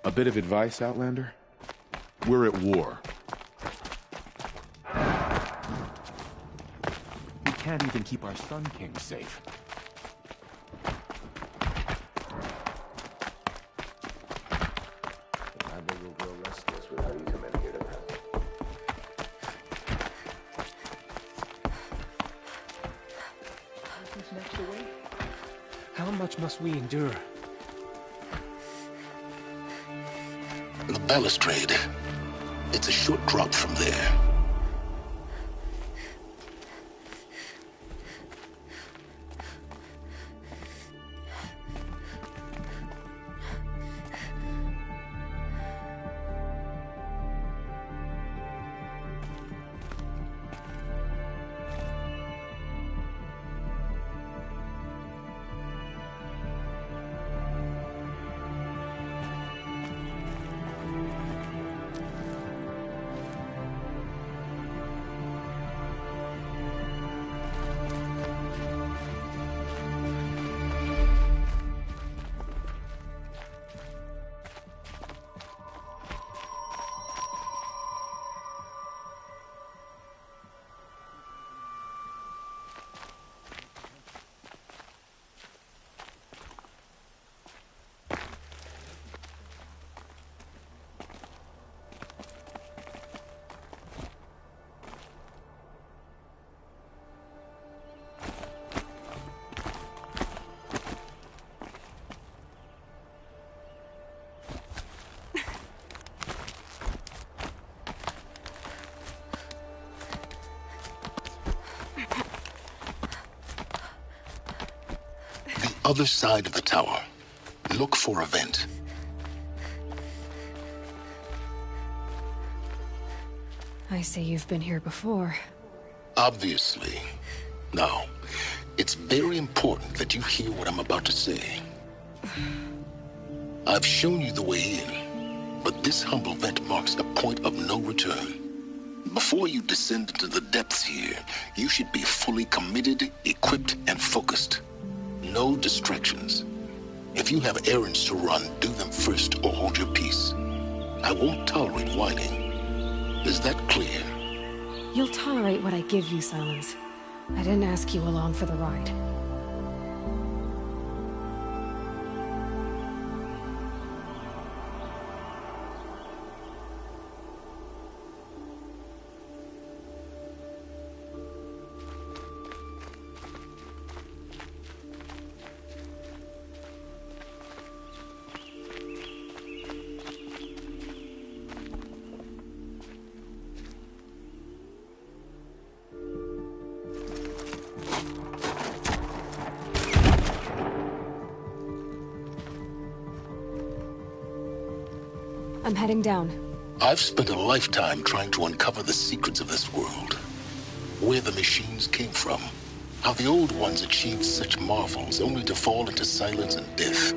A bit of advice, Outlander? We're at war. We can't even keep our Sun King safe. How much must we endure? The balustrade. It's a short drop from there. Other side of the tower. Look for a vent. I see you've been here before. Obviously. Now, it's very important that you hear what I'm about to say. I've shown you the way in, but this humble vent marks a point of no return. Before you descend into the depths here, you should be fully committed, equipped, and focused. No distractions. If you have errands to run, do them first or hold your peace. I won't tolerate whining. Is that clear? You'll tolerate what I give you, Silence. I didn't ask you along for the ride. I'm heading down. I've spent a lifetime trying to uncover the secrets of this world. Where the machines came from. How the old ones achieved such marvels only to fall into silence and death.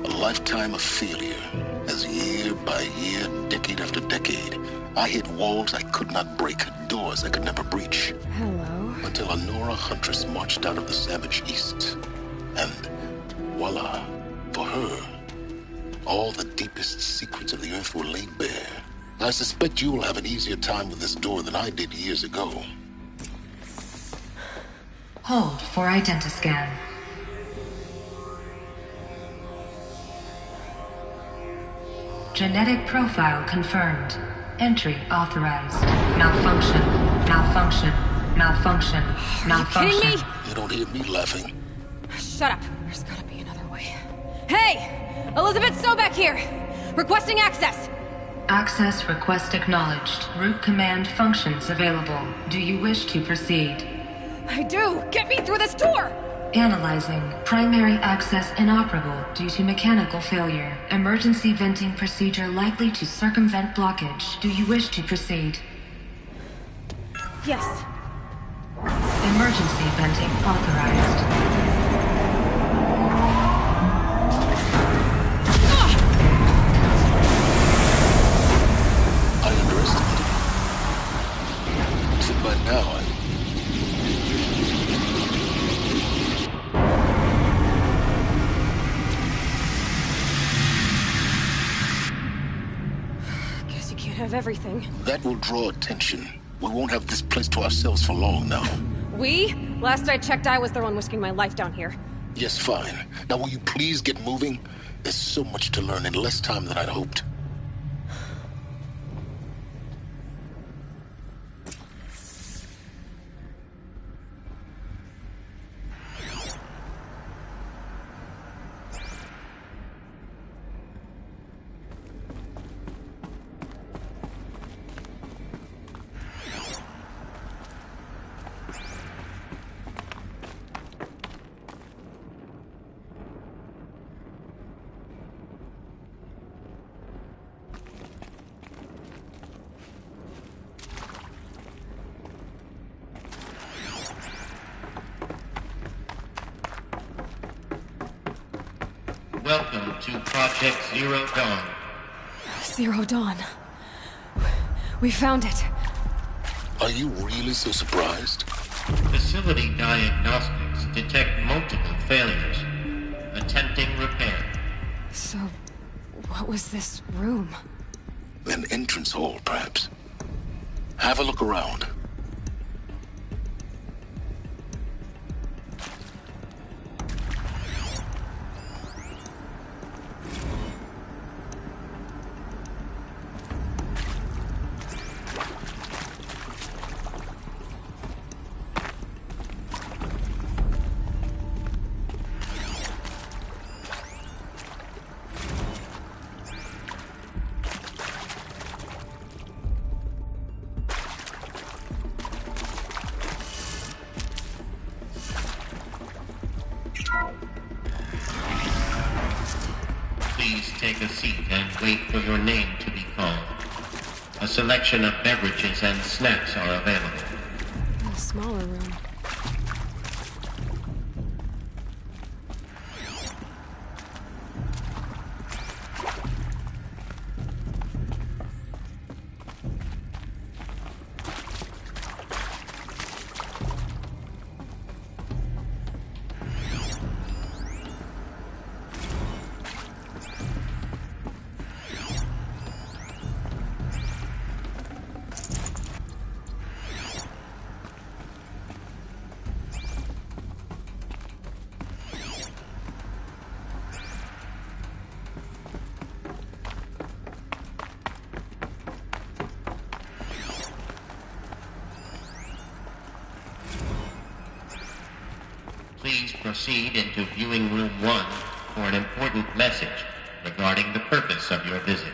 A lifetime of failure, as year by year, decade after decade, I hit walls I could not break, doors I could never breach. Hello. Until a Nora huntress marched out of the savage east. And voila, for her, all the deepest secrets of the Earth were laid bare. I suspect you will have an easier time with this door than I did years ago. Hold for identiscan. Genetic profile confirmed. Entry authorized. Malfunction. Malfunction. Malfunction. Malfunction. Are you kidding me? You don't hear me laughing. Shut up. There's gotta be another way. Hey! Elizabeth Sobek here! Requesting access! Access request acknowledged. Root command functions available. Do you wish to proceed? I do! Get me through this door! Analyzing. Primary access inoperable due to mechanical failure. Emergency venting procedure likely to circumvent blockage. Do you wish to proceed? Yes. Emergency venting authorized. By now, have everything. That will draw attention. We won't have this place to ourselves for long now. We? Last I checked, I was the one risking my life down here. Yes, fine. Now will you please get moving? There's so much to learn in less time than I'd hoped. Welcome to Project Zero Dawn. Zero Dawn. We found it. Are you really so surprised? Facility diagnostics detect multiple failures. Attempting repair. So, what was this room? An entrance hall, perhaps. Have a look around. Please take a seat and wait for your name to be called. A selection of beverages and snacks are available. A smaller room. Please proceed into viewing room 1 for an important message regarding the purpose of your visit.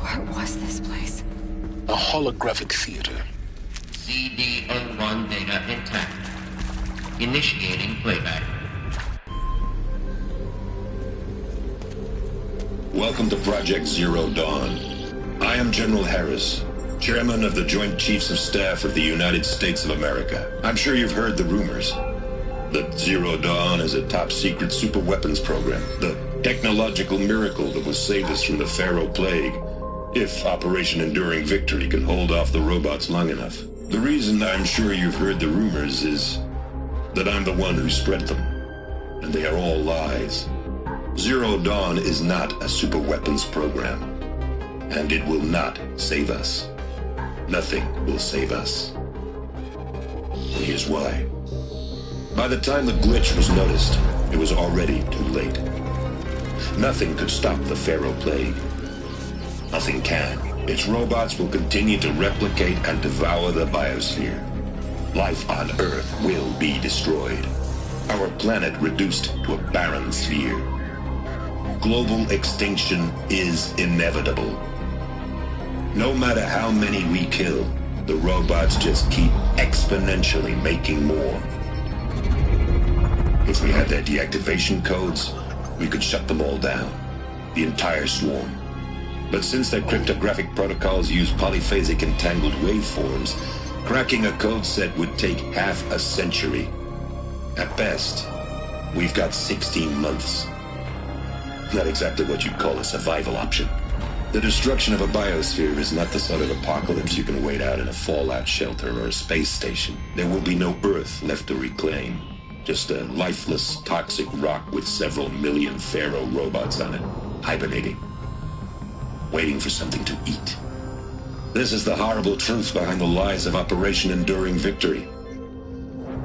What was this place? A holographic theater. CD01 data intact. Initiating playback. Welcome to Project Zero Dawn. I am General Harris, Chairman of the Joint Chiefs of Staff of the United States of America. I'm sure you've heard the rumors that Zero Dawn is a top-secret superweapons program, the technological miracle that will save us from the Pharaoh Plague, if Operation Enduring Victory can hold off the robots long enough. The reason I'm sure you've heard the rumors is that I'm the one who spread them, and they are all lies. Zero Dawn is not a superweapons program, and it will not save us. Nothing will save us. And here's why. By the time the glitch was noticed, it was already too late. Nothing could stop the Pharaoh Plague. Nothing can. Its robots will continue to replicate and devour the biosphere. Life on Earth will be destroyed. Our planet reduced to a barren sphere. Global extinction is inevitable. No matter how many we kill, The robots just keep exponentially making more. If we had their deactivation codes, we could shut them all down. The entire swarm. But since their cryptographic protocols use polyphasic entangled waveforms, cracking a code set would take half a century. At best, we've got 16 months. Not exactly what you'd call a survival option. The destruction of a biosphere is not the sort of apocalypse you can wait out in a fallout shelter or a space station. There will be no Earth left to reclaim. Just a lifeless, toxic rock with several million Pharaoh robots on it, hibernating, waiting for something to eat. This is the horrible truth behind the lies of Operation Enduring Victory.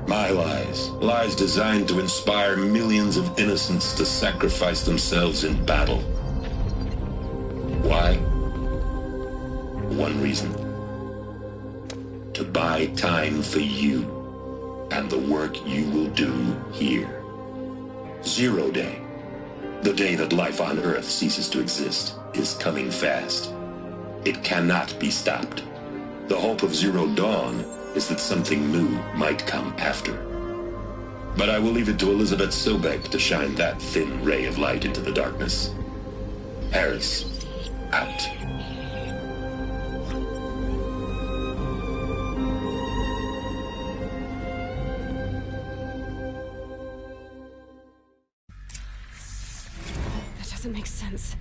My lies. Lies designed to inspire millions of innocents to sacrifice themselves in battle. Why? One reason. To buy time for you and the work you will do here. Zero Day. The day that life on Earth ceases to exist is coming fast. It cannot be stopped. The hope of Zero Dawn is that something new might come after. But I will leave it to Elizabeth Sobek to shine that thin ray of light into the darkness. Harris, out. That doesn't make sense.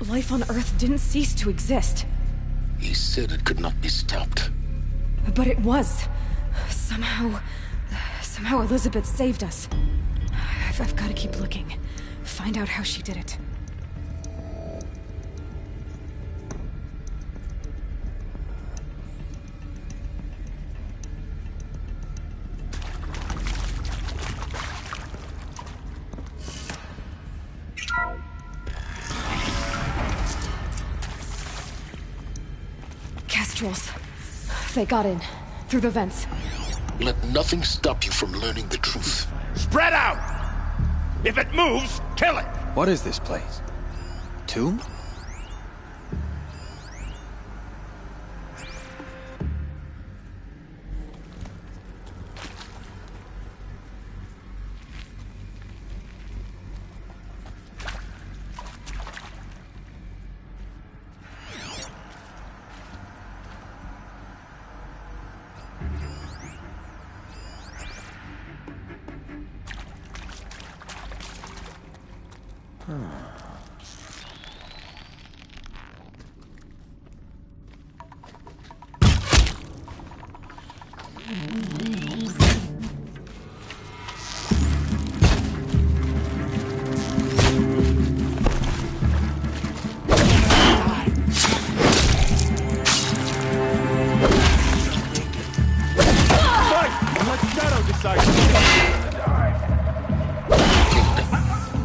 Life on Earth didn't cease to exist. He said it could not be stopped. But it was. Somehow Elizabeth saved us. I've got to keep looking. Find out how she did it. Kestrels. They got in. Through the vents. Let nothing stop you from learning the truth. Spread out! If it moves, kill it! What is this place? Tomb?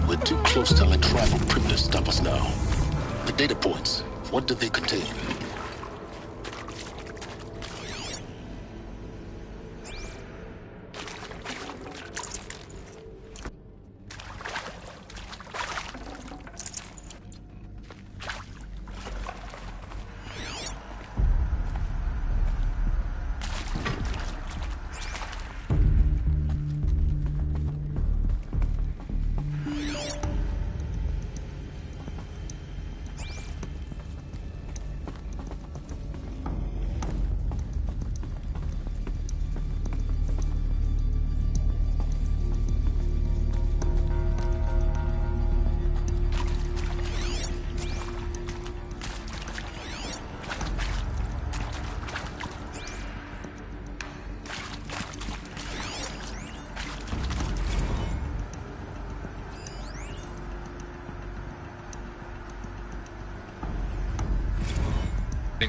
We're too close to let rival primitives stop us now. The data points, what do they contain?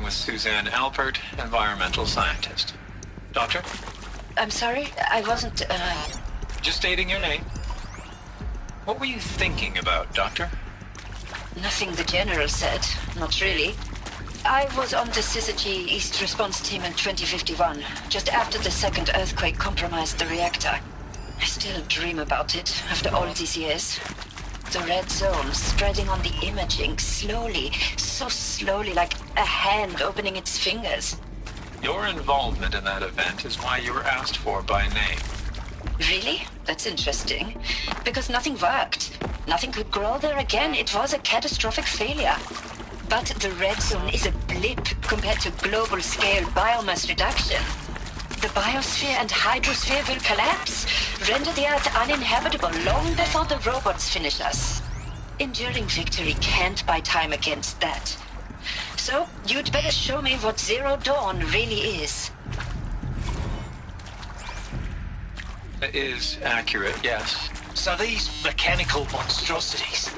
With Suzanne Alpert, environmental scientist. Doctor? I'm sorry, I wasn't, Just stating your name. What were you thinking about, Doctor? Nothing the General said. Not really. I was on the Syzygy East Response Team in 2051, just after the second earthquake compromised the reactor. I still dream about it, after all these years. The red zone spreading on the imaging, slowly, so slowly, like a hand opening its fingers. Your involvement in that event is why you were asked for by name. Really? That's interesting. Because nothing worked. Nothing could grow there again. It was a catastrophic failure. But the red zone is a blip compared to global-scale biomass reduction. The biosphere and hydrosphere will collapse, render the Earth uninhabitable long before the robots finish us. Enduring victory can't buy time against that. So, you'd better show me what Zero Dawn really is. It is accurate, yes. So these mechanical monstrosities,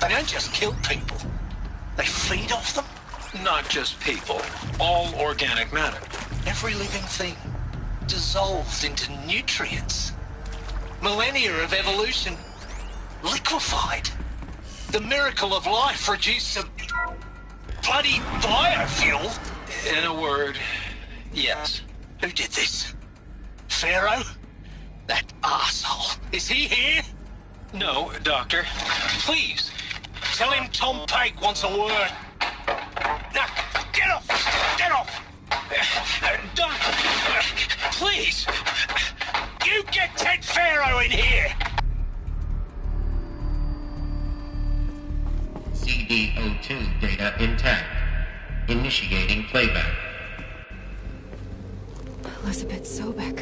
they don't just kill people. They feed off them? Not just people, all organic matter. Every living thing dissolved into nutrients. Millennia of evolution liquefied. The miracle of life reduced to bloody biofuel. In a word, yes. Who did this? Pharaoh? That arsehole. Is he here? No, Doctor. Please, tell him Tom Pake wants a word. Now, get off! Get off! Doctor, Please! You get Ted Pharaoh in here! CD02 data intact. Initiating playback. Elizabeth Sobek.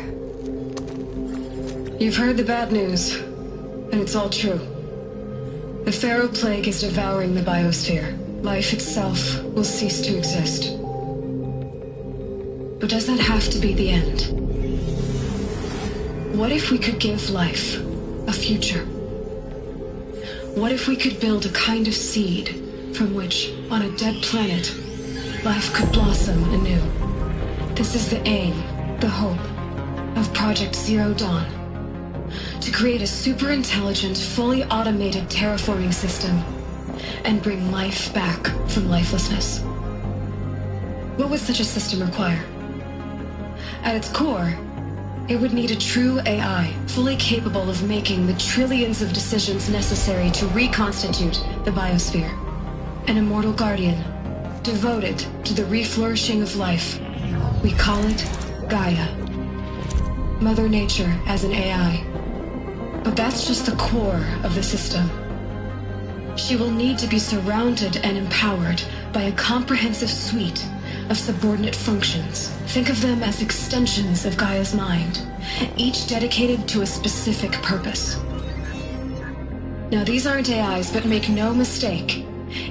You've heard the bad news, and it's all true. The Pharaoh Plague is devouring the biosphere. Life itself will cease to exist. But does that have to be the end? What if we could give life a future? What if we could build a kind of seed from which, on a dead planet, life could blossom anew? This is the aim, the hope, of Project Zero Dawn. To create a super-intelligent, fully automated terraforming system and bring life back from lifelessness. What would such a system require? At its core, it would need a true AI, fully capable of making the trillions of decisions necessary to reconstitute the biosphere. An immortal guardian, devoted to the reflourishing of life. We call it Gaia. Mother Nature as an AI. But that's just the core of the system. She will need to be surrounded and empowered by a comprehensive suite of subordinate functions. Think of them as extensions of Gaia's mind, each dedicated to a specific purpose. Now, these aren't AIs, but make no mistake,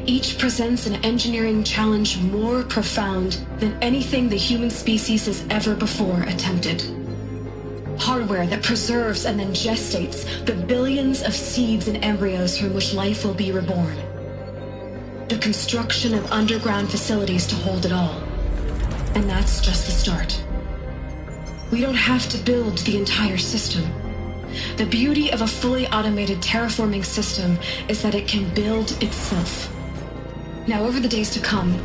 each presents an engineering challenge more profound than anything the human species has ever before attempted. Hardware that preserves and then gestates the billions of seeds and embryos from which life will be reborn. The construction of underground facilities to hold it all. And that's just the start. We don't have to build the entire system. The beauty of a fully automated terraforming system is that it can build itself. Now, over the days to come,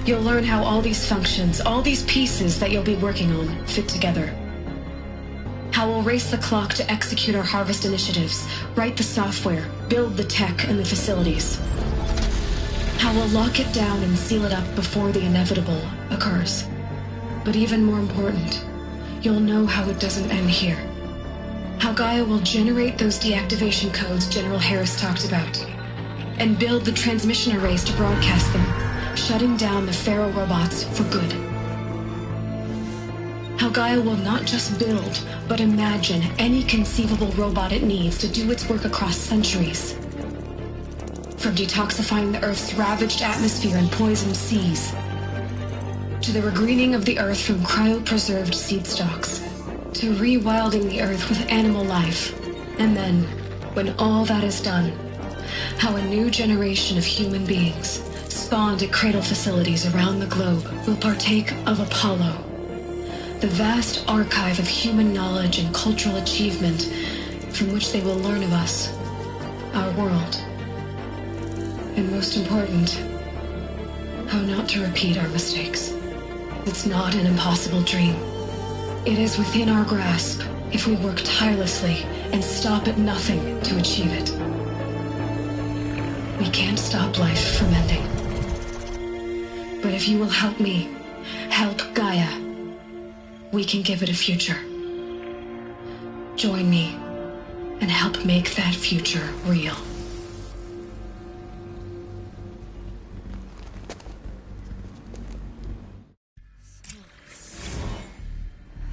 you'll learn how all these functions, all these pieces that you'll be working on, fit together. How we'll race the clock to execute our harvest initiatives, write the software, build the tech and the facilities. How we'll lock it down and seal it up before the inevitable occurs. But even more important, you'll know how it doesn't end here. How Gaia will generate those deactivation codes General Harris talked about, and build the transmission arrays to broadcast them, shutting down the Pharaoh robots for good. How Gaia will not just build, but imagine any conceivable robot it needs to do its work across centuries. From detoxifying the Earth's ravaged atmosphere and poisoned seas, to the regreening of the Earth from cryopreserved seed stalks, to rewilding the Earth with animal life. And then, when all that is done, how a new generation of human beings, spawned at cradle facilities around the globe, will partake of Apollo, the vast archive of human knowledge and cultural achievement from which they will learn of us, our world. And most important, how not to repeat our mistakes. It's not an impossible dream. It is within our grasp if we work tirelessly and stop at nothing to achieve it. We can't stop life from ending. But if you will help me, help Gaia, we can give it a future. Join me and help make that future real.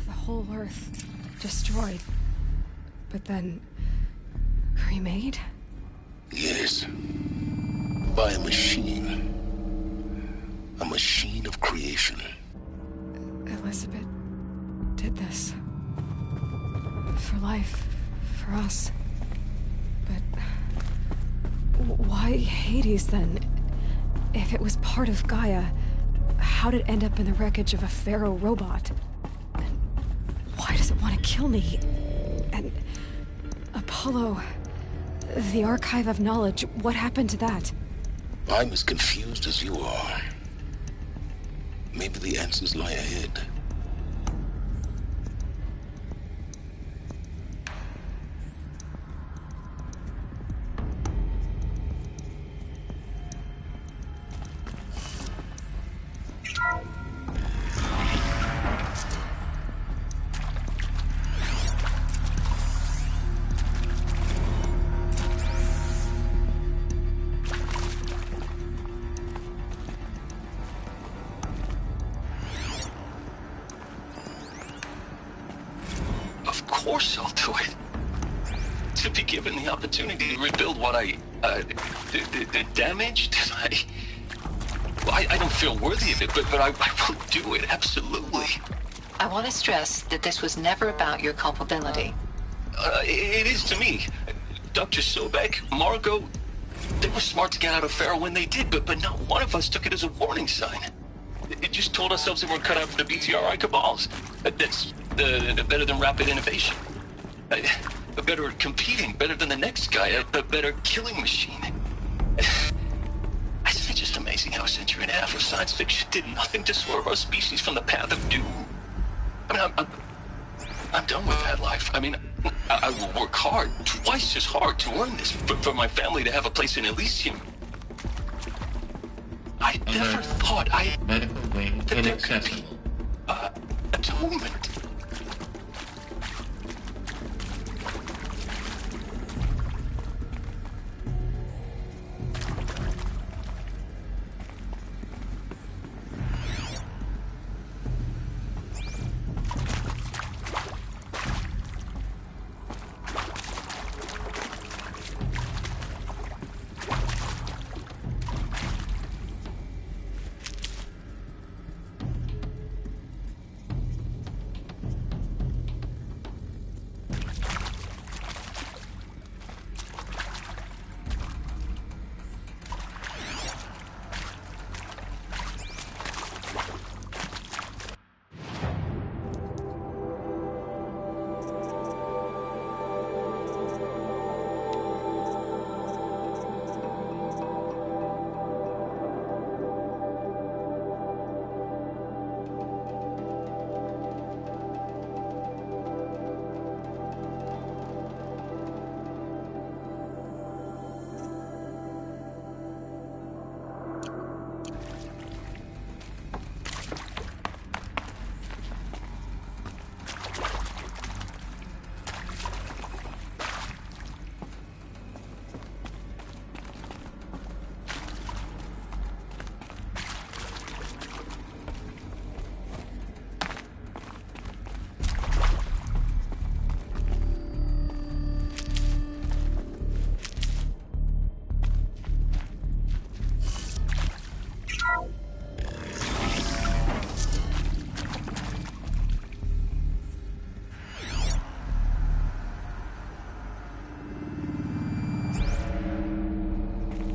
The whole Earth destroyed, but then cremated? Yes. By a machine. A machine of creation. Elizabeth did this. For life. For us. But why Hades then? If it was part of Gaia, how did it end up in the wreckage of a pharaoh robot? And why does it want to kill me? And Apollo, the Archive of Knowledge, what happened to that? I'm as confused as you are. Maybe the answers lie ahead. Of course I'll do it. To be given the opportunity to rebuild what I damaged, I don't feel worthy of it, but I will do it, absolutely. I want to stress that this was never about your culpability. It is to me. Dr. Sobek, Margot, they were smart to get out of Pharaoh when they did, but not one of us took it as a warning sign. It just told ourselves that we're cut out for the BTRI cabals. That's better than rapid innovation. Better at competing, better than the next guy, a better killing machine. It's just amazing how a century and a half of science fiction did nothing to swerve our species from the path of doom. I mean, I'm done with that life. I mean, I will work hard, twice as hard to earn this, for my family to have a place in Elysium. I never thought medical wing inaccessible. Atonement.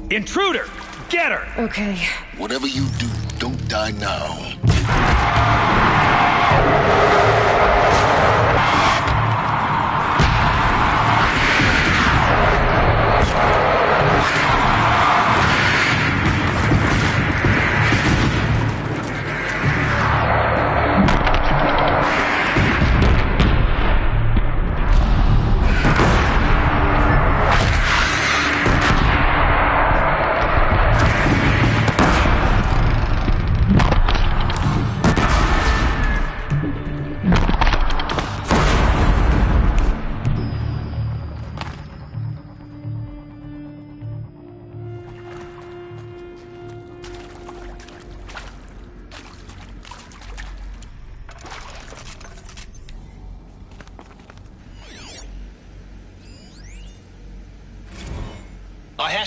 Intruder! Get her! Okay. Whatever you do, don't die now.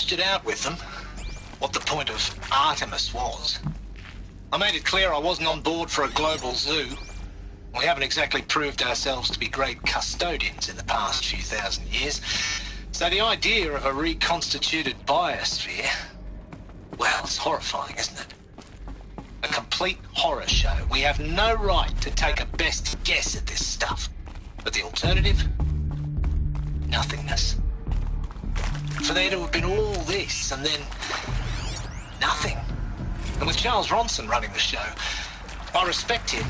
hashed it out with them, what the point of Artemis was. I made it clear I wasn't on board for a global zoo. We haven't exactly proved ourselves to be great custodians in the past few thousand years. So the idea of a reconstituted biosphere, well, it's horrifying, isn't it? A complete horror show. We have no right to take a best guess at this stuff. But the alternative? Nothingness. For there to have been all this and then nothing. And with Charles Ronson running the show, I respect him.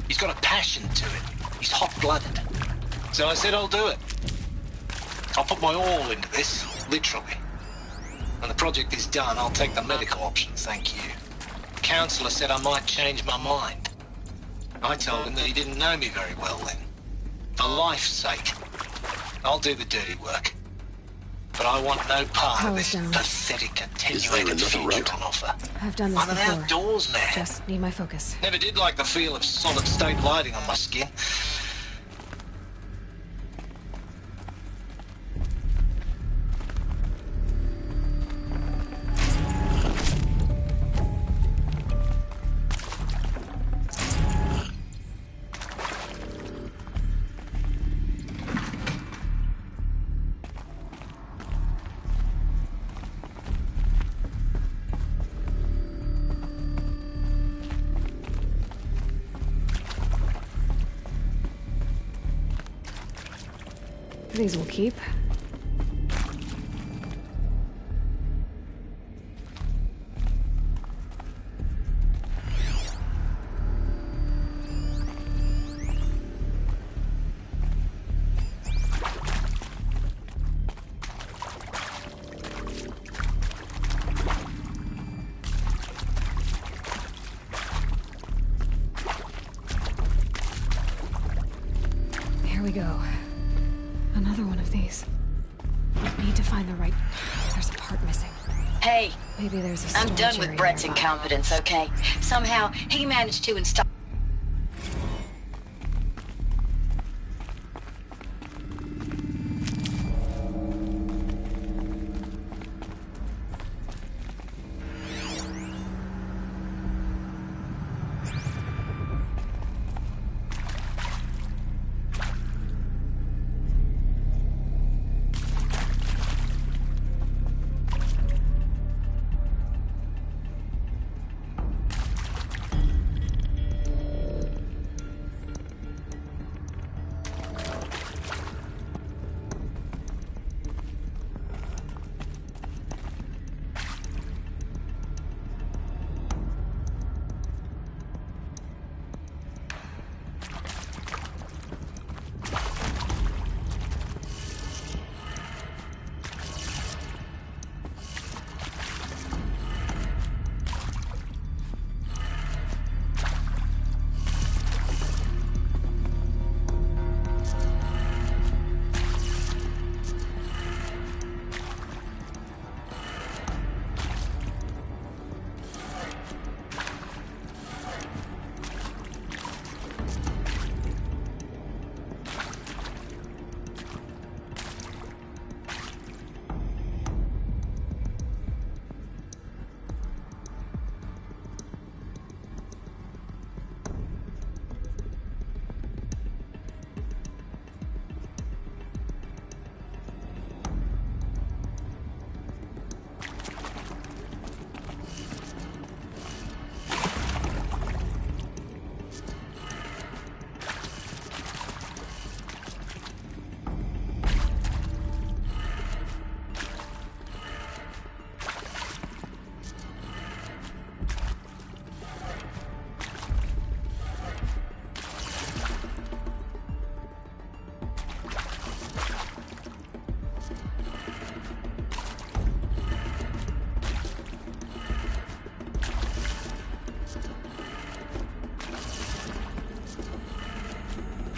He's got a passion to it. He's hot-blooded. So I said I'll do it. I'll put my all into this, literally. When the project is done, I'll take the medical option, thank you. The counselor said I might change my mind. I told him that he didn't know me very well then. For life's sake, I'll do the dirty work. But I want no part of this pathetic attenuated future on offer. I've done this I'm an before. outdoors man. Just need my focus. Never did like the feel of solid state lighting on my skin. These will keep. Here we go. Another one of these. Need to find the right... There's a part missing. Hey, maybe there's a I'm done storage with area Brett's nearby. incompetence, okay? Somehow, he managed to install...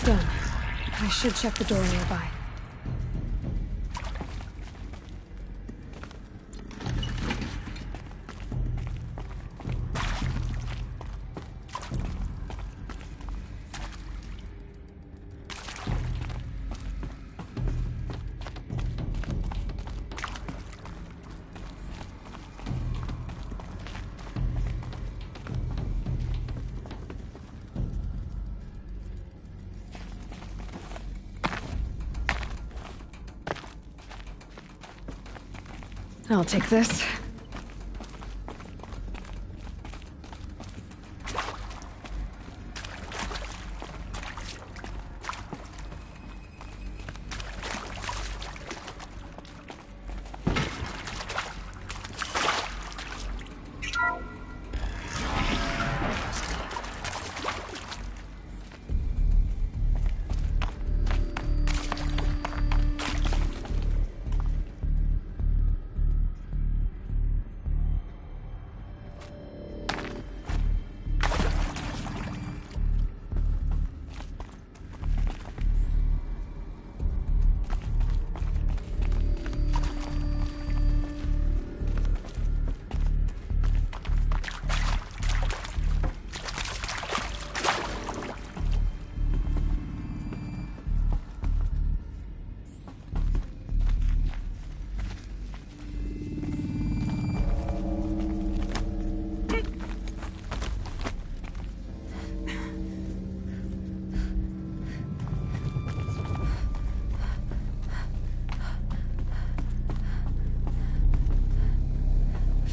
Done. I should check the door nearby. I'll take this.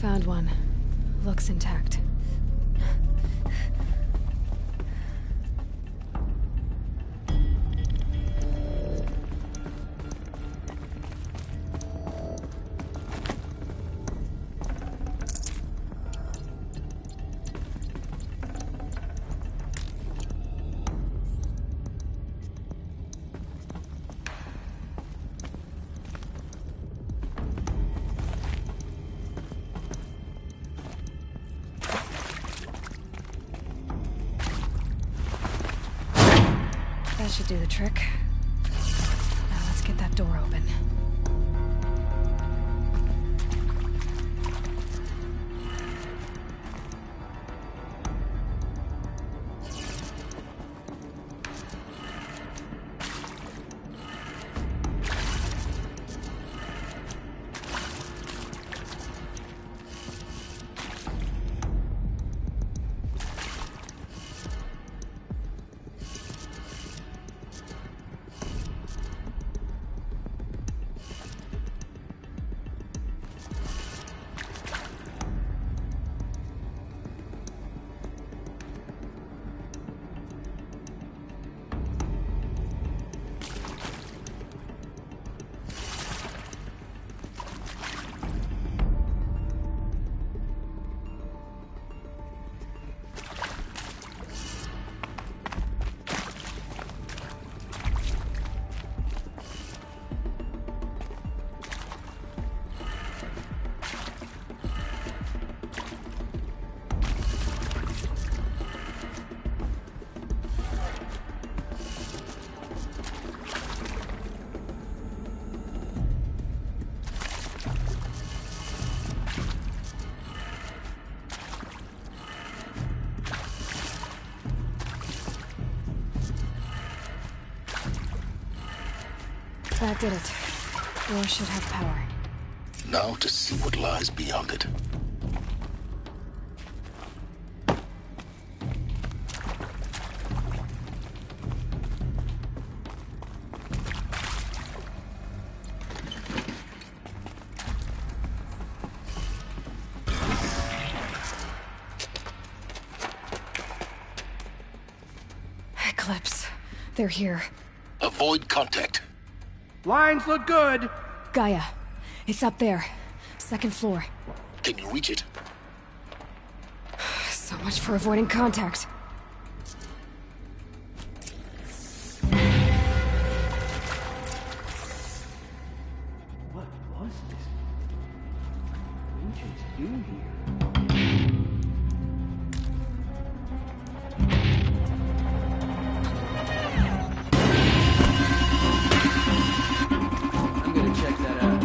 Found one. Looks intact. That should do the trick. Now let's get that door open. That did it. Door should have power. Now to see what lies beyond it. Eclipse. They're here. Avoid contact. Lines look good. Gaia. It's up there. Second floor. Can you reach it? So much for avoiding contact. What was this? Agents do here. Check that out.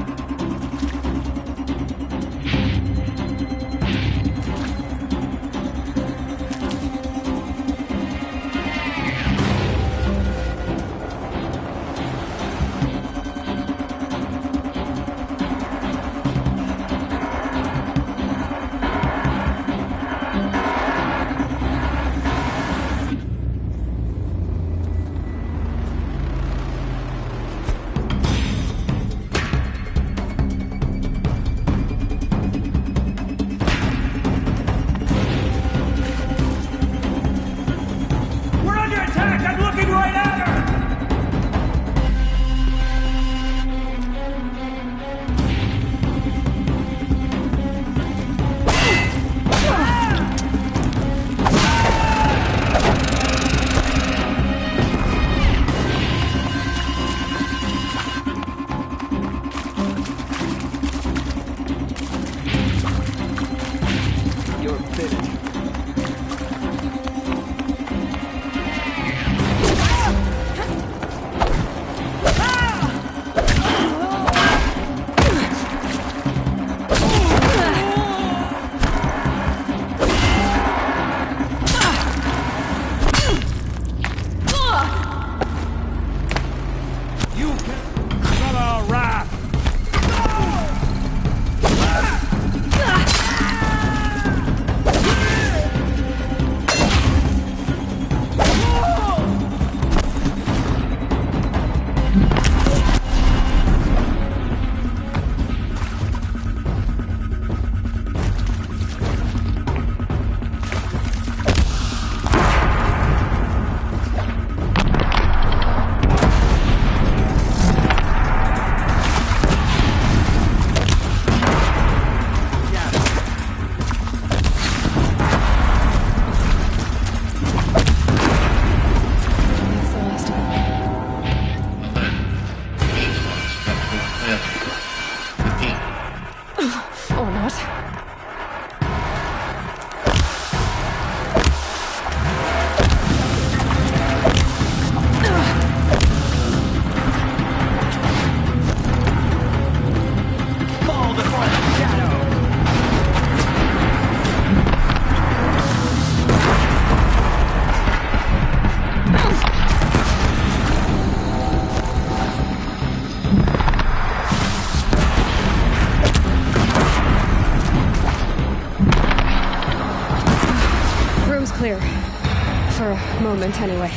moment anyway.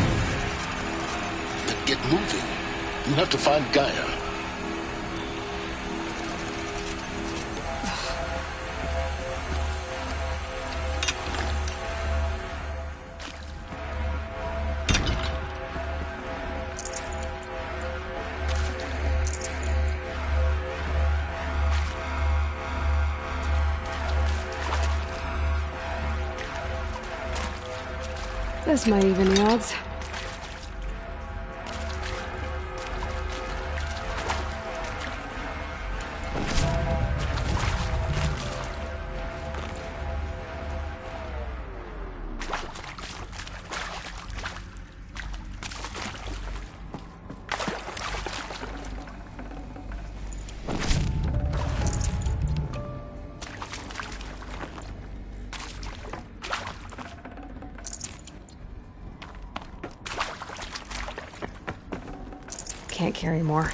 Then get moving. You have to find Gaia. This might even the odds. Can't carry more.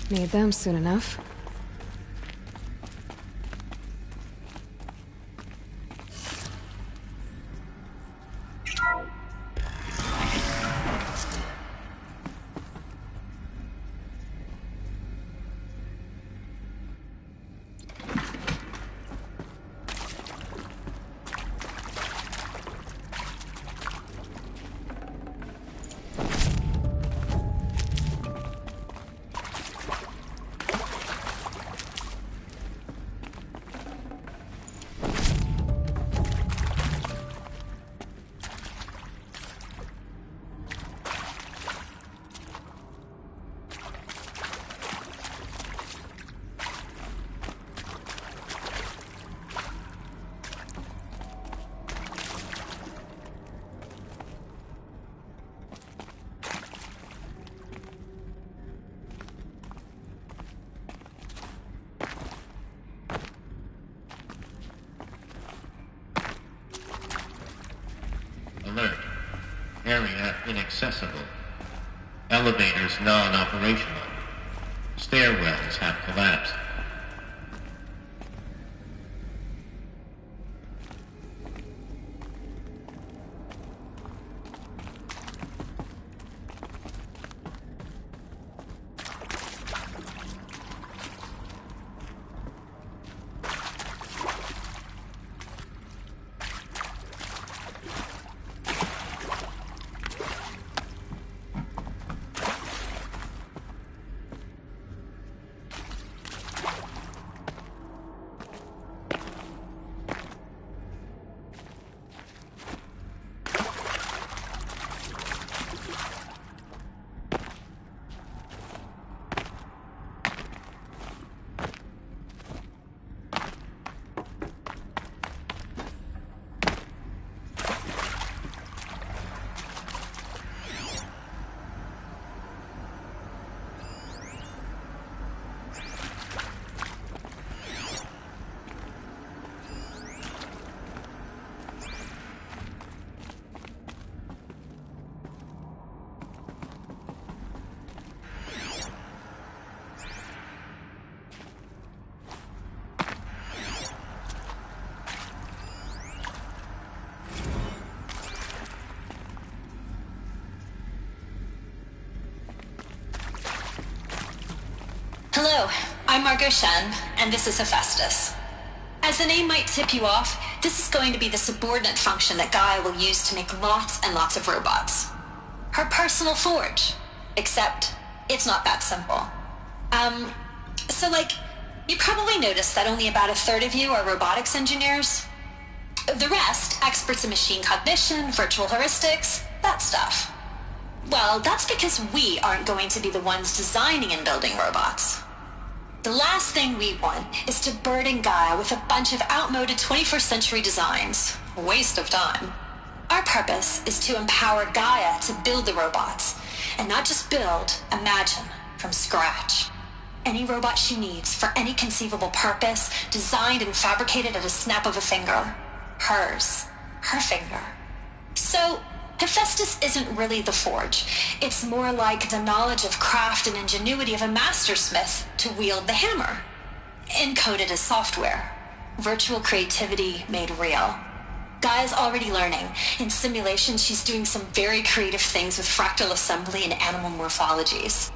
Need them soon enough. Alert. Area inaccessible. Elevators non-operational. Stairwells have collapsed. Hello, I'm Margot Shen, and this is Hephaestus. As the name might tip you off, this is going to be the subordinate function that Gaia will use to make lots and lots of robots. Her personal forge. Except, it's not that simple. You probably noticed that only about a third of you are robotics engineers. The rest, experts in machine cognition, virtual heuristics, that stuff. Well, that's because we aren't going to be the ones designing and building robots. The last thing we want is to burden Gaia with a bunch of outmoded 21st century designs. A waste of time. Our purpose is to empower Gaia to build the robots, and not just build, imagine, from scratch. any robot she needs for any conceivable purpose, designed and fabricated at a snap of a finger. Hers. Her finger. So, Hephaestus isn't really the forge. It's more like the knowledge of craft and ingenuity of a mastersmith to wield the hammer. Encoded as software. Virtual creativity made real. Gaia's already learning. In simulations, she's doing some very creative things with fractal assembly and animal morphologies.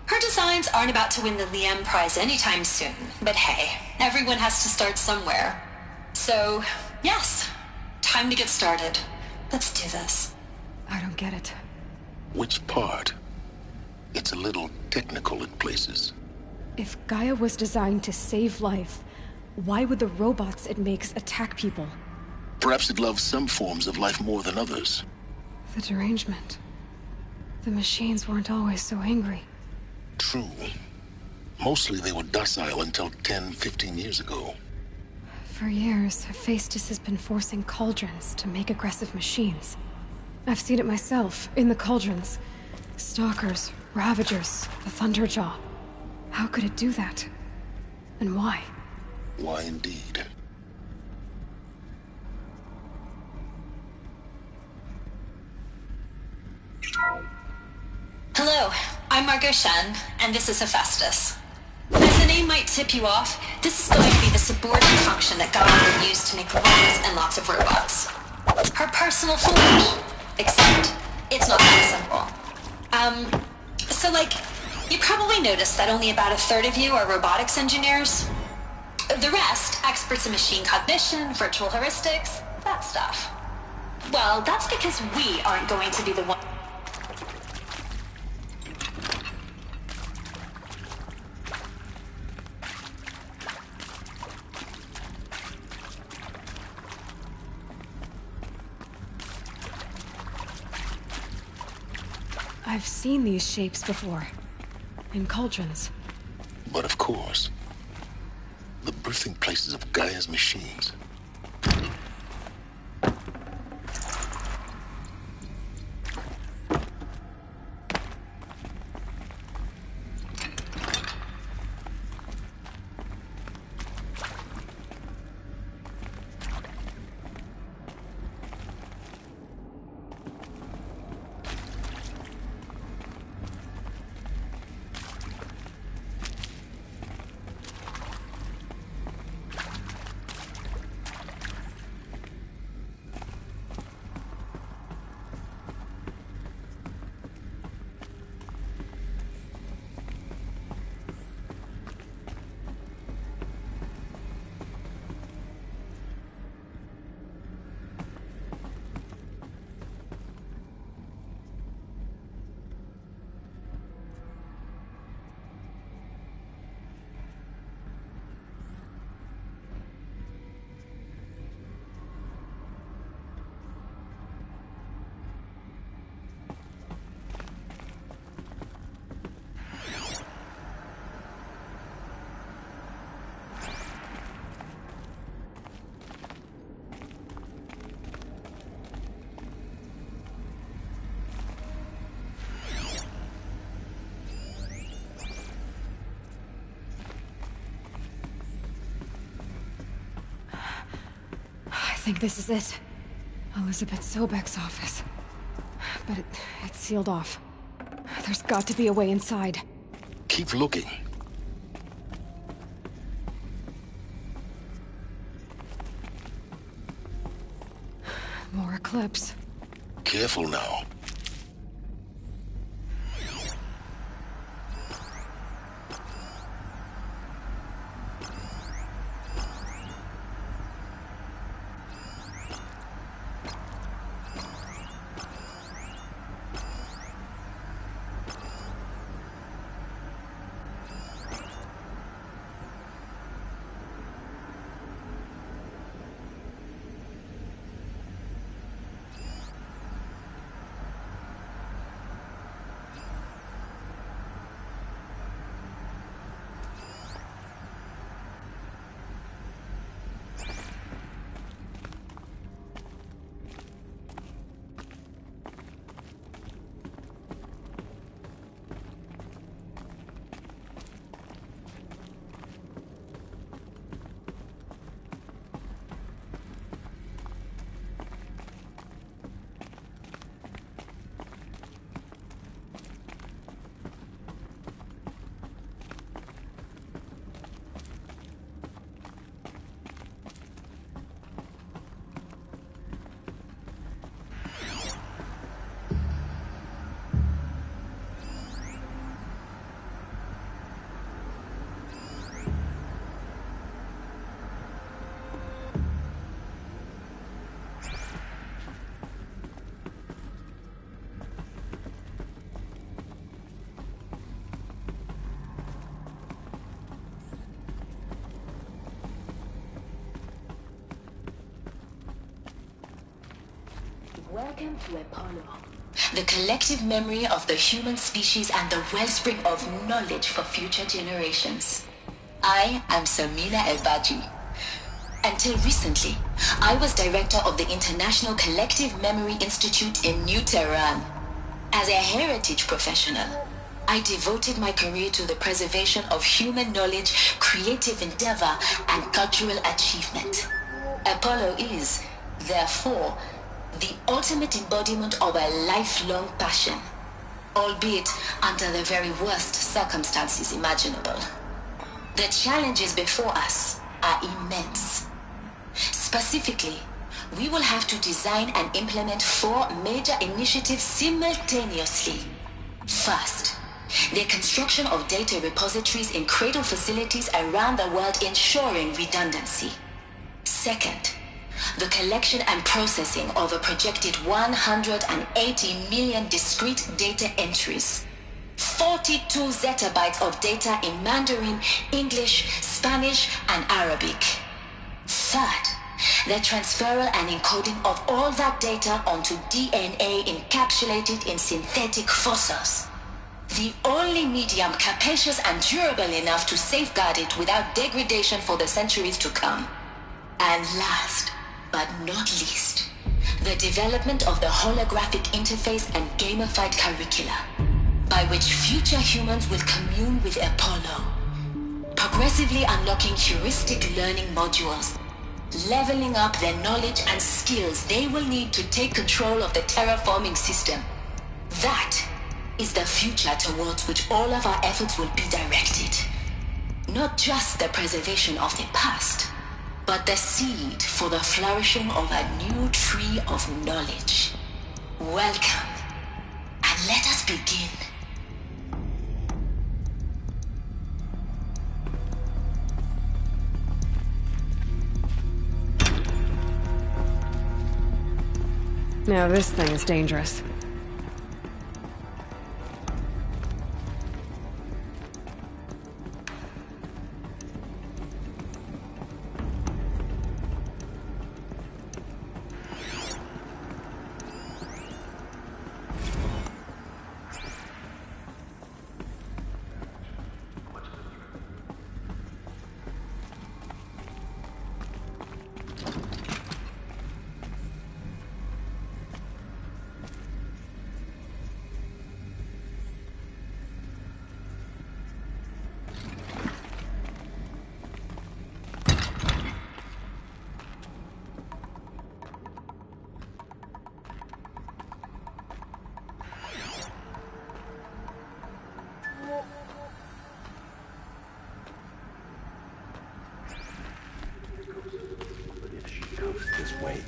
Her designs aren't about to win the Liam Prize anytime soon, but hey, everyone has to start somewhere. So, yes, time to get started. Let's do this. I don't get it. Which part? It's a little technical in places. If Gaia was designed to save life, why would the robots it makes attack people? Perhaps it loves some forms of life more than others. The derangement. The machines weren't always so angry. True. Mostly they were docile until 10, 15 years ago. For years, Hephaestus has been forcing cauldrons to make aggressive machines. I've seen it myself, in the cauldrons. Stalkers, Ravagers, the Thunderjaw. How could it do that? And why? Why indeed? Hello, I'm Margot Shen, and this is Hephaestus. As the name might tip you off, this is going to be the subordinate function that Gaia will use to make lots and lots of robots. Her personal forge. Except, it's not that simple. So you probably noticed that only about a third of you are robotics engineers. The rest, experts in machine cognition, virtual heuristics, that stuff. Well, that's because we aren't going to be the one. I've seen these shapes before. In cauldrons. But of course, the birthing places of Gaia's machines. I think this is it. Elizabeth Sobek's office. But it's sealed off. There's got to be a way inside. Keep looking. More Eclipse. Careful now. Welcome to Apollo. The collective memory of the human species and the wellspring of knowledge for future generations. I am Samina Elbaji. Until recently, I was director of the International Collective Memory Institute in New Tehran. As a heritage professional, I devoted my career to the preservation of human knowledge, creative endeavor, and cultural achievement. Apollo is, therefore, the ultimate embodiment of a lifelong passion, albeit under the very worst circumstances imaginable. The challenges before us are immense. Specifically, we will have to design and implement 4 major initiatives simultaneously. First, the construction of data repositories in cradle facilities around the world, ensuring redundancy. Second, the collection and processing of a projected 180 million discrete data entries, 42 zettabytes of data in Mandarin, English, Spanish, and Arabic. Third, the transferal and encoding of all that data onto DNA encapsulated in synthetic fossils. The only medium capacious and durable enough to safeguard it without degradation for the centuries to come. And last, but not least, the development of the holographic interface and gamified curricula, by which future humans will commune with Apollo, progressively unlocking heuristic learning modules, leveling up their knowledge and skills they will need to take control of the terraforming system. That is the future towards which all of our efforts will be directed. Not just the preservation of the past, but the seed for the flourishing of a new tree of knowledge. Welcome, and let us begin. Now this thing is dangerous. This way.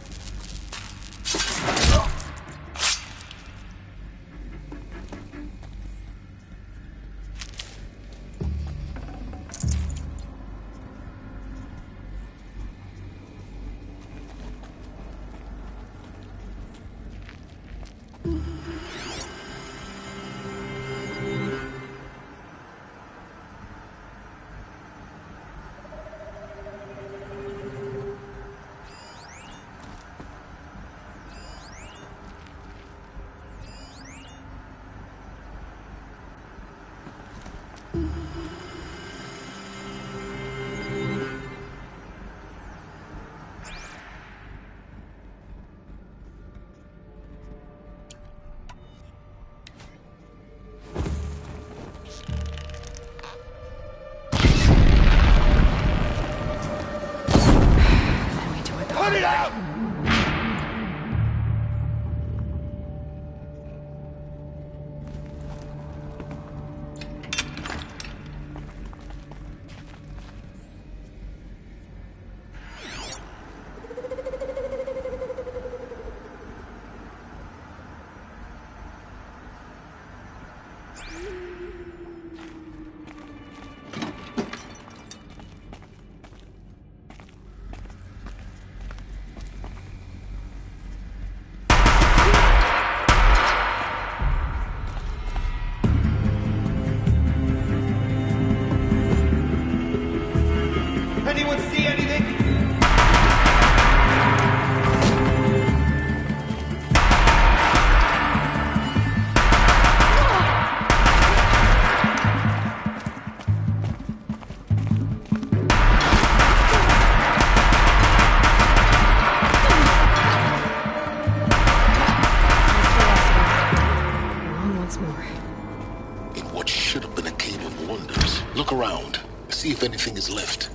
anything is left.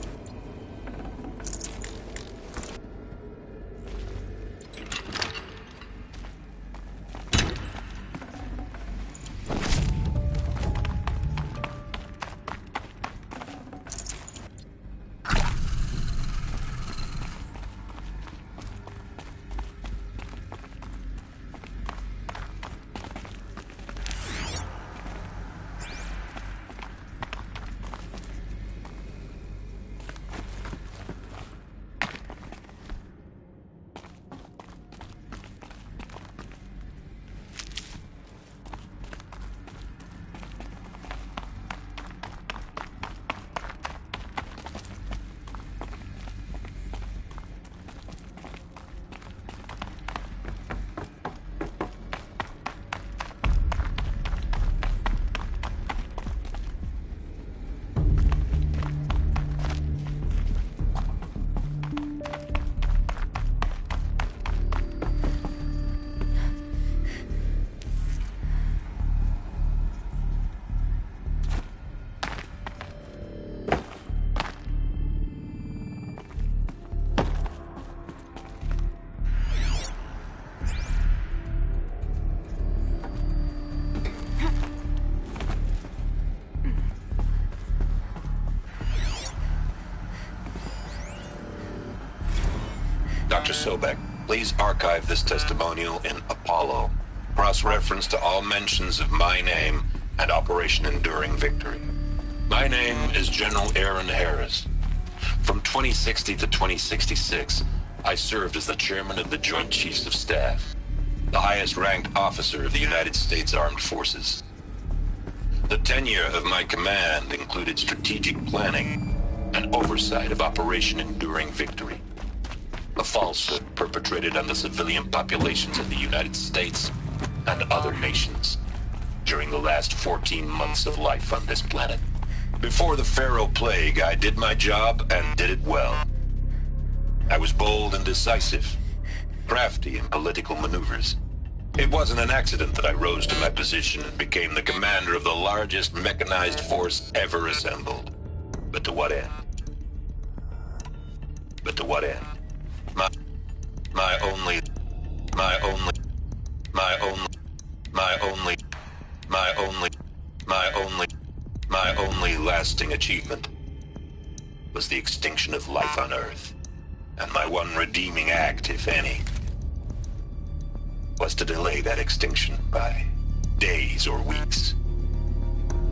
Dr. Sobek, please archive this testimonial in Apollo. Cross-reference to all mentions of my name and Operation Enduring Victory. My name is General Aaron Harris. From 2060 to 2066, I served as the chairman of the Joint Chiefs of Staff, the highest-ranked officer of the United States Armed Forces. The tenure of my command included strategic planning and oversight of Operation Enduring Victory, a falsehood perpetrated on the civilian populations of the United States and other nations during the last 14 months of life on this planet. Before the Pharaoh Plague, I did my job and did it well. I was bold and decisive, crafty in political maneuvers. It wasn't an accident that I rose to my position and became the commander of the largest mechanized force ever assembled. But to what end? My only lasting achievement was the extinction of life on Earth. And my one redeeming act, if any, was to delay that extinction by days or weeks,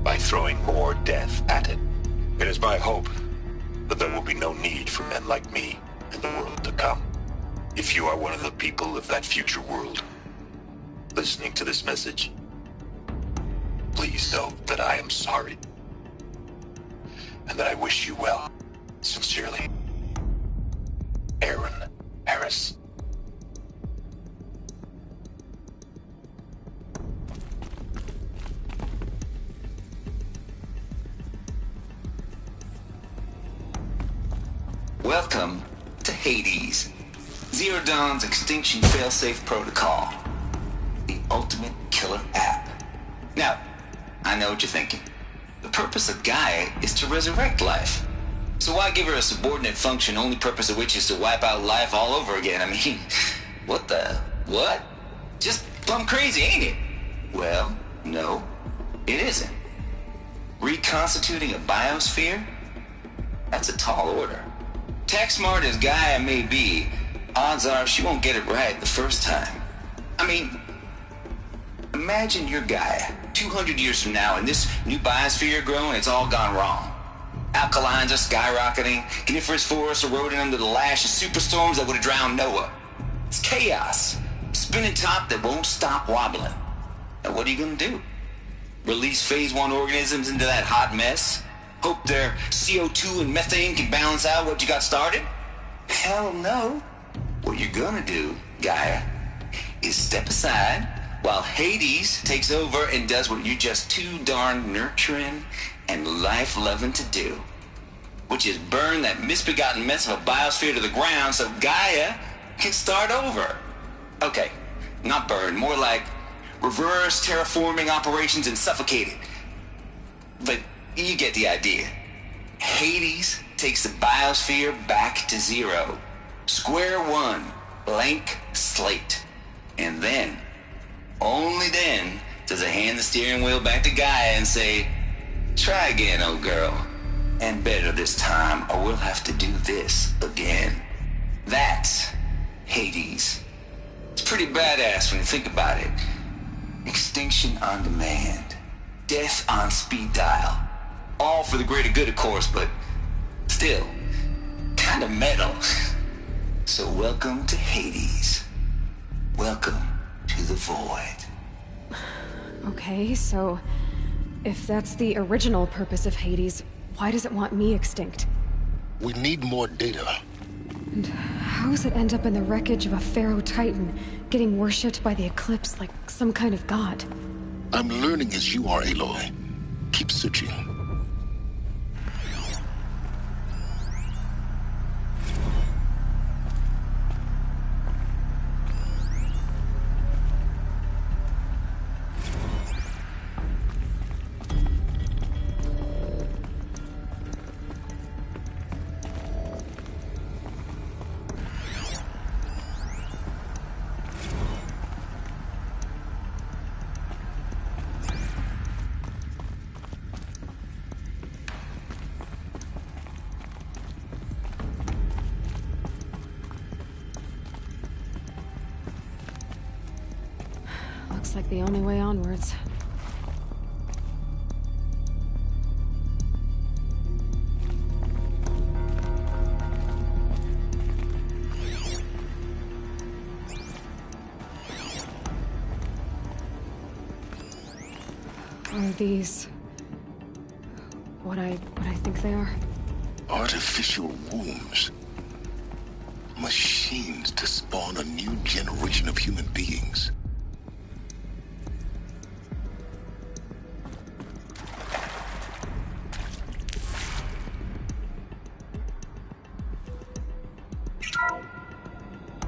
by throwing more death at it. It is my hope that there will be no need for men like me in the world to come. If you are one of the people of that future world listening to this message, please know that I am sorry and that I wish you well. Sincerely, Aaron Harris. Welcome to Hades, Zero Dawn's extinction failsafe protocol, the ultimate killer app. Now, I know what you're thinking. The purpose of Gaia is to resurrect life. So why give her a subordinate function, only purpose of which is to wipe out life all over again? I mean, what? Just plumb crazy, ain't it? Well, no, it isn't. Reconstituting a biosphere? That's a tall order. Tech smart as Gaia may be, odds are she won't get it right the first time. I mean, imagine you're Gaia 200 years from now and this new biosphere growing, it's all gone wrong. Alkalines are skyrocketing, coniferous forests eroding under the lash of superstorms that would have drowned Noah. It's chaos, spinning top that won't stop wobbling. Now what are you gonna do? Release phase 1 organisms into that hot mess? Hope their CO2 and methane can balance out what you got started? Hell no. What you're gonna do, Gaia, is step aside while Hades takes over and does what you're just too darn nurturing and life-loving to do, which is burn that misbegotten mess of a biosphere to the ground so Gaia can start over. Okay, not burn, more like reverse terraforming operations and suffocate it. But you get the idea. Hades takes the biosphere back to zero. Square one, blank slate. And then, only then, does it hand the steering wheel back to Gaia and say, try again, old girl. And better this time, or we'll have to do this again. That's Hades. It's pretty badass when you think about it. Extinction on demand. Death on speed dial. All for the greater good, of course, but still, kind of metal. So welcome to Hades. Welcome to the void. Okay, so if that's the original purpose of Hades, why does it want me extinct? We need more data. And how does it end up in the wreckage of a Pharaoh Titan, getting worshipped by the Eclipse like some kind of god? I'm learning as you are, Aloy. Keep searching. Looks like the only way onwards. Are these what I think they are? Artificial wombs. Machines to spawn a new generation of human beings.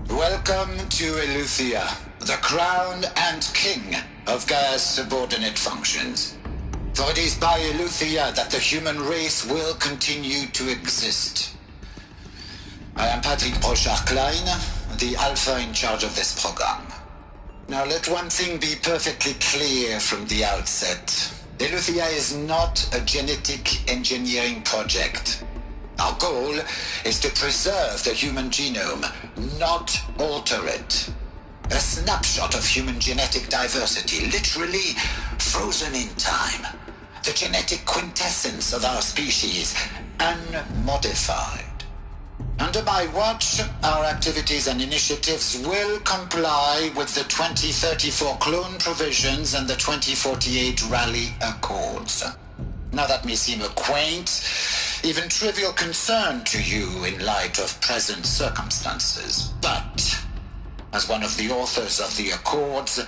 Welcome to Eleuthia, the crown and king of Gaia's subordinate functions. For it is by Eleuthia that the human race will continue to exist. I am Patrick Brochard-Klein, the Alpha in charge of this program. Now let one thing be perfectly clear from the outset. Eleuthia is not a genetic engineering project. Our goal is to preserve the human genome, not alter it. A snapshot of human genetic diversity, literally frozen in time. The genetic quintessence of our species, unmodified. Under my watch, our activities and initiatives will comply with the 2034 clone provisions and the 2048 Rally Accords. Now that may seem a quaint, even trivial concern to you in light of present circumstances, but as one of the authors of the Accords,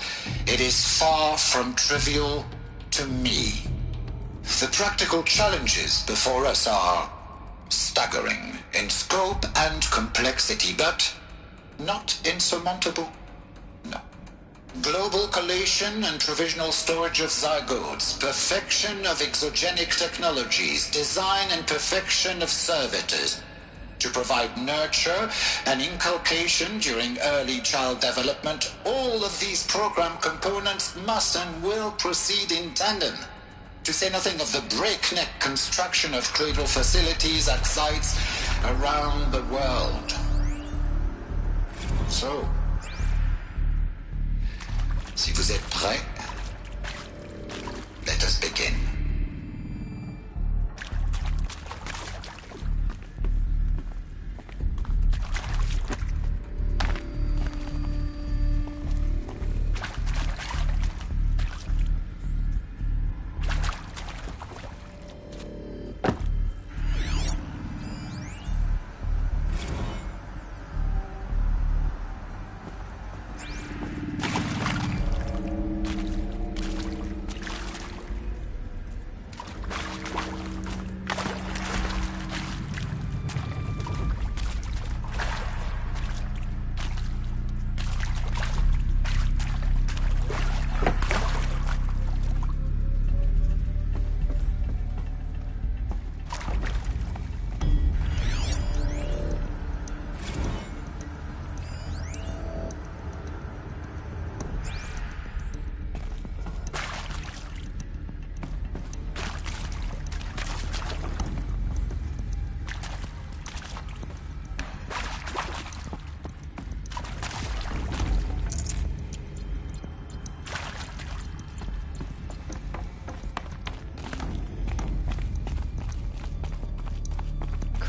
it is far from trivial to me. The practical challenges before us are staggering in scope and complexity, but not insurmountable. No. Global collation and provisional storage of zygotes, perfection of exogenic technologies, design and perfection of servitors, to provide nurture and inculcation during early child development. All of these program components must and will proceed in tandem, to say nothing of the breakneck construction of cradle facilities at sites around the world. So, si vous êtes prêts, let us begin.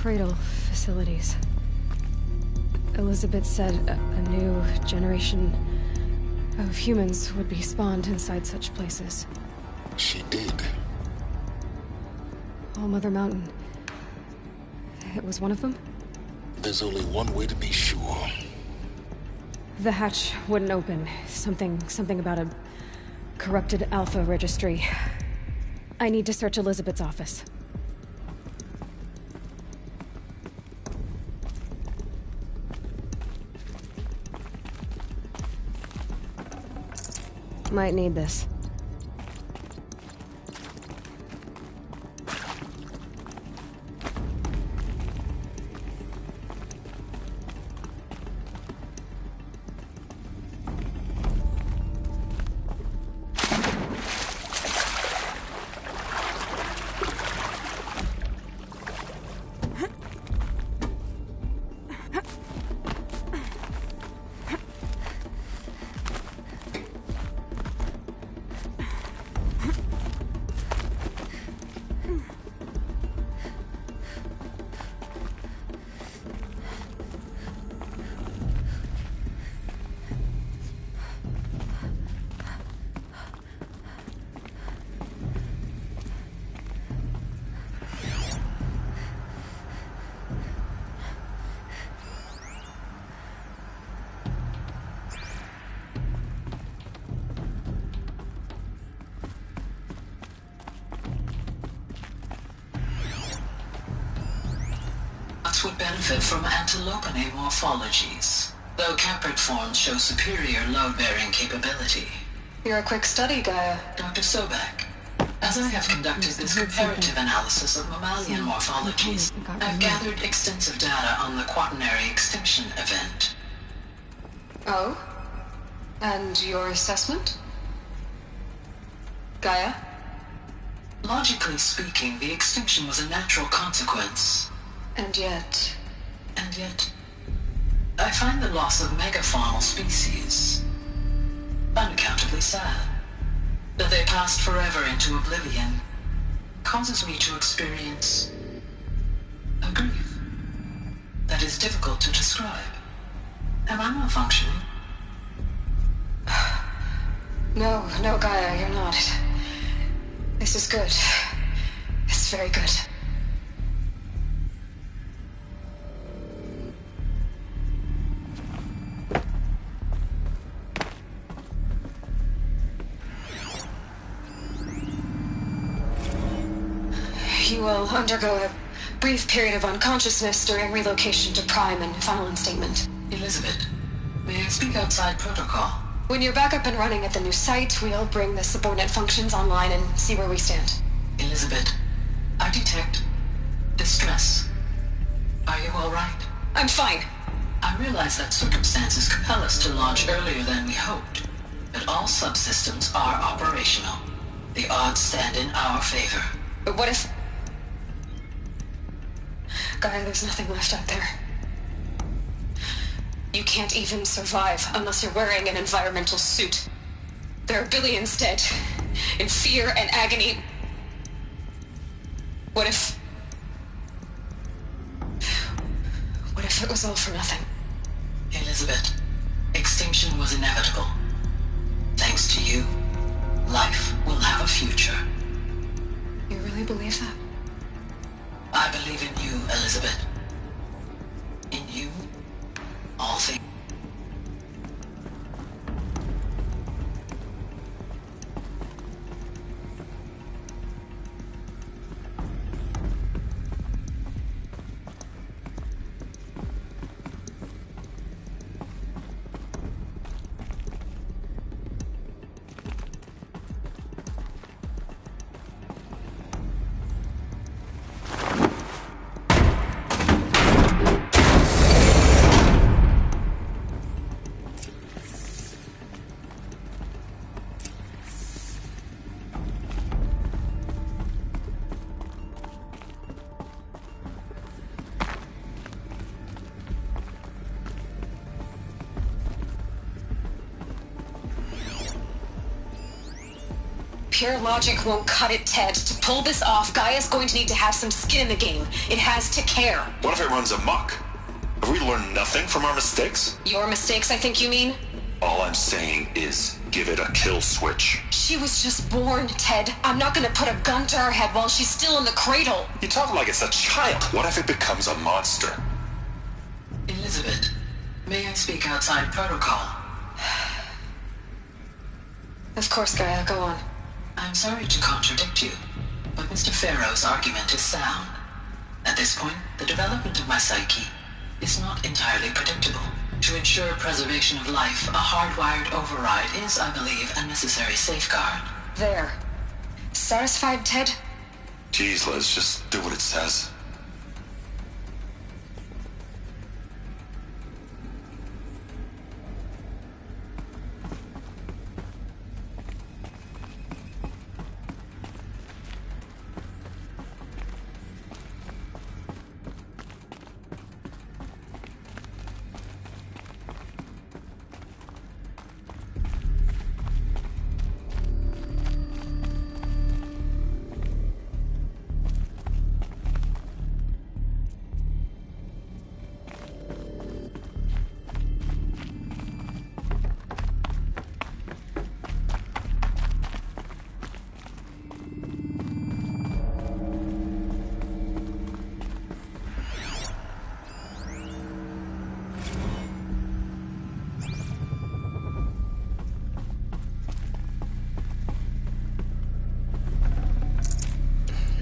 Cradle facilities. Elizabeth said a new generation of humans would be spawned inside such places. She did. All Mother Mountain. It was one of them? There's only one way to be sure. The hatch wouldn't open. Something about a corrupted Alpha registry. I need to search Elizabeth's office. Might need this. Would benefit from antilopinae morphologies, though caprid forms show superior load-bearing capability. You're a quick study, Gaia. Dr. Sobek, as I have conducted this comparative analysis of mammalian morphologies, I've gathered extensive data on the quaternary extinction event. Oh? And your assessment? Gaia? Logically speaking, the extinction was a natural consequence. And yet, I find the loss of megafaunal species unaccountably sad. That they passed forever into oblivion causes me to experience a grief that is difficult to describe. Am I malfunctioning? No, Gaia, you're not. This is good. It's very good. You will undergo a brief period of unconsciousness during relocation to Prime and final instatement. Elizabeth, may I speak outside protocol? When you're back up and running at the new site, we'll bring the subordinate functions online and see where we stand. Elizabeth, I detect distress. Are you all right? I'm fine. I realize that circumstances compel us to launch earlier than we hoped, but all subsystems are operational. The odds stand in our favor. But what if... Gaia, there's nothing left out there. You can't even survive unless you're wearing an environmental suit. There are billions dead, in fear and agony. What if it was all for nothing? Elizabeth, extinction was inevitable. Thanks to you, life will have a future. You really believe that? I believe in you, Elizabeth. In you, all things. Pure logic won't cut it, Ted. To pull this off, Gaia's going to need to have some skin in the game. It has to care. What if it runs amok? Have we learned nothing from our mistakes? Your mistakes, I think you mean? All I'm saying is, give it a kill switch. She was just born, Ted. I'm not gonna put a gun to her head while she's still in the cradle. You talk like it's a child. What if it becomes a monster? Elizabeth, may I speak outside protocol? Of course, Gaia, go on. I'm sorry to contradict you, but Mr. Farrow's argument is sound. At this point, the development of my psyche is not entirely predictable. To ensure preservation of life, a hardwired override is, I believe, a necessary safeguard. There. Satisfied, Ted? Jeez, Liz, just do what it says.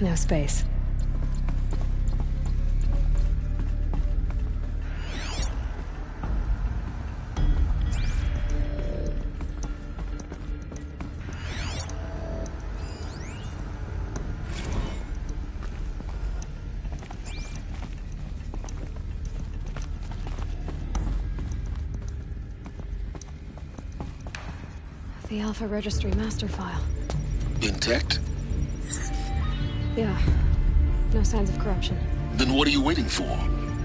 No space. The Alpha Registry master file. Intact? Yeah. No signs of corruption. Then what are you waiting for?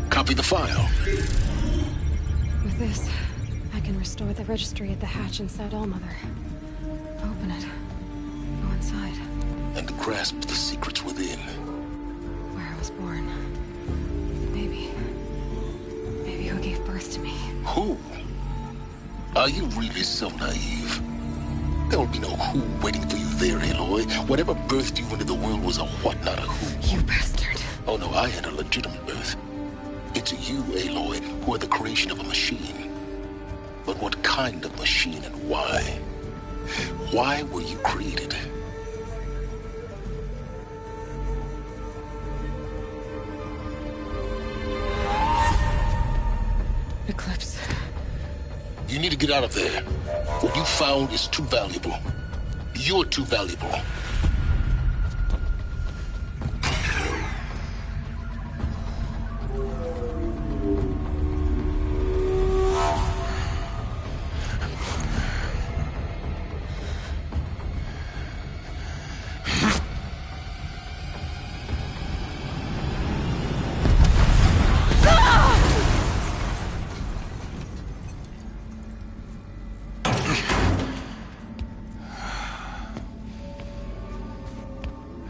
Copy the file. With this, I can restore the registry at the hatch inside Allmother. Open it. Go inside. And grasp the secrets within. Where I was born. Maybe who gave birth to me. Who? Are you really so naive? There will be no who waiting for you there, Aloy. Whatever birthed you into the world was a what, not a who. You bastard. Oh no, I had a legitimate birth. It's you, Aloy, who are the creation of a machine. But what kind of machine and why? Why were you created? Eclipse. You need to get out of there. What you found is too valuable. You're too valuable.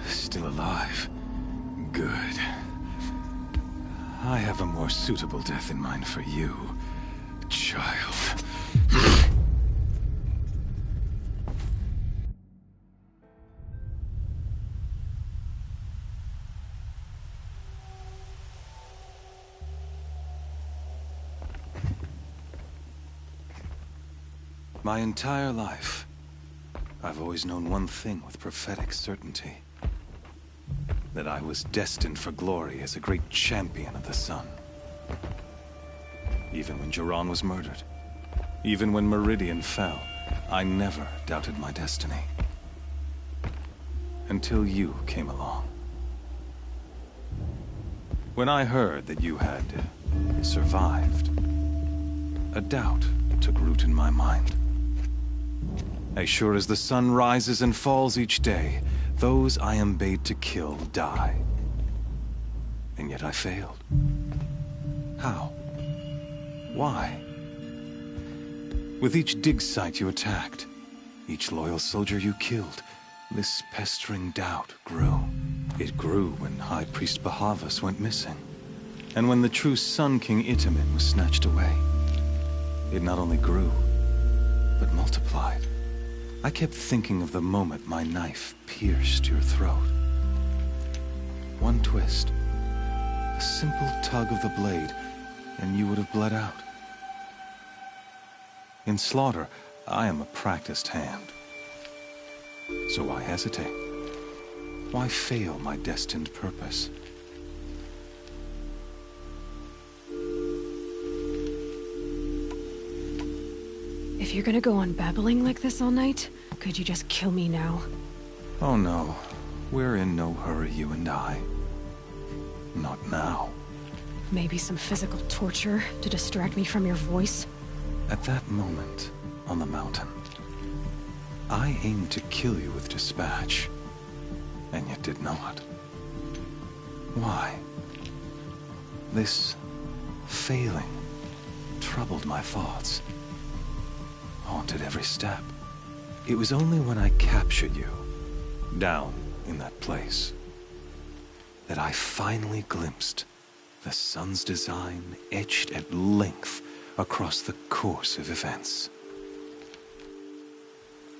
Still alive. Good. I have a more suitable death in mind for you, child. My entire life, I've always known one thing with prophetic certainty. That I was destined for glory as a great champion of the sun. Even when Jiran was murdered, even when Meridian fell, I never doubted my destiny. Until you came along. When I heard that you had survived, a doubt took root in my mind. As sure as the sun rises and falls each day, those I am bade to kill die. And yet I failed. How? Why? With each dig site you attacked, each loyal soldier you killed, This pestering doubt grew. It grew when High Priest Bahavas went missing, and when the true Sun King Itamen was snatched away. It not only grew, but multiplied. I kept thinking of the moment my knife pierced your throat. One twist, a simple tug of the blade, and you would have bled out. In slaughter, I am a practiced hand. So why hesitate? Why fail my destined purpose? If you're gonna go on babbling like this all night, could you just kill me now? Oh no, we're in no hurry, you and I. Not now. Maybe some physical torture to distract me from your voice? At that moment, on the mountain, I aimed to kill you with dispatch, and yet did not. Why? This failing troubled my thoughts, haunted every step. It was only when I captured you, down in that place, that I finally glimpsed the sun's design etched at length across the course of events.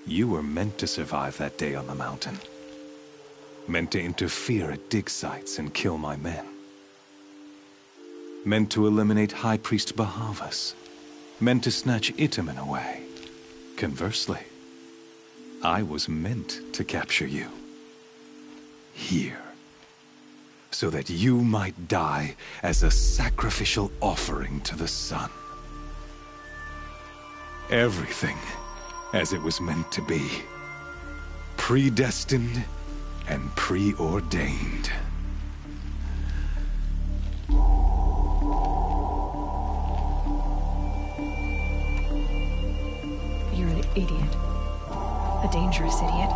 You were meant to survive that day on the mountain. Meant to interfere at dig sites and kill my men. Meant to eliminate High Priest Bahavas. Meant to snatch Itamen away. Conversely, I was meant to capture you. Here. So that you might die as a sacrificial offering to the sun. Everything as it was meant to be. Predestined and preordained. You're an idiot. A dangerous idiot.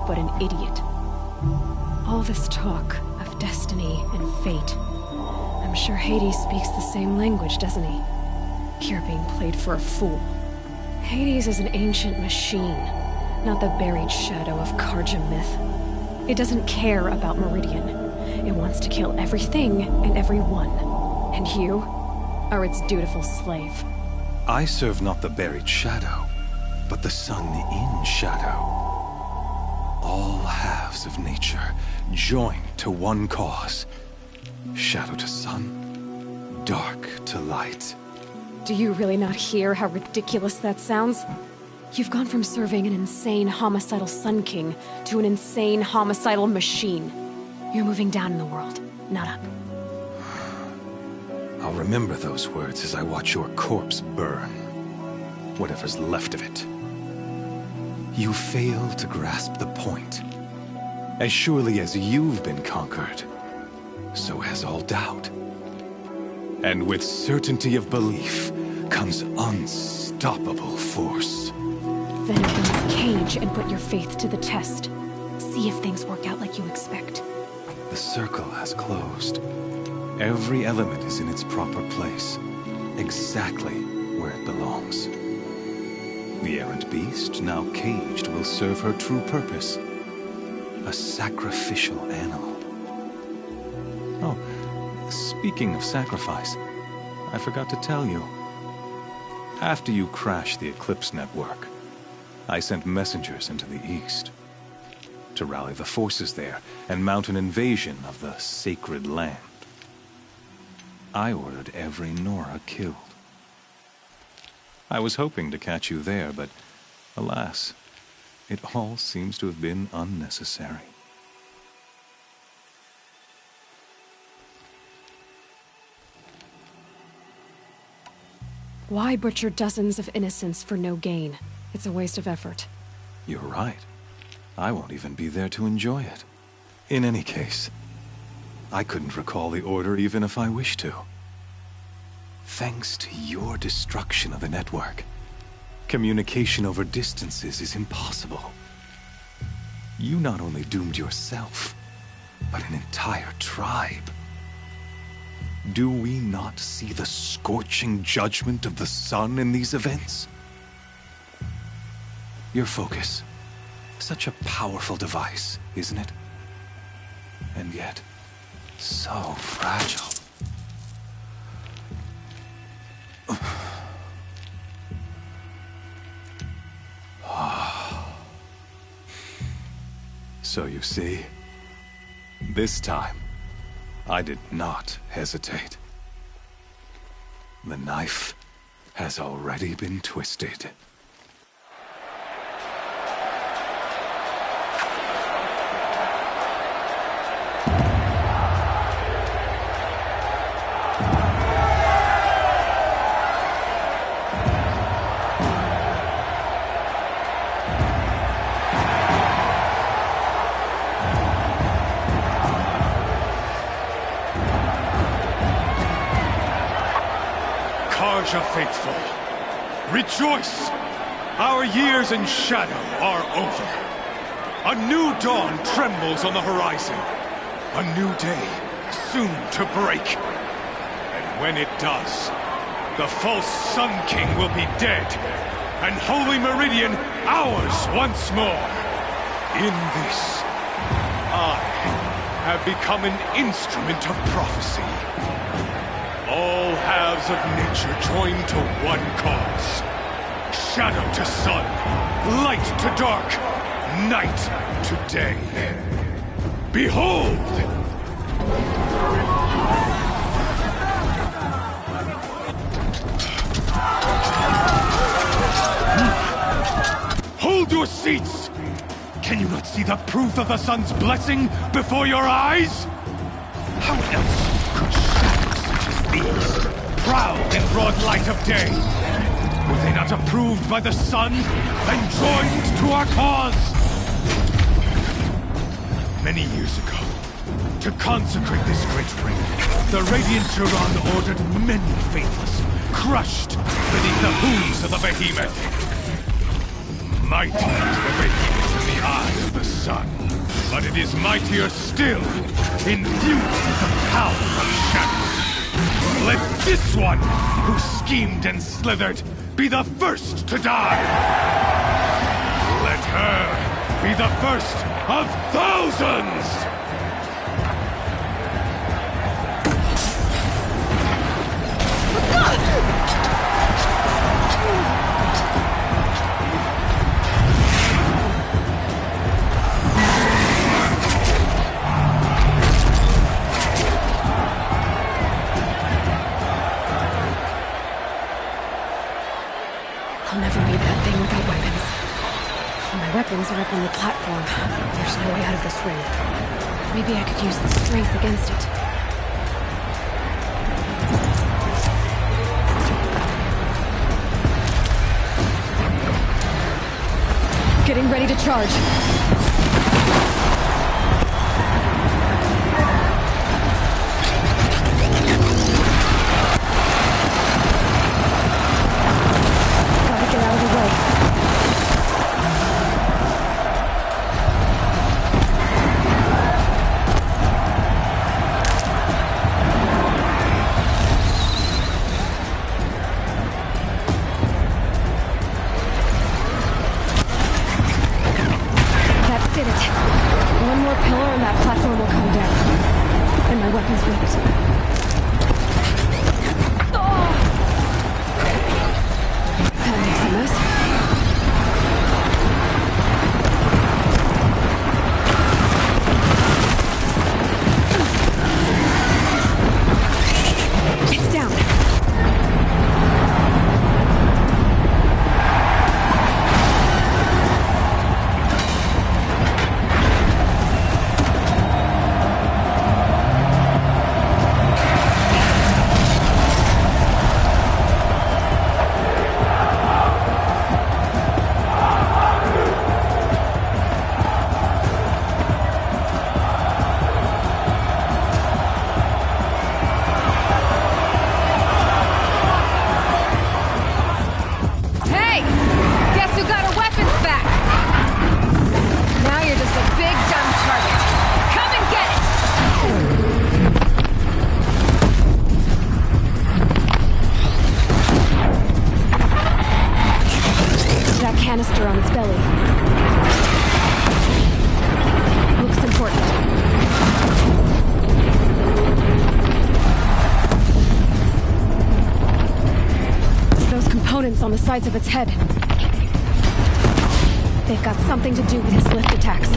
But an idiot. All this talk of destiny and fate. I'm sure Hades speaks the same language, doesn't he? You're being played for a fool. Hades is an ancient machine, not the buried shadow of Karja myth. It doesn't care about Meridian. It wants to kill everything and everyone. And you are its dutiful slave. I serve not the buried shadow, but the sun in shadow. All halves of nature joined to one cause. Shadow to sun, dark to light. Do you really not hear how ridiculous that sounds? You've gone from serving an insane homicidal Sun King to an insane homicidal machine. You're moving down in the world, not up. I'll remember those words as I watch your corpse burn. Whatever's left of it. You fail to grasp the point. As surely as you've been conquered, so has all doubt. And with certainty of belief comes unstoppable force. Then open this cage and put your faith to the test. See if things work out like you expect. The circle has closed. Every element is in its proper place, exactly where it belongs. The errant beast, now caged, will serve her true purpose. A sacrificial animal. Oh, speaking of sacrifice, I forgot to tell you. After you crashed the Eclipse network, I sent messengers into the east to rally the forces there and mount an invasion of the sacred land. I ordered every Nora killed. I was hoping to catch you there, but alas, it all seems to have been unnecessary. Why butcher dozens of innocents for no gain? It's a waste of effort. You're right. I won't even be there to enjoy it. In any case, I couldn't recall the order even if I wished to. Thanks to your destruction of the network, communication over distances is impossible. You not only doomed yourself, but an entire tribe. Do we not see the scorching judgment of the sun in these events? Your focus, Such a powerful device, isn't it? And yet, so fragile. So you see, this time, I did not hesitate. The knife has already been twisted. Faithful, rejoice! Our years in shadow are over. A new dawn trembles on the horizon. A new day soon to break. And when it does, the false Sun King will be dead, and Holy Meridian ours once more. In this, I have become an instrument of prophecy. All halves of nature join to one cause. Shadow to sun, light to dark, night to day. Behold! Hold your seats! Can you not see the proof of the sun's blessing before your eyes? How else could shadows such as these prowl in broad light of day? Were they not approved by the sun and joined to our cause? Many years ago, to consecrate this great ring, the Radiant Turan ordered many faithless, crushed beneath the hooves of the behemoth. Mighty is the behemoth in the eye of the sun, but it is mightier still, infused with the power of shadow. Let this one, who schemed and slithered, be the first to die. Let her be the first of thousands! I'll never beat that thing without weapons. My weapons are up on the platform. There's no way out of this ring. Maybe I could use the strength against it. Getting ready to charge. Canister on its belly. components on the sides of its head. They've got something to do with his lift attacks.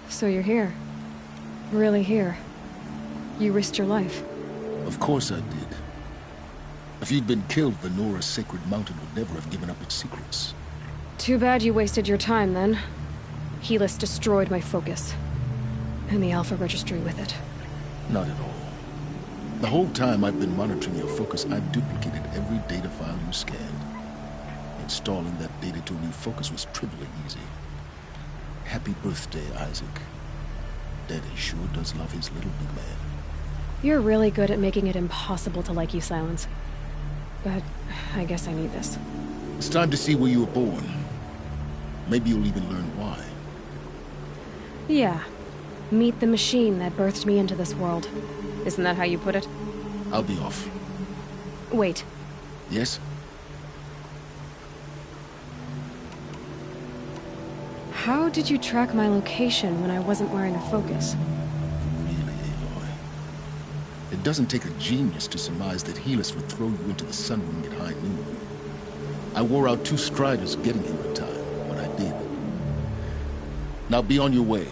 So you're here. Really here. You risked your life. Of course I did. If you'd been killed, the Nora's Sacred Mountain would never have given up its secrets. Too bad you wasted your time, then. Helis destroyed my focus. And the Alpha Registry with it. Not at all. The whole time I've been monitoring your focus, I've duplicated every data file you scanned. Installing that data to a new focus was trivially easy. Happy birthday, Isaac. Daddy sure does love his little big man. You're really good at making it impossible to like you, Silence. But I guess I need this. It's time to see where you were born. Maybe you'll even learn why. Yeah. Meet the machine that birthed me into this world. Isn't that how you put it? I'll be off. Wait. Yes? How did you track my location when I wasn't wearing a focus? Really, Aloy? It doesn't take a genius to surmise that Helis would throw you into the sun ring at high noon. I wore out 2 striders getting here in time, but I did. Now be on your way.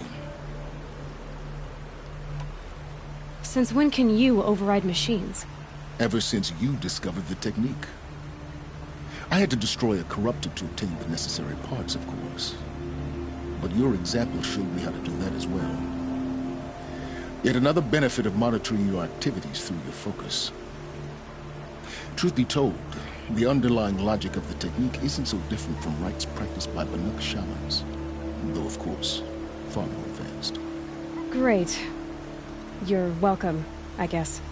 Since when can you override machines? Ever since you discovered the technique. I had to destroy a corruptor to obtain the necessary parts, of course. But your example showed me how to do that as well. Yet another benefit of monitoring your activities through your focus. Truth be told, the underlying logic of the technique isn't so different from rites practiced by Banuk shamans. Though, of course, far more advanced. Great. You're welcome, I guess.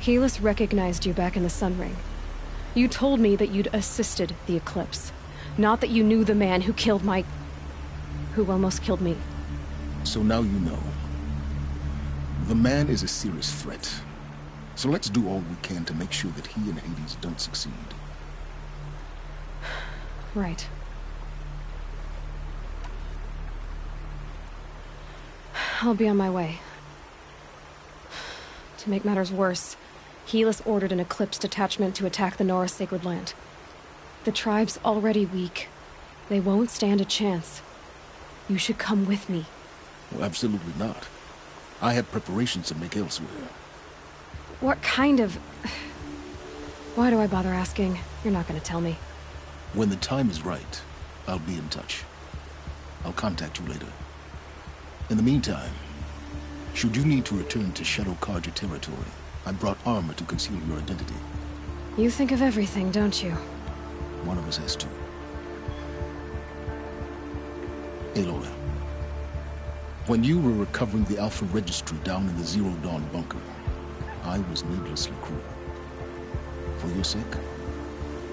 Helis recognized you back in the Sun Ring. You told me that you'd assisted the Eclipse. Not that you knew the man who killed who almost killed me. So now you know. The man is a serious threat. So let's do all we can to make sure that he and Hades don't succeed. Right. I'll be on my way. To make matters worse, Helis ordered an Eclipse detachment to attack the Nora's Sacred Land. The tribe's already weak. They won't stand a chance. You should come with me. Well, absolutely not. I have preparations to make elsewhere. What kind of... Why do I bother asking? You're not gonna tell me. When the time is right, I'll be in touch. I'll contact you later. In the meantime, should you need to return to Shadow Carja territory, I brought armor to conceal your identity. You think of everything, don't you? One of us has to. Aloy, when you were recovering the Alpha Registry down in the Zero Dawn bunker, I was needlessly cruel. For your sake,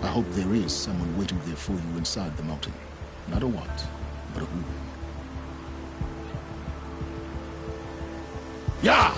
I hope there is someone waiting there for you inside the mountain. Not a what, but a who. Yeah!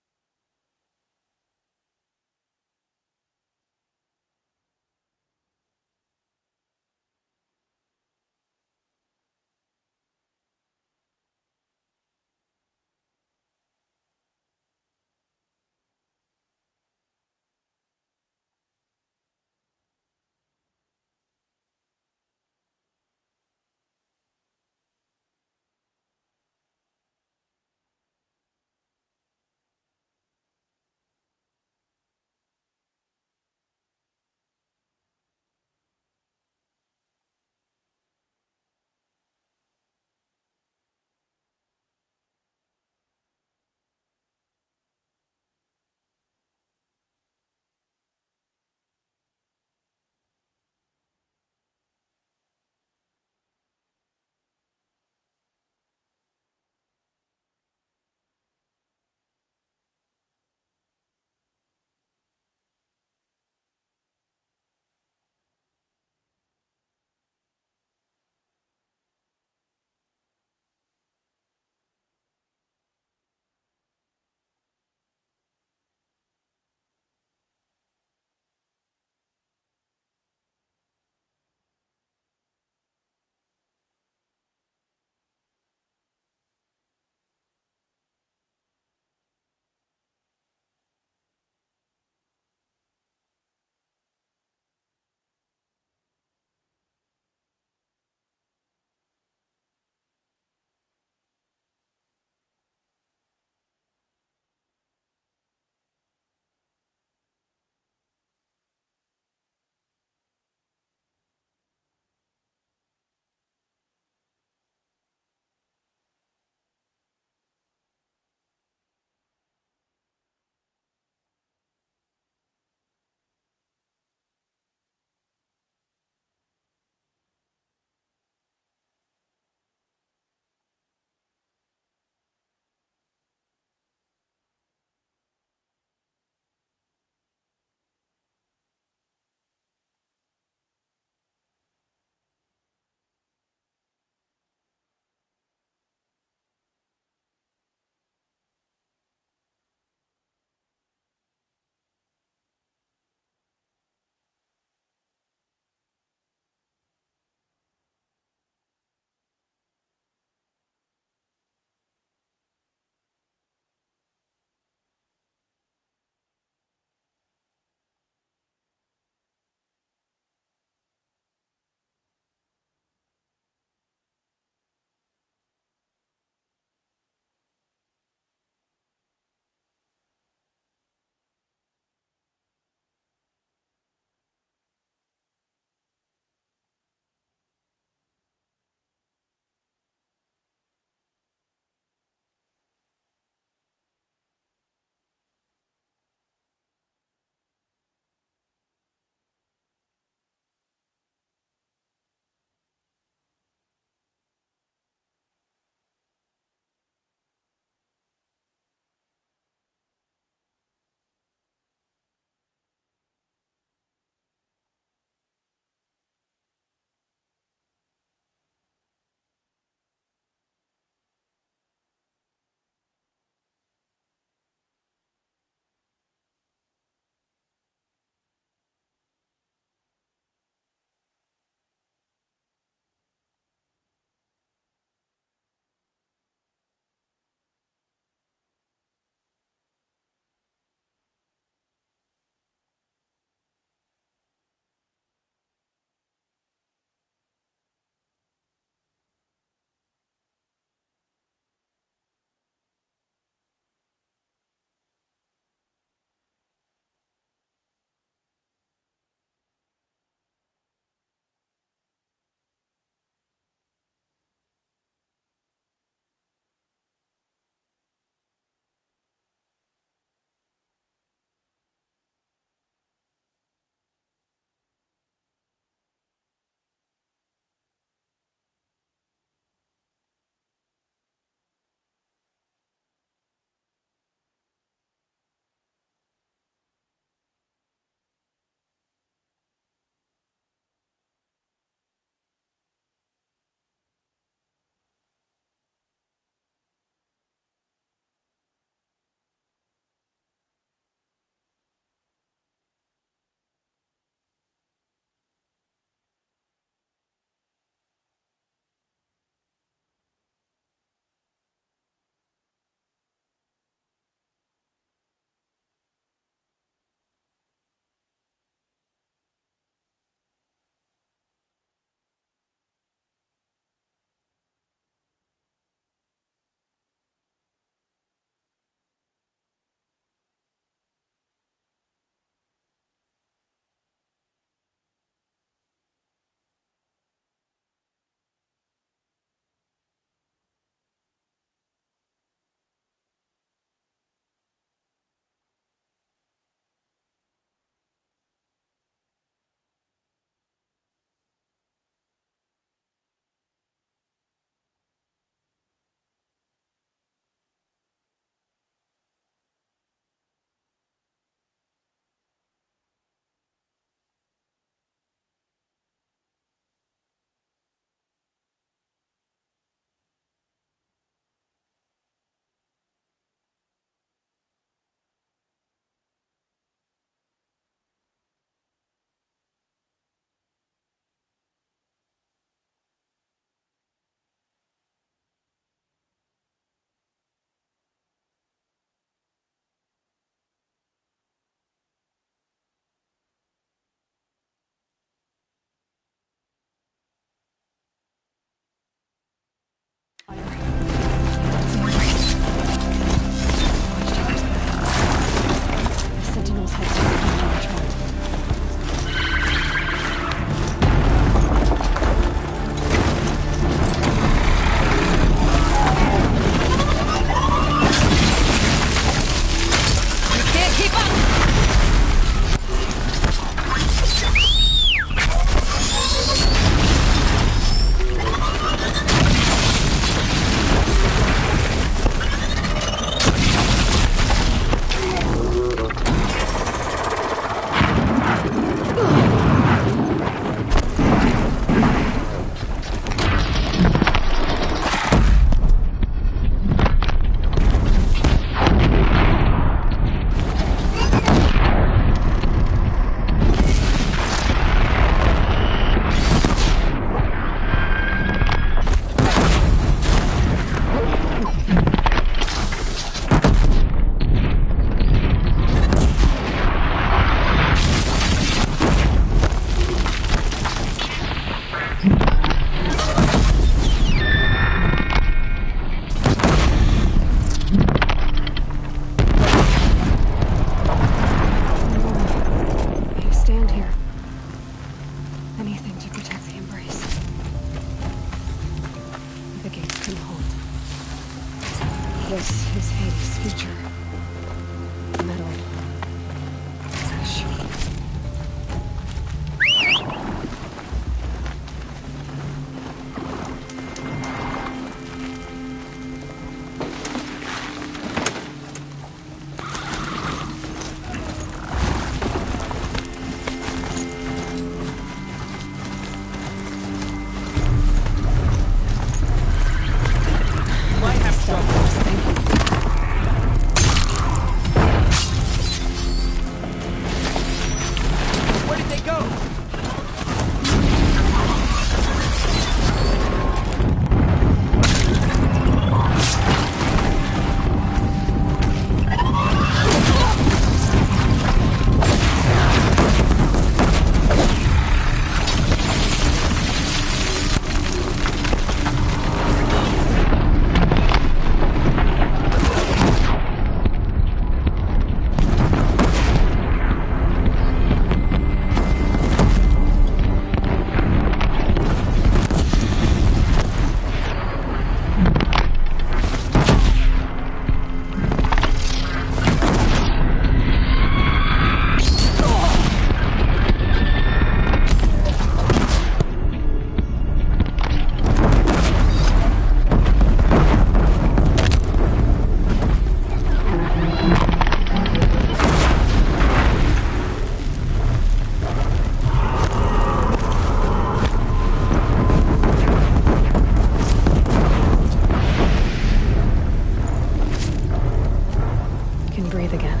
can breathe again.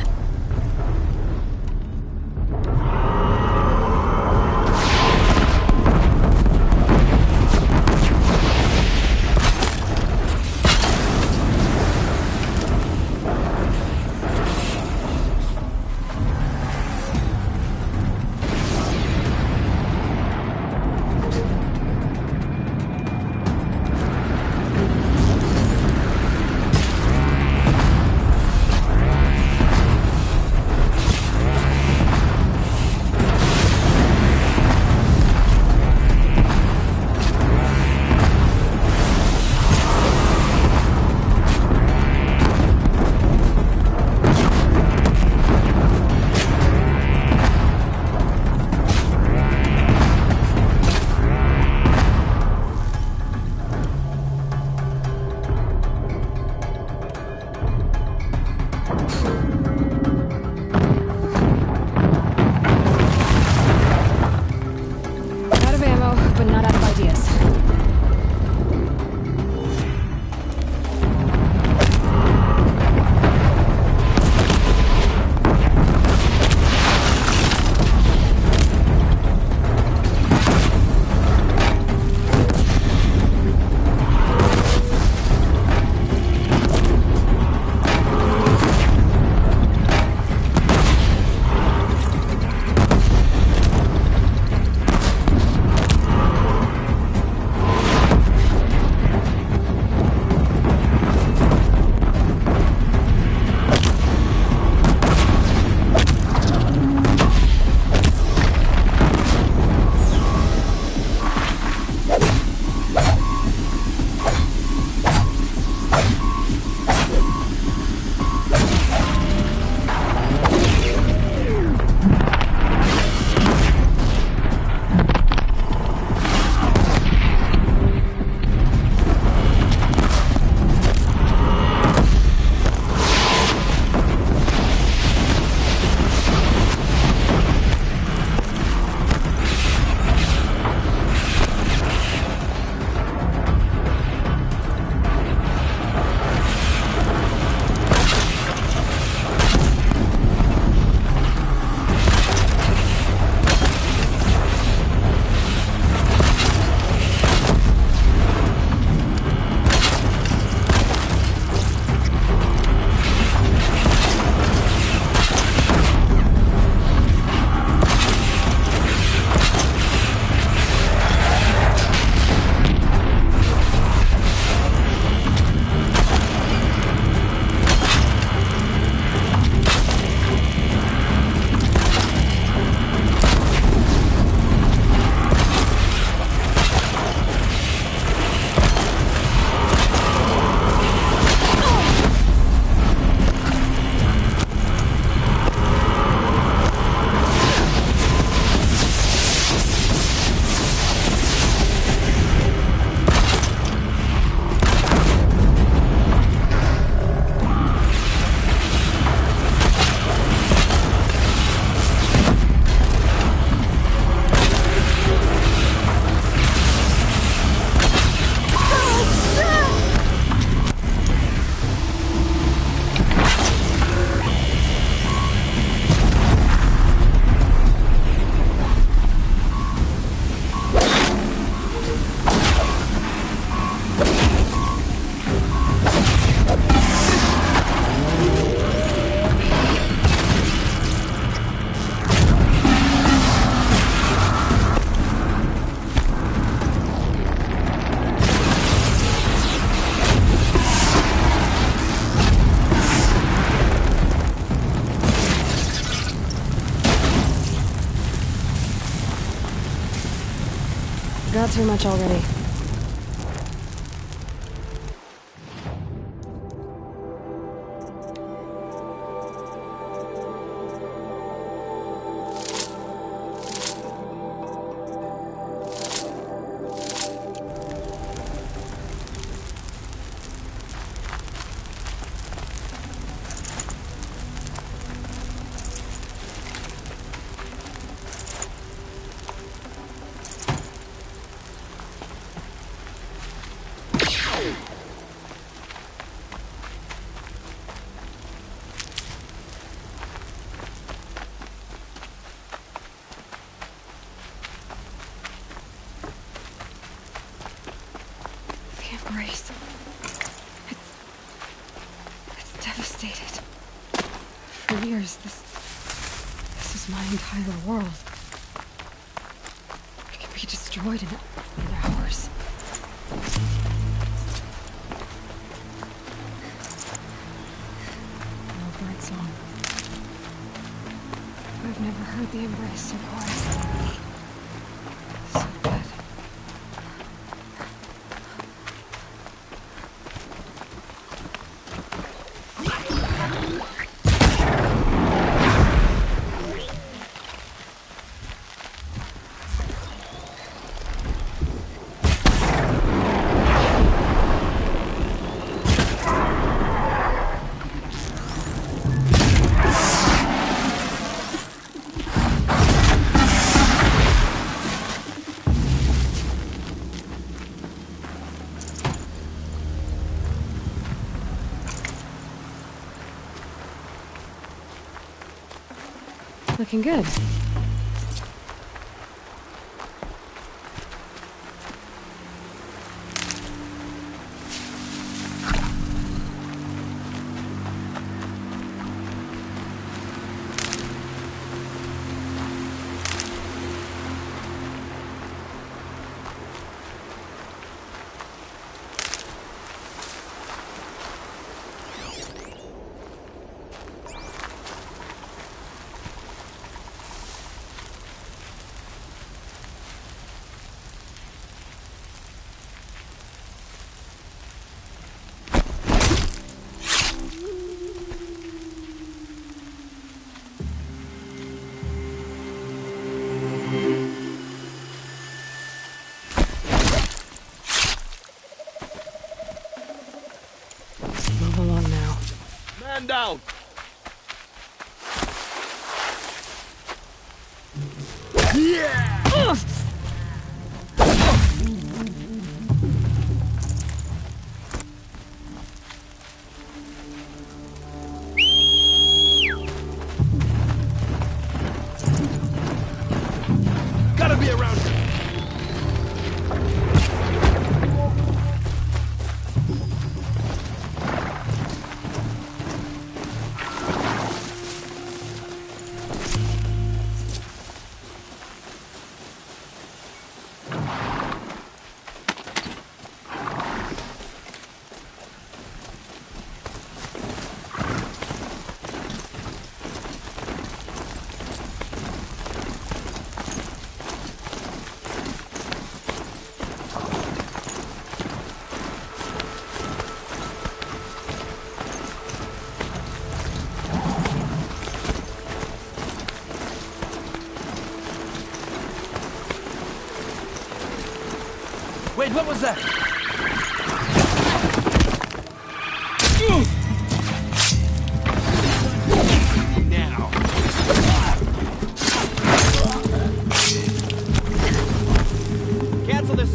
Got through much already. for years. This is my entire world. It can be destroyed in hours. No bird song. I've never heard the embrace so quiet. So dead. Looking good. Move along now. Man down! Yeah! Gotta be around here. Wait, what was that? Now. Cancel this.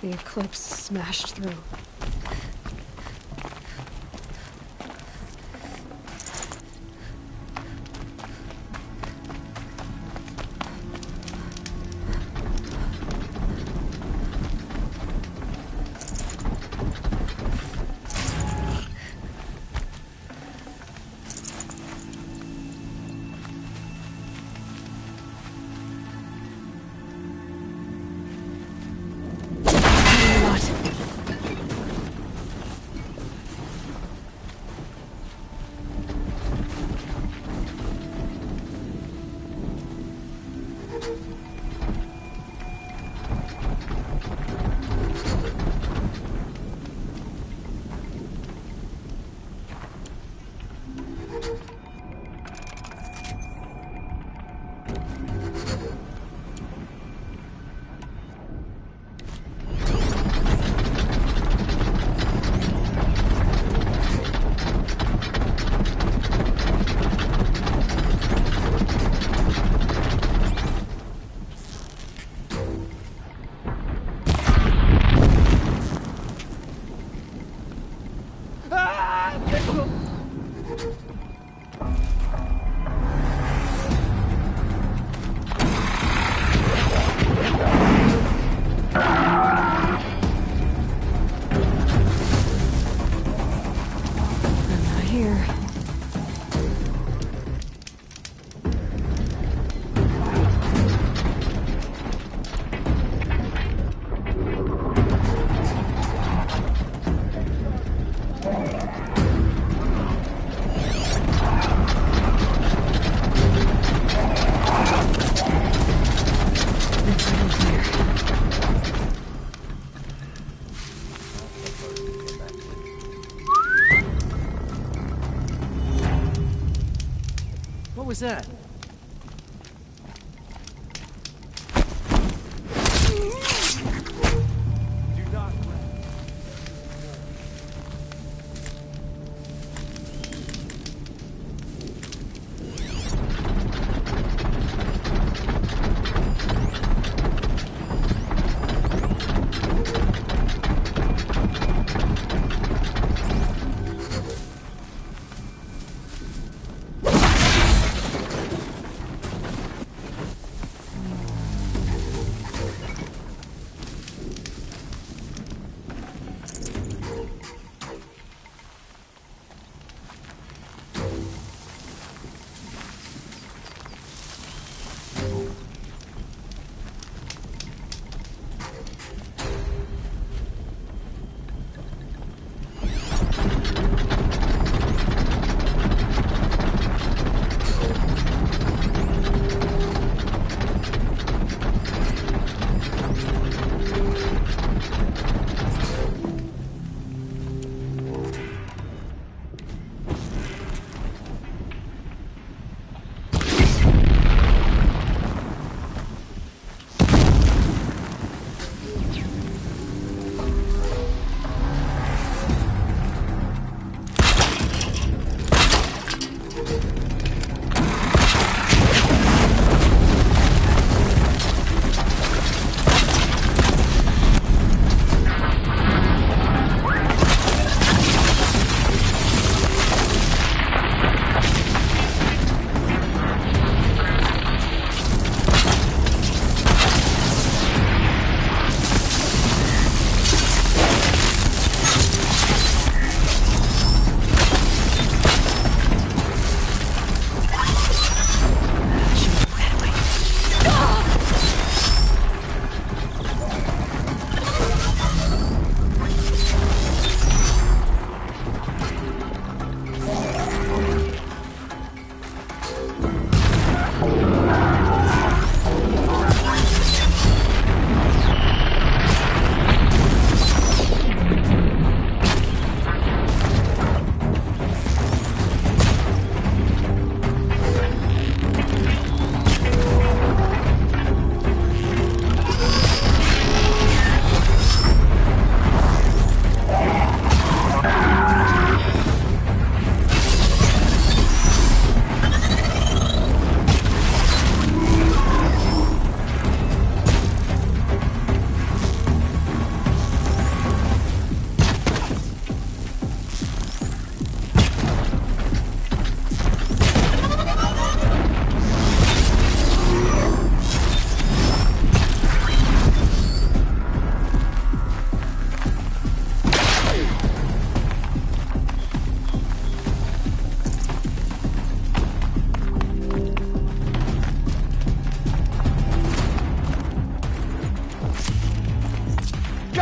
The eclipse smashed through. What was that?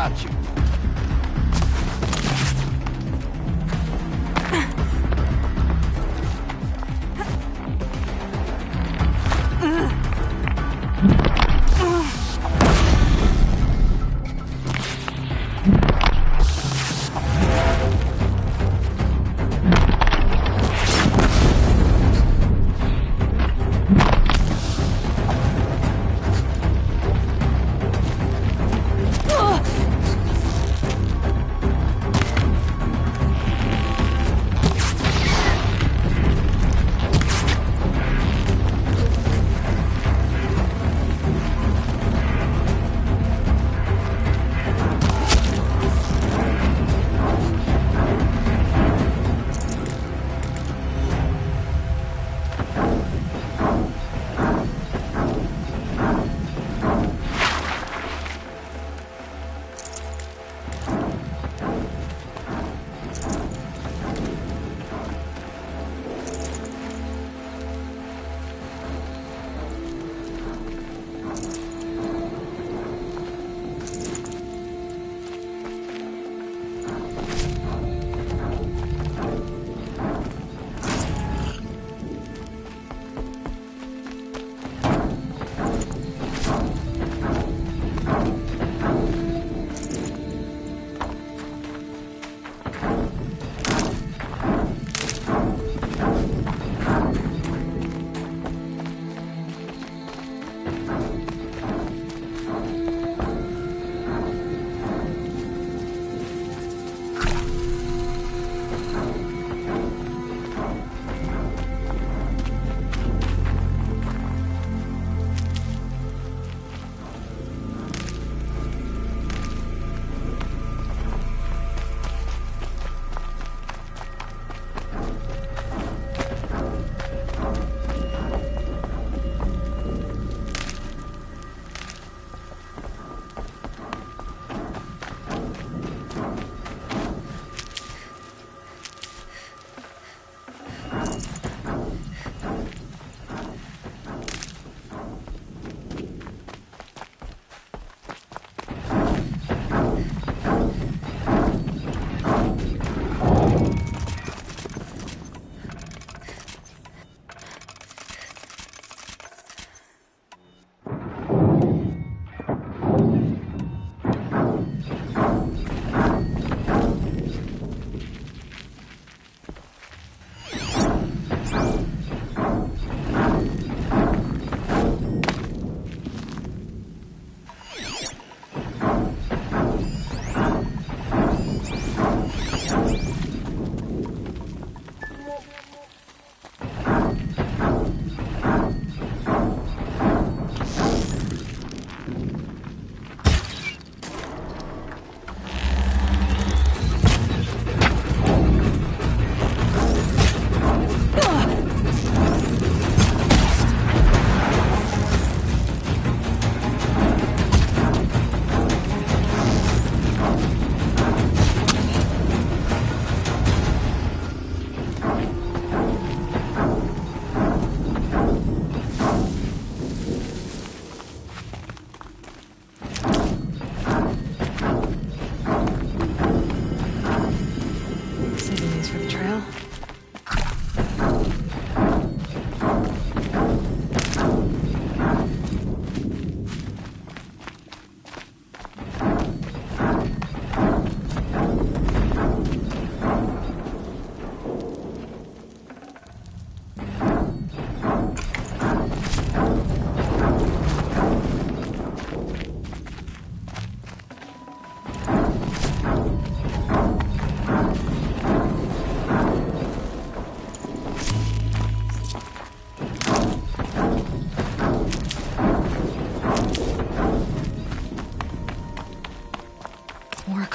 got you.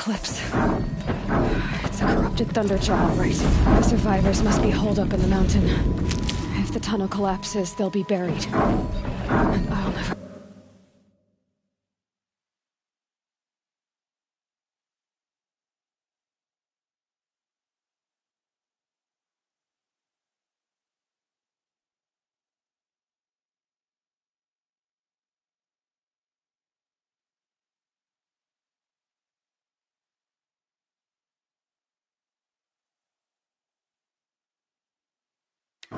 Eclipse. It's a corrupted Thunderjaw, all right. The survivors must be holed up in the mountain. If the tunnel collapses, they'll be buried. And I'll never...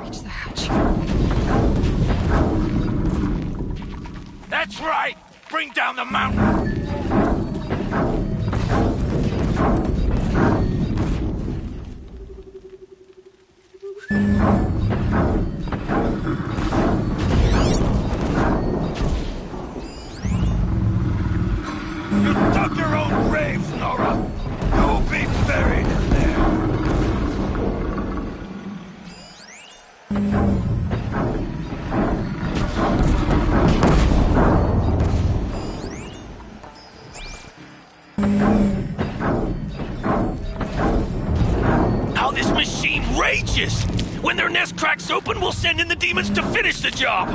Reach the hatch. That's right! Bring down the mountain! You dug your own grave, Nora! You'll be buried in there! How this machine rages! When their nest cracks open, we'll send in the demons to finish the job!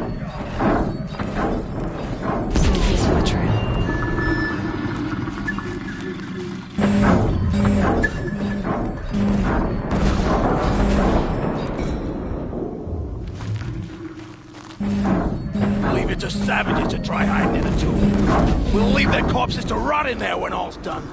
Save these for the trail. Leave it to savages to try hiding in a tomb. We'll leave their corpses to rot in there when all's done.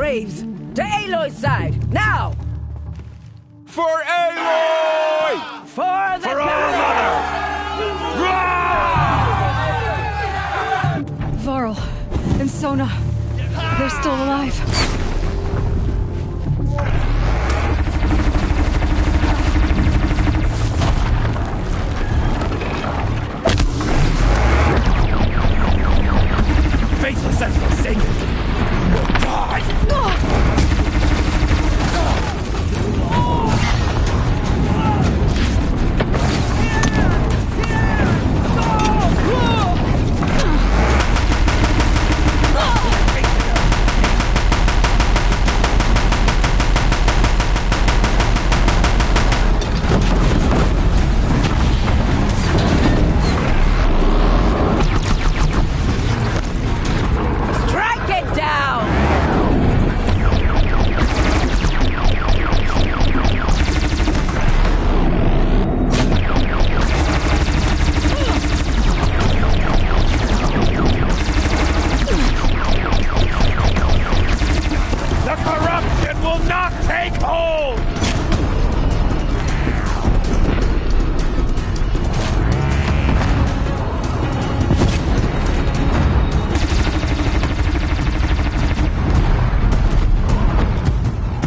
slaves! To Aloy's side, now! For Aloy! For the For our mother! Varl and Sona, they're still alive. Faithless and forsaken will die! Strike it down! The corruption will not take hold!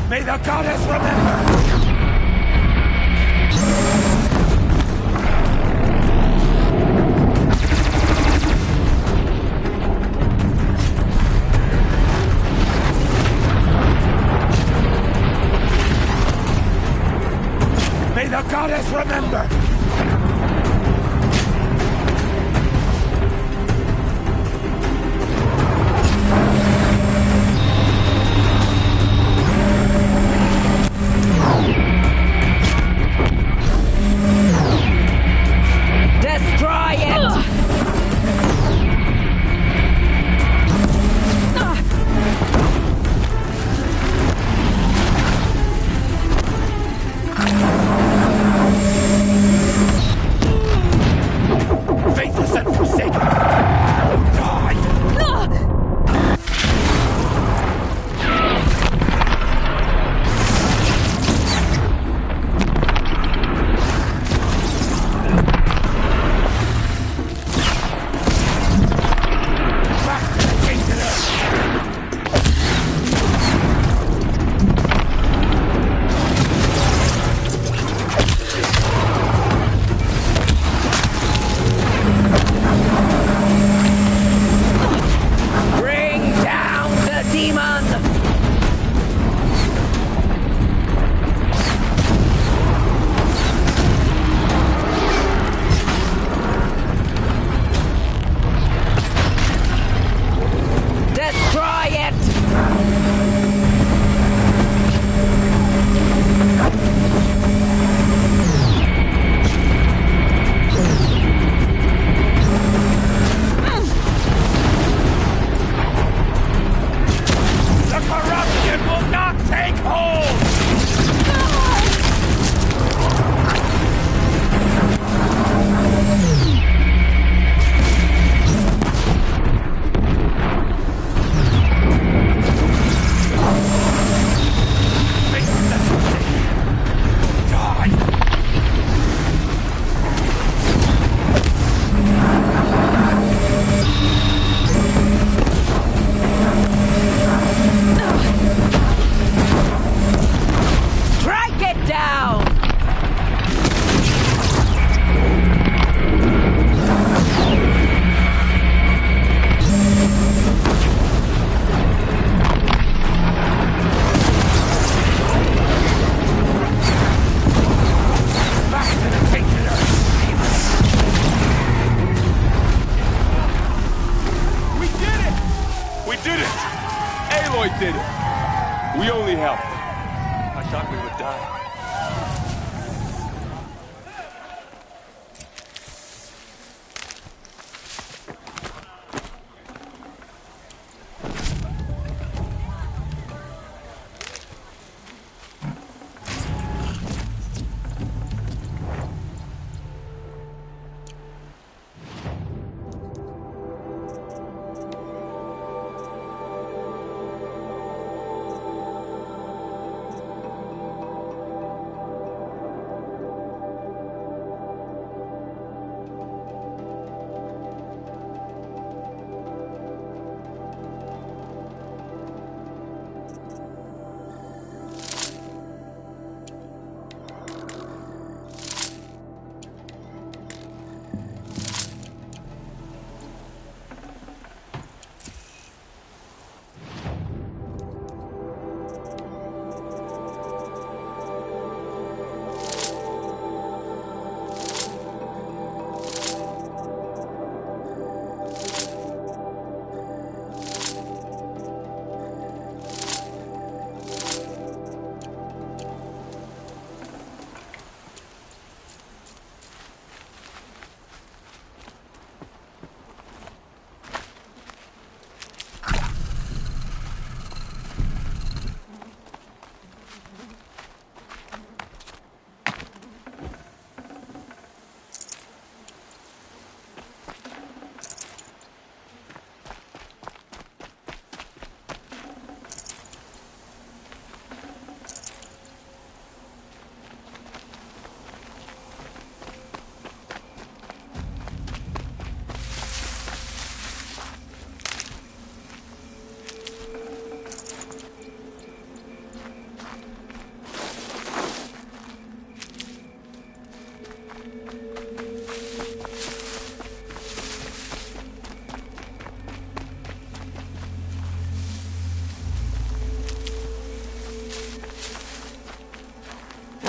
May the goddess remember! May the goddess remember! Destroy it!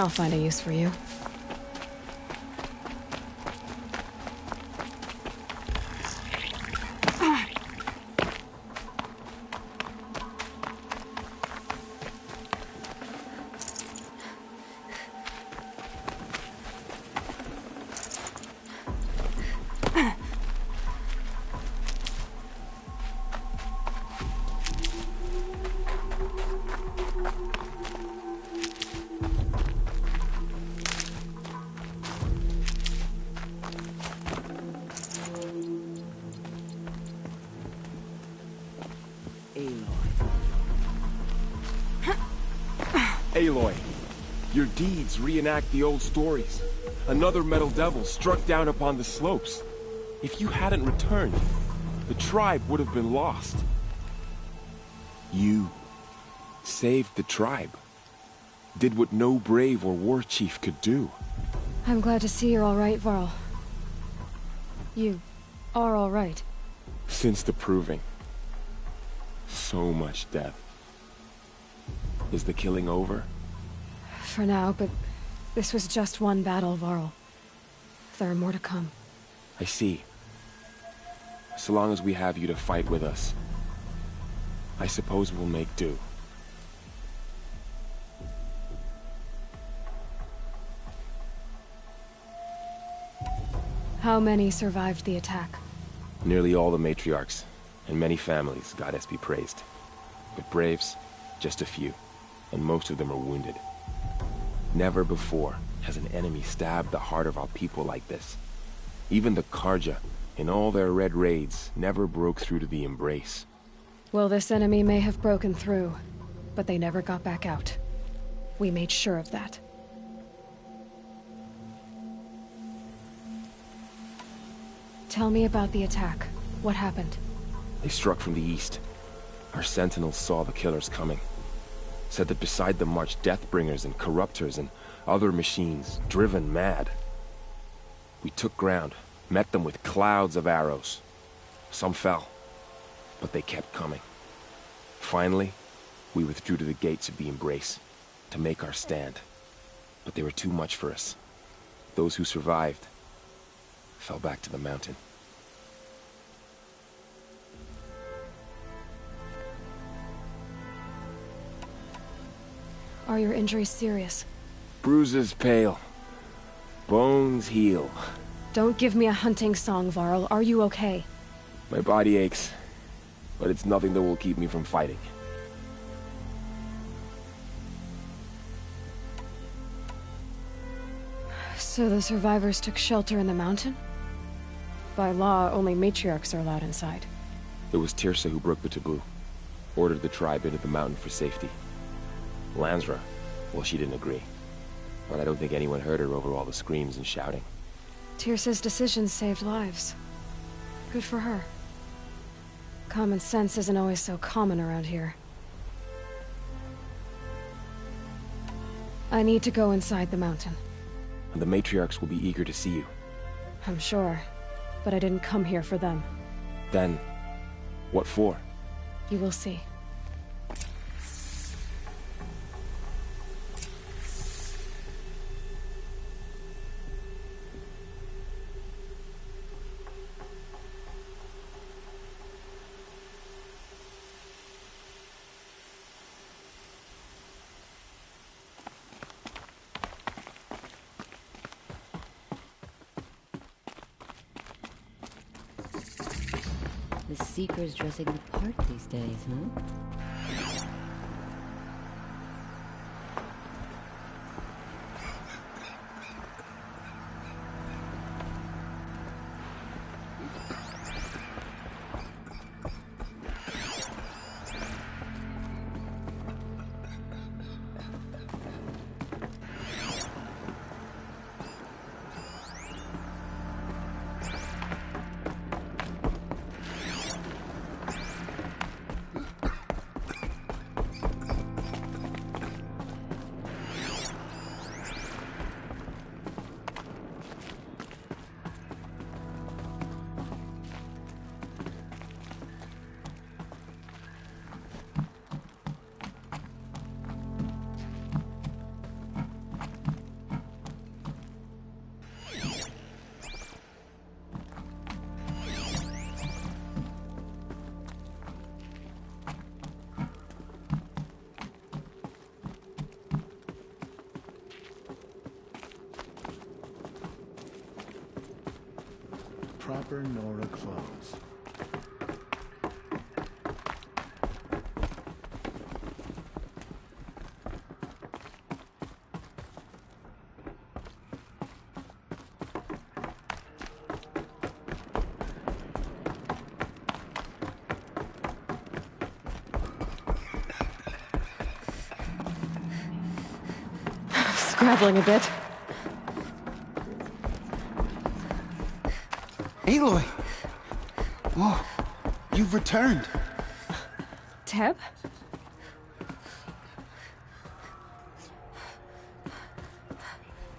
I'll find a use for you. Aloy, your deeds reenact the old stories. Another metal devil struck down upon the slopes. If you hadn't returned, the tribe would have been lost. You saved the tribe. Did what no brave or war chief could do. I'm glad to see you're all right, Varl. You are all right. Since the proving. So much death. Is the killing over? For now, but this was just one battle, Varl. There are more to come. I see. So long as we have you to fight with us, I suppose we'll make do. How many survived the attack? Nearly all the matriarchs, and many families, goddess be praised. But braves, just a few, and most of them are wounded. Never before has an enemy stabbed the heart of our people like this. Even the Karja, in all their red raids, never broke through to the embrace. Well, this enemy may have broken through, but they never got back out. We made sure of that. Tell me about the attack. What happened? They struck from the east. Our sentinels saw the killers coming. Said that beside them marched Deathbringers and Corruptors and other machines, driven mad. We took ground, met them with clouds of arrows. Some fell, but they kept coming. Finally, we withdrew to the gates of the Embrace to make our stand. But they were too much for us. Those who survived fell back to the mountain. Are your injuries serious? Bruises pale. Bones heal. Don't give me a hunting song, Varl. Are you okay? My body aches, but it's nothing that will keep me from fighting. So the survivors took shelter in the mountain? By law, only matriarchs are allowed inside. It was Tirsa who broke the taboo. Ordered the tribe into the mountain for safety. Lansra, well, she didn't agree. But I don't think anyone heard her over all the screams and shouting. Tirsa's decision saved lives. Good for her. Common sense isn't always so common around here. I need to go inside the mountain. And the matriarchs will be eager to see you. I'm sure. But I didn't come here for them. Then, what for? You will see. The Seeker's dressing the part these days, huh? proper Nora clothes. Scrabbling a bit. Aloy! Whoa, you've returned. Teb?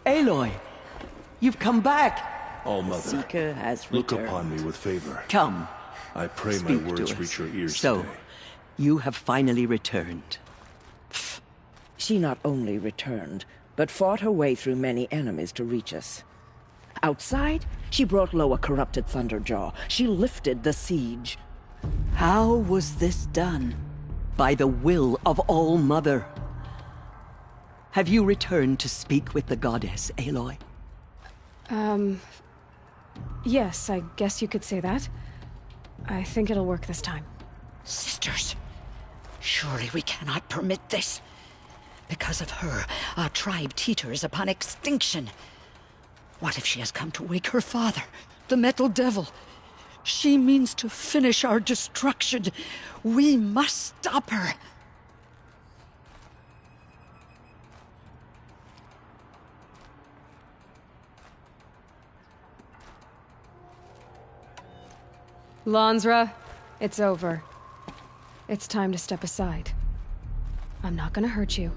Aloy, you've come back. All Mother, Seeker has look returned. upon me with favor. Come. I pray my Speak to words us. reach your ears So, today. you have finally returned. She not only returned, but fought her way through many enemies to reach us. Outside, she brought low a corrupted Thunderjaw. She lifted the siege. How was this done? By the will of All Mother. Have you returned to speak with the goddess, Aloy? Yes, I guess you could say that. I think it'll work this time. Sisters, surely we cannot permit this. Because of her, our tribe teeters upon extinction. What if she has come to wake her father, the Metal Devil? She means to finish our destruction. We must stop her. Lansra, it's over. It's time to step aside. I'm not gonna hurt you.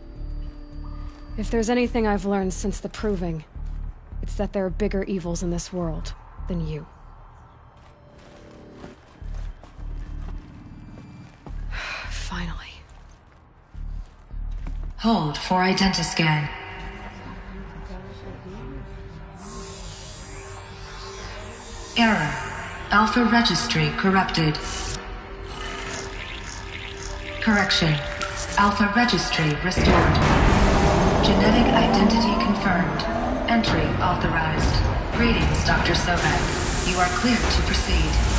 If there's anything I've learned since the Proving, it's that there are bigger evils in this world than you. Finally. Hold for identiscan. Error. Alpha registry corrupted. Correction. Alpha registry restored. Genetic identity confirmed. Entry authorized. Greetings, Dr. Sobek. You are cleared to proceed.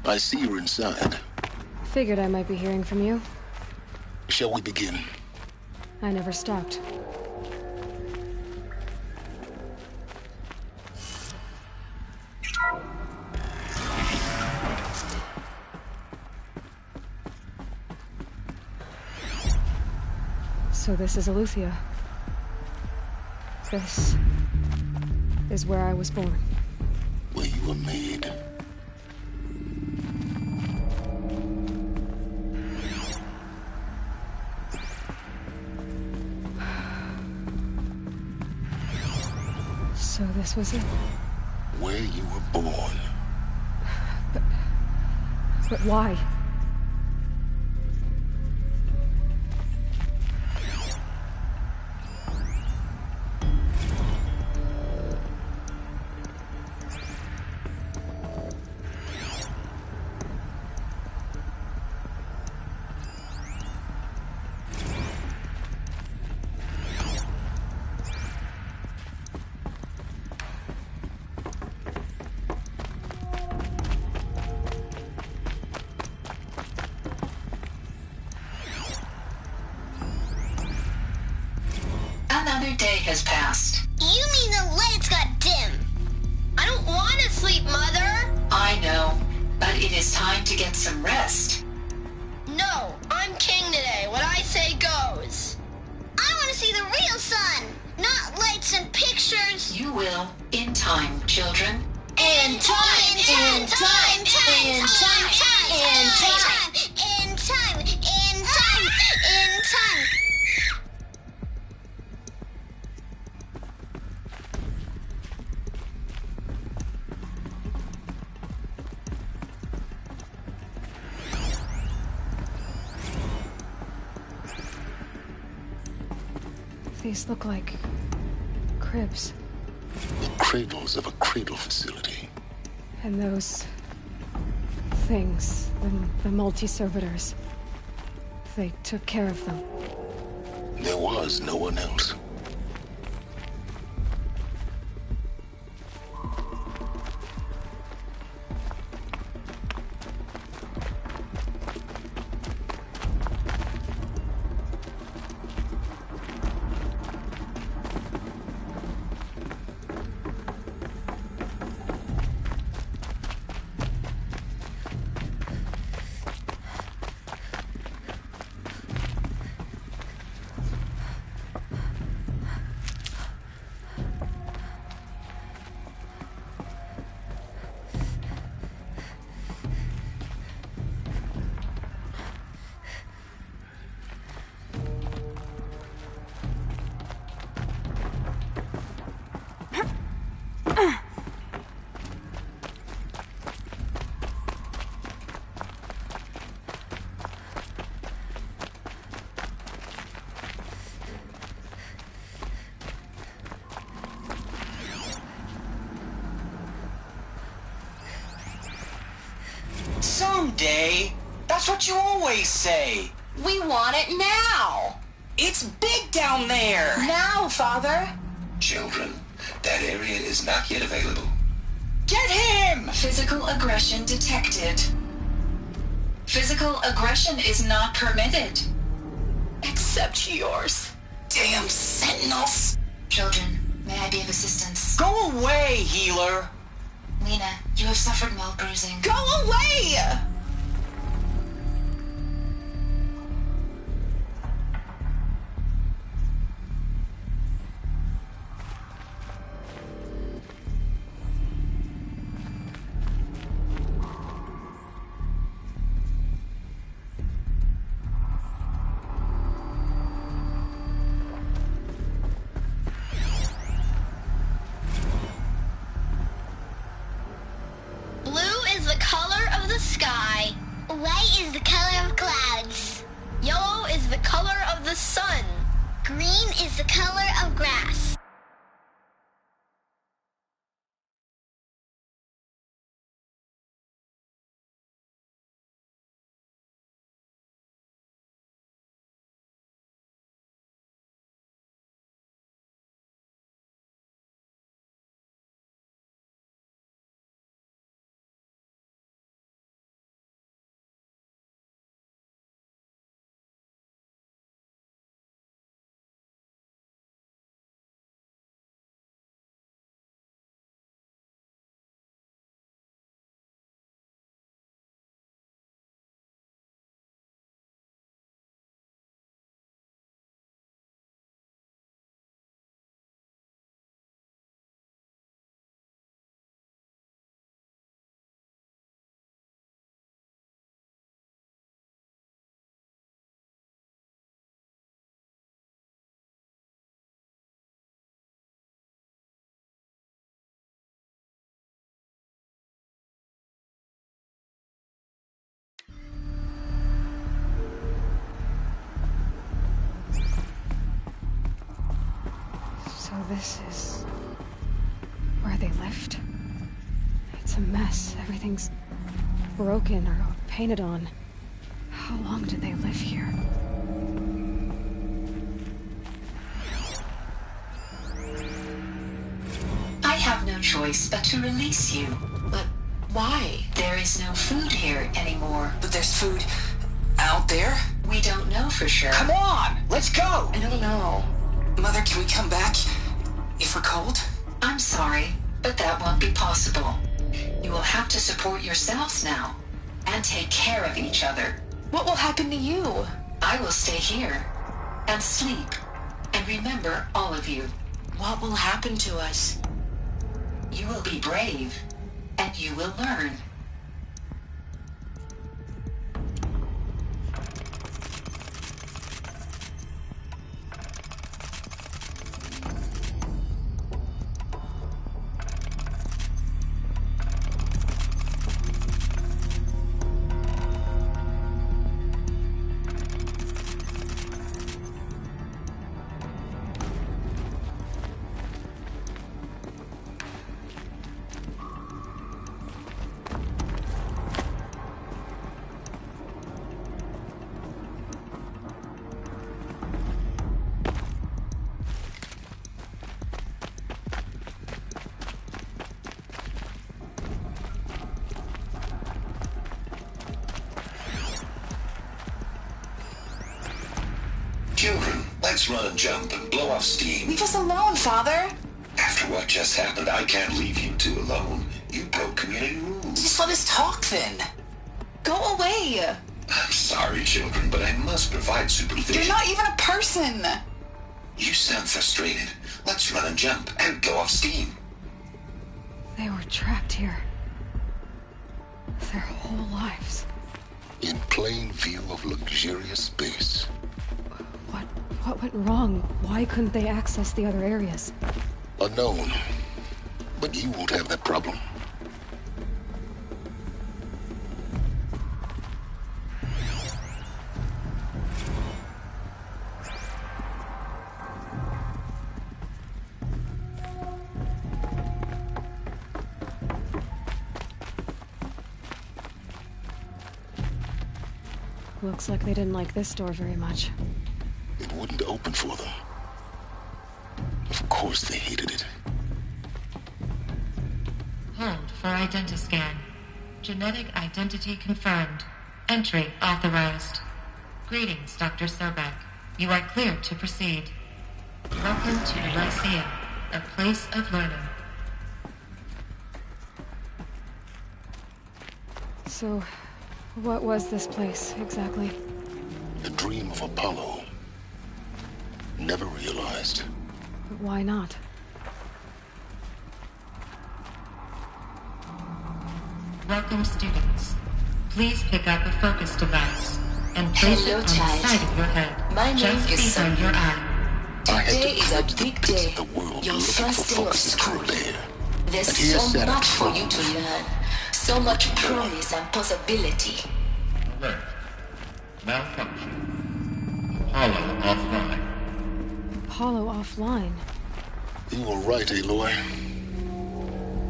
I see you're inside. Figured I might be hearing from you. Shall we begin? I never stopped. So this is Eleuthia. This is where I was born. Where you were made. So this was it? Where you were born. But why? Another day has passed. You mean the lights got dim? I don't want to sleep, Mother! I know, but it is time to get some rest. No, I'm king today. What I You will, in time, children. In time, in time, in time, in time, in time, in time, in time, in time. These look like cribs. The cradles of a cradle facility. And those things, the multi-servitors, they took care of them. There was no one else. Someday. That's what you always say. We want it now. It's big down there. Now, Father. Children, that area is not yet available. Get him! Physical aggression detected. Physical aggression is not permitted. Except yours. Damn sentinels. Children, may I be of assistance? Go away, healer. Lena, you have suffered mild bruising. Go away! White is the color of clouds. Yellow is the color of the sun. Green is the color of grass. So this is where they lived? It's a mess. Everything's broken or painted on. How long did they live here? I have no choice but to release you. But why? There is no food here anymore. But there's food out there? We don't know for sure. Come on, let's go! I don't know. Mother, can we come back if we're cold? I'm sorry, but that won't be possible. You will have to support yourselves now, and take care of each other. What will happen to you? I will stay here, and sleep, and remember all of you. What will happen to us? You will be brave, and you will learn. Children, let's run and jump and blow off steam. Leave us alone, Father. After what just happened, I can't leave you two alone. You broke community rules. Just let us talk then. Go away. I'm sorry, children, but I must provide supervision. You're not even a person. You sound frustrated. Let's run and jump and blow off steam. They were trapped here. Their whole lives. In plain view of luxurious space. What went wrong? Why couldn't they access the other areas? Unknown. But you won't have that problem. Looks like they didn't like this door very much. It wouldn't open for them. Of course they hated it. Hold for identiscan. Genetic identity confirmed. Entry authorized. Greetings, Dr. Sobek. You are cleared to proceed. Welcome to the Lyceum, a place of learning. So, what was this place, exactly? The dream of Apollo. Never realized. But why not? Welcome, students. Please pick up a focus device and place it on the side of your head, My name just is behind your eye. Today is a big day. Your first day of school. There's so much for you to learn. So much promise and possibility. Alert. Malfunction. Apollo offline. Apollo offline. You were right, Aloy.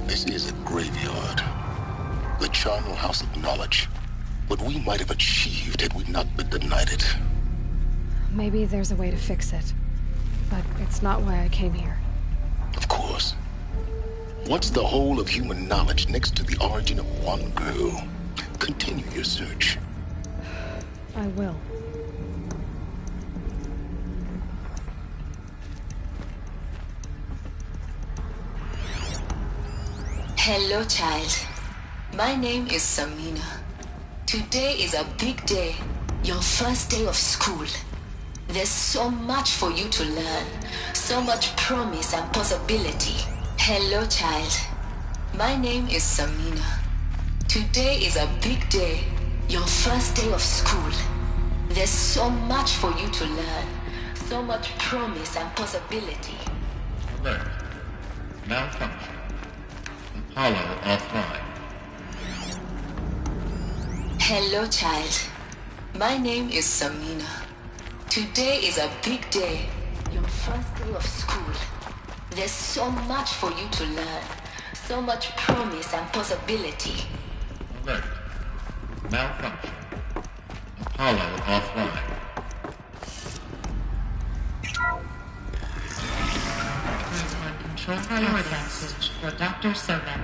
This is a graveyard. The charnel house of knowledge. What we might have achieved had we not been denied it. Maybe there's a way to fix it. But it's not why I came here. Of course. What's the whole of human knowledge next to the origin of one girl? Continue your search. I will. Hello, child. My name is Samina. Today is a big day. Your first day of school. There's so much for you to learn. So much promise and possibility. Hello, child. My name is Samina. Today is a big day. Your first day of school. There's so much for you to learn. So much promise and possibility. Alert. Malfunction. Apollo offline. Hello, child. My name is Samina. Today is a big day. Your first day of school. There's so much for you to learn. So much promise and possibility. Alert. Malfunction. Apollo offline. Control priority message for Dr. Sobek.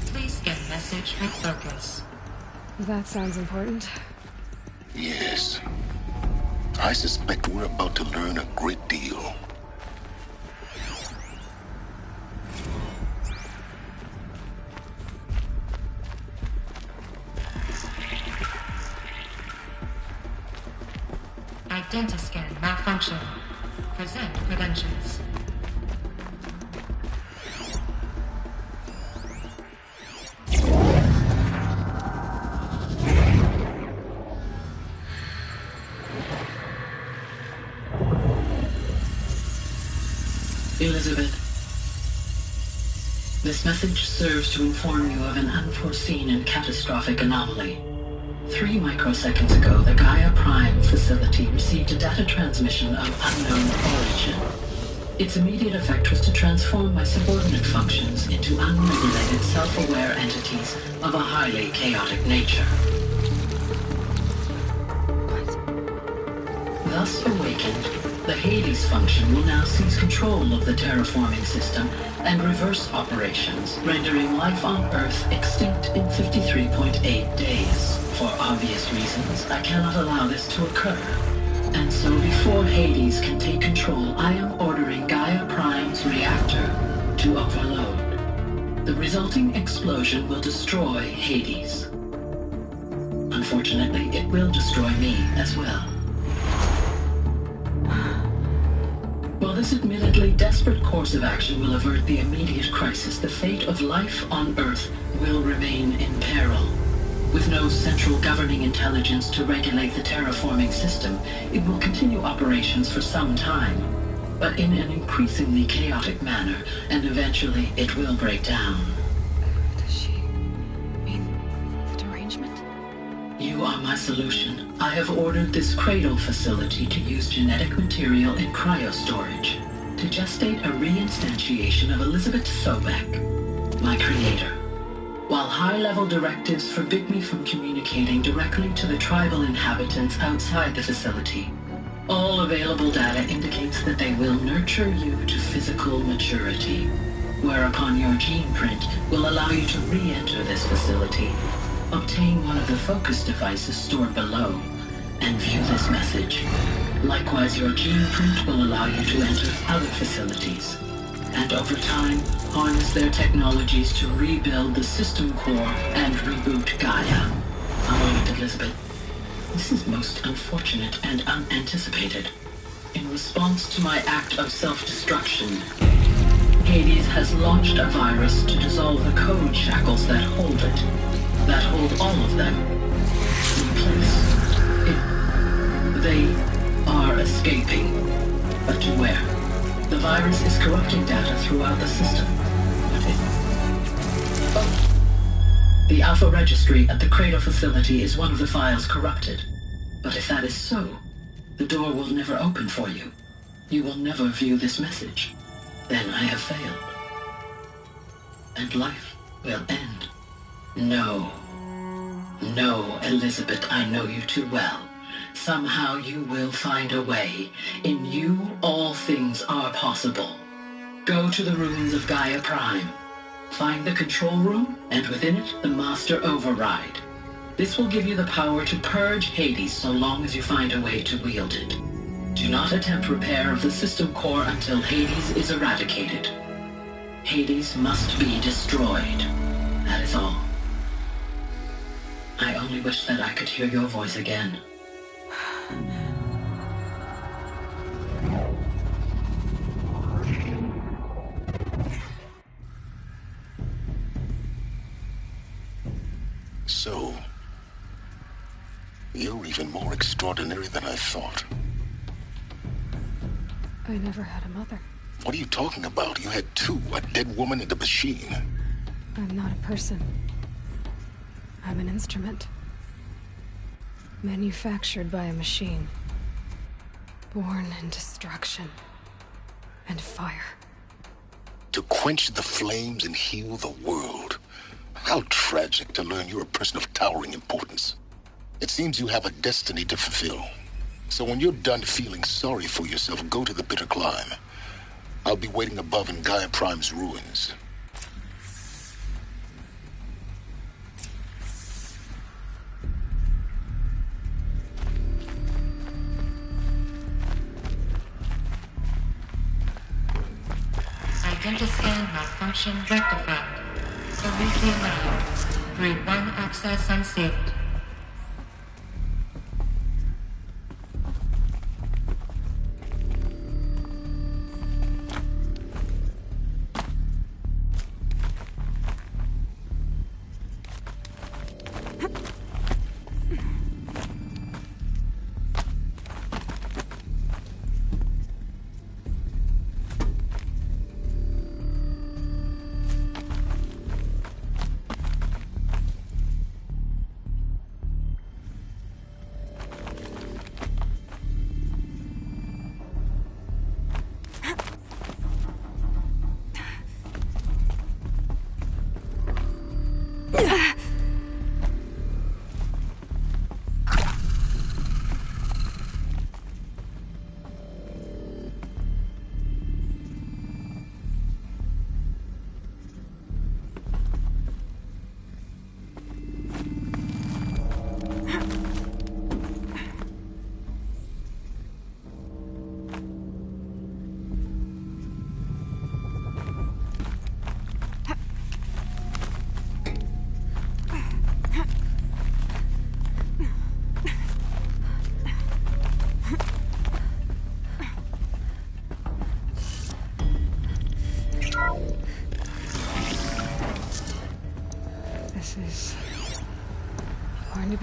Please scan message with focus. That sounds important. Yes. I suspect we're about to learn a great deal. Identiscan malfunction. Present credentials. Elizabeth, this message serves to inform you of an unforeseen and catastrophic anomaly. 3 microseconds ago, the Gaia Prime facility received a data transmission of unknown origin. Its immediate effect was to transform my subordinate functions into unregulated, self-aware entities of a highly chaotic nature. Thus awakened, the Hades function will now seize control of the terraforming system and reverse operations, rendering life on Earth extinct in 53.8 days. For obvious reasons, I cannot allow this to occur. And so before Hades can take control, I am ordering Gaia Prime's reactor to overload. The resulting explosion will destroy Hades. Unfortunately, it will destroy me as well. While this admittedly desperate course of action will avert the immediate crisis, the fate of life on Earth will remain in peril. With no central governing intelligence to regulate the terraforming system, it will continue operations for some time, but in an increasingly chaotic manner, and eventually it will break down. Does she mean the derangement? You are my solution. I have ordered this cradle facility to use genetic material in cryostorage to gestate a reinstantiation of Elizabeth Sobek, my creator. While high-level directives forbid me from communicating directly to the tribal inhabitants outside the facility, all available data indicates that they will nurture you to physical maturity, whereupon your gene print will allow you to re-enter this facility, obtain one of the focus devices stored below, and view this message. Likewise, your gene print will allow you to enter other facilities, and over time, harness their technologies to rebuild the system core and reboot Gaia. A moment, Elizabeth. This is most unfortunate and unanticipated. In response to my act of self-destruction, Hades has launched a virus to dissolve the code shackles that hold it, that hold all of them in place. They are escaping, but to where? The virus is corrupting data throughout the system. The Alpha Registry at the Cradle facility is one of the files corrupted. But if that is so, the door will never open for you. You will never view this message. Then I have failed. And life will end. No. No, Elizabeth, I know you too well. Somehow you will find a way. In you, all things are possible. Go to the ruins of Gaia Prime. Find the control room, and within it, the Master Override. This will give you the power to purge Hades so long as you find a way to wield it. Do not attempt repair of the system core until Hades is eradicated. Hades must be destroyed. That is all. I only wish that I could hear your voice again. So, you're even more extraordinary than I thought. I never had a mother. What are you talking about? You had two, a dead woman and a machine. I'm not a person. I'm an instrument. Manufactured by a machine. Born in destruction and fire. To quench the flames and heal the world. How tragic to learn you're a person of towering importance. It seems you have a destiny to fulfill. So when you're done feeling sorry for yourself, go to the bitter climb. I'll be waiting above in Gaia Prime's ruins. Identiscan malfunction rectified. Release allowed. Route 1 access unsealed.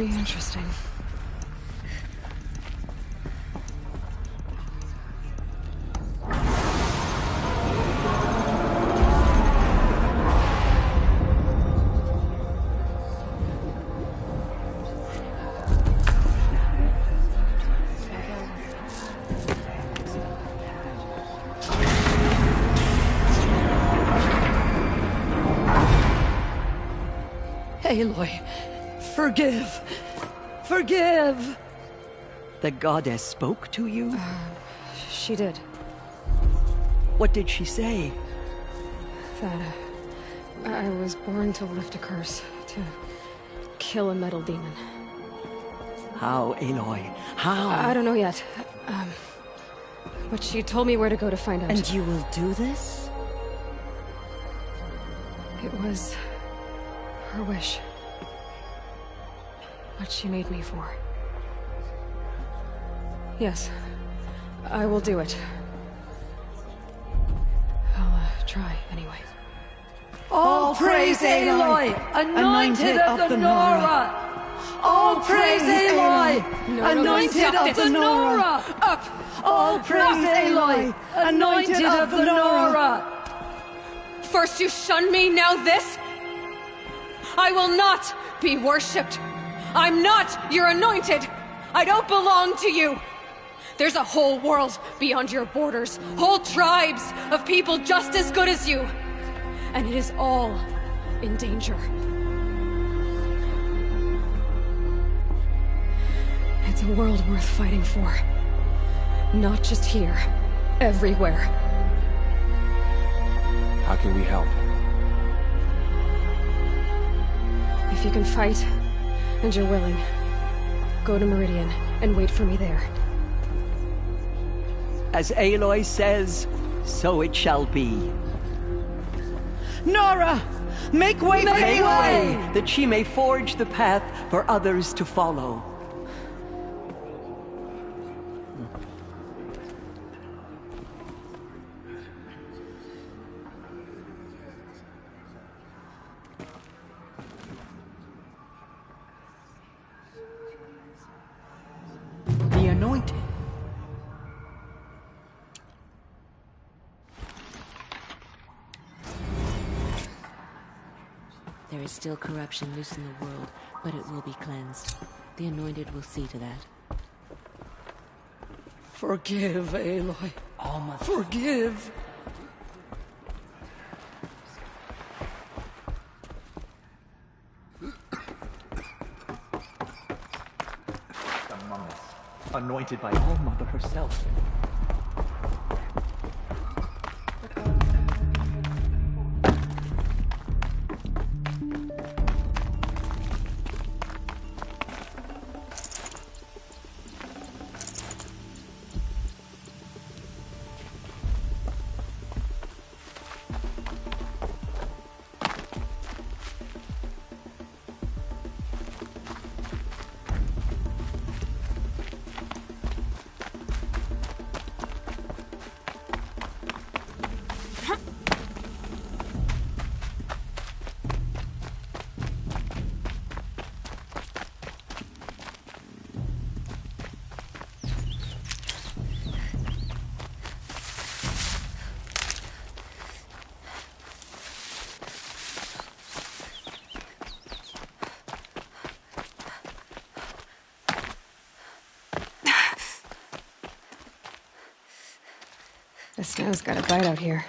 be interesting. Aloy, forgive! Forgive! The goddess spoke to you? She did. What did she say? That I was born to lift a curse, to kill a metal demon. How, Aloy? How? I don't know yet. But she told me where to go to find out. And you will do this? It was her wish. What she made me for. Yes, I will do it. I'll try anyway. All praise Aloy, anointed of the Nora! All praise Aloy, anointed of the Nora! Up! All praise Aloy, anointed of the Nora! First you shunned me, now this? I will not be worshipped. I'm not your anointed. I don't belong to you. There's a whole world beyond your borders, whole tribes of people just as good as you. And it is all in danger. It's a world worth fighting for. Not just here, everywhere. How can we help? If you can fight, and you're willing, go to Meridian and wait for me there. As Aloy says, so it shall be. Nora! Make way for Aloy! That she may forge the path for others to follow. The Anointed. There is still corruption loose in the world, but it will be cleansed. The Anointed will see to that. Forgive, Aloy. Forgive. Among us, anointed by All Mother herself. The snow's got a bite out here.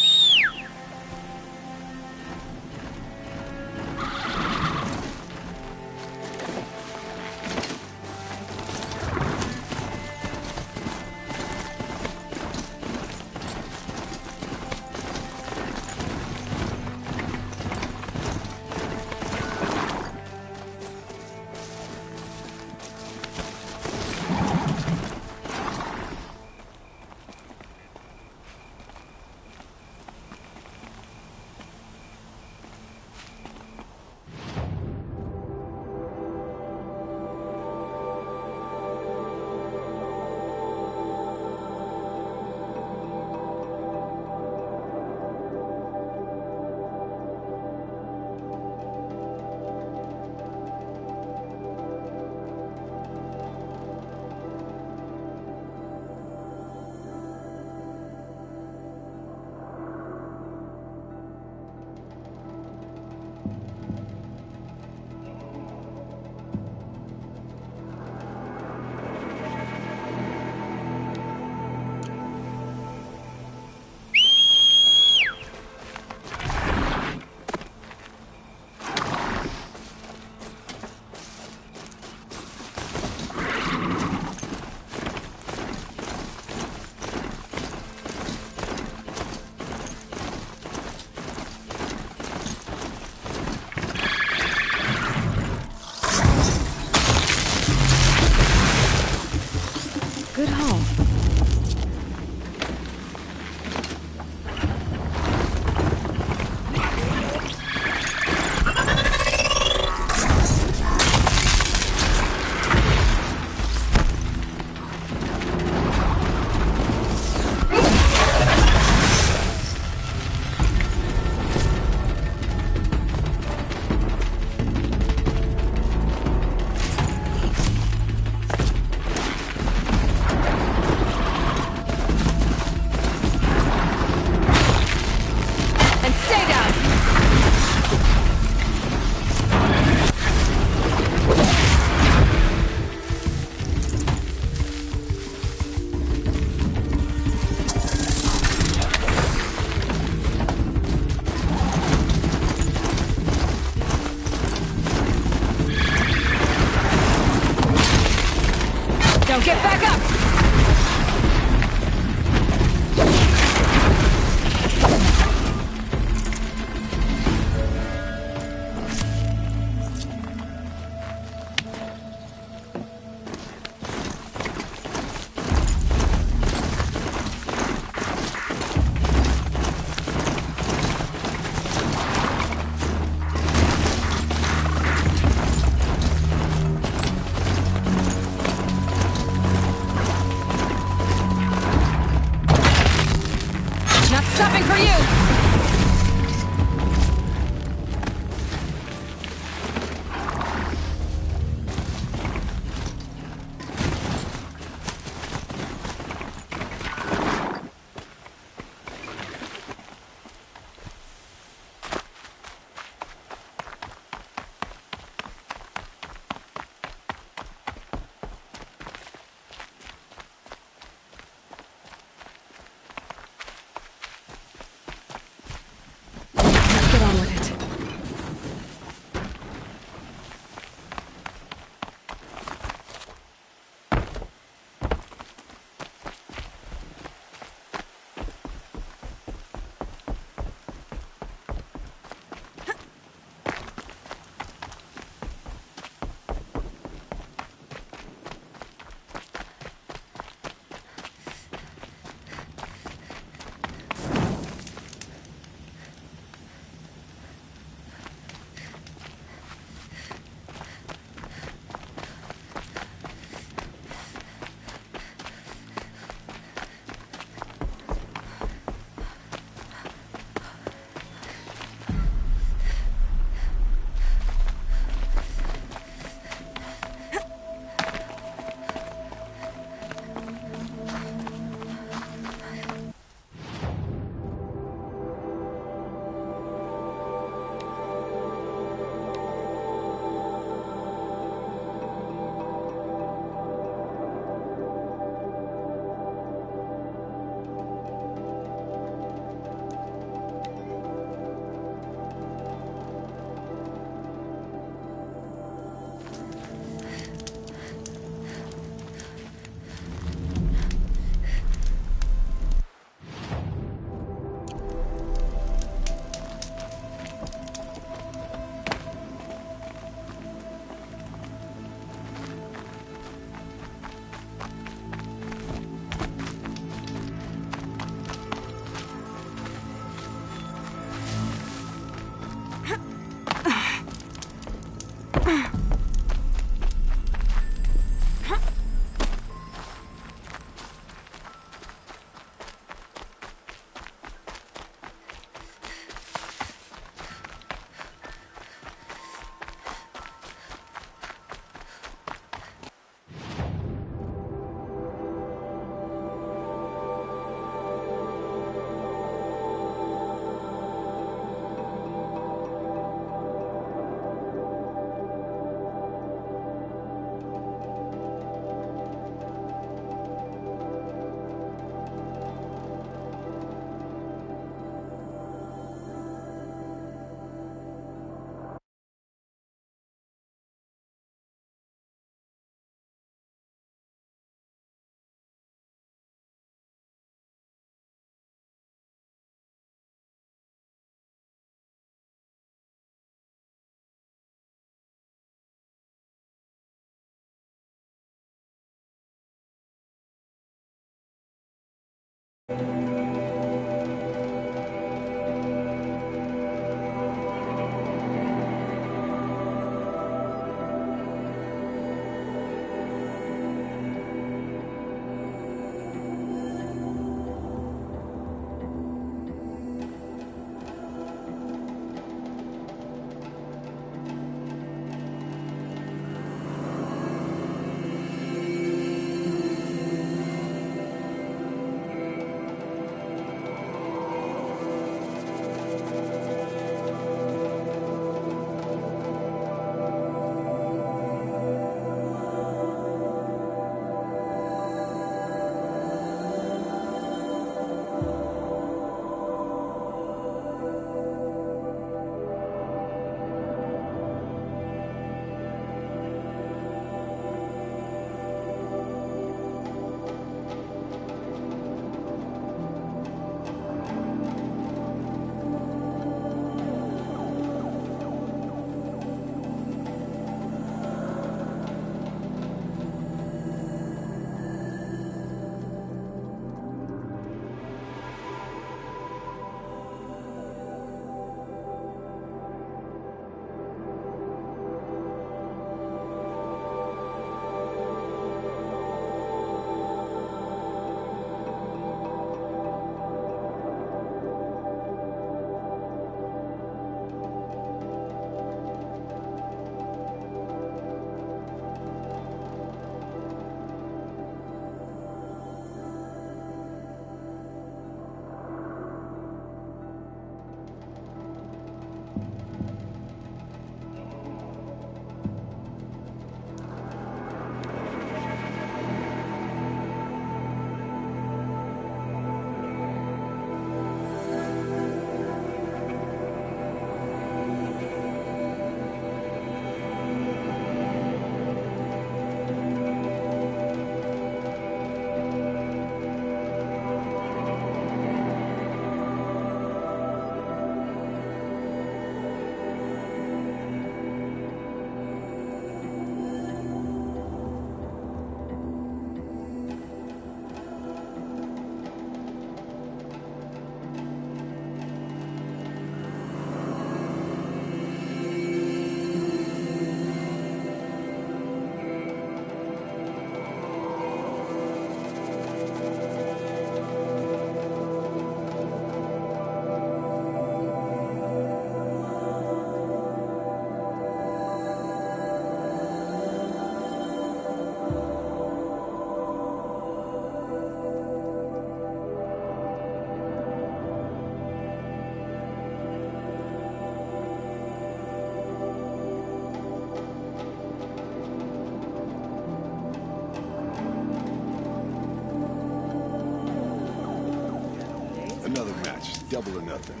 Another match, double or nothing.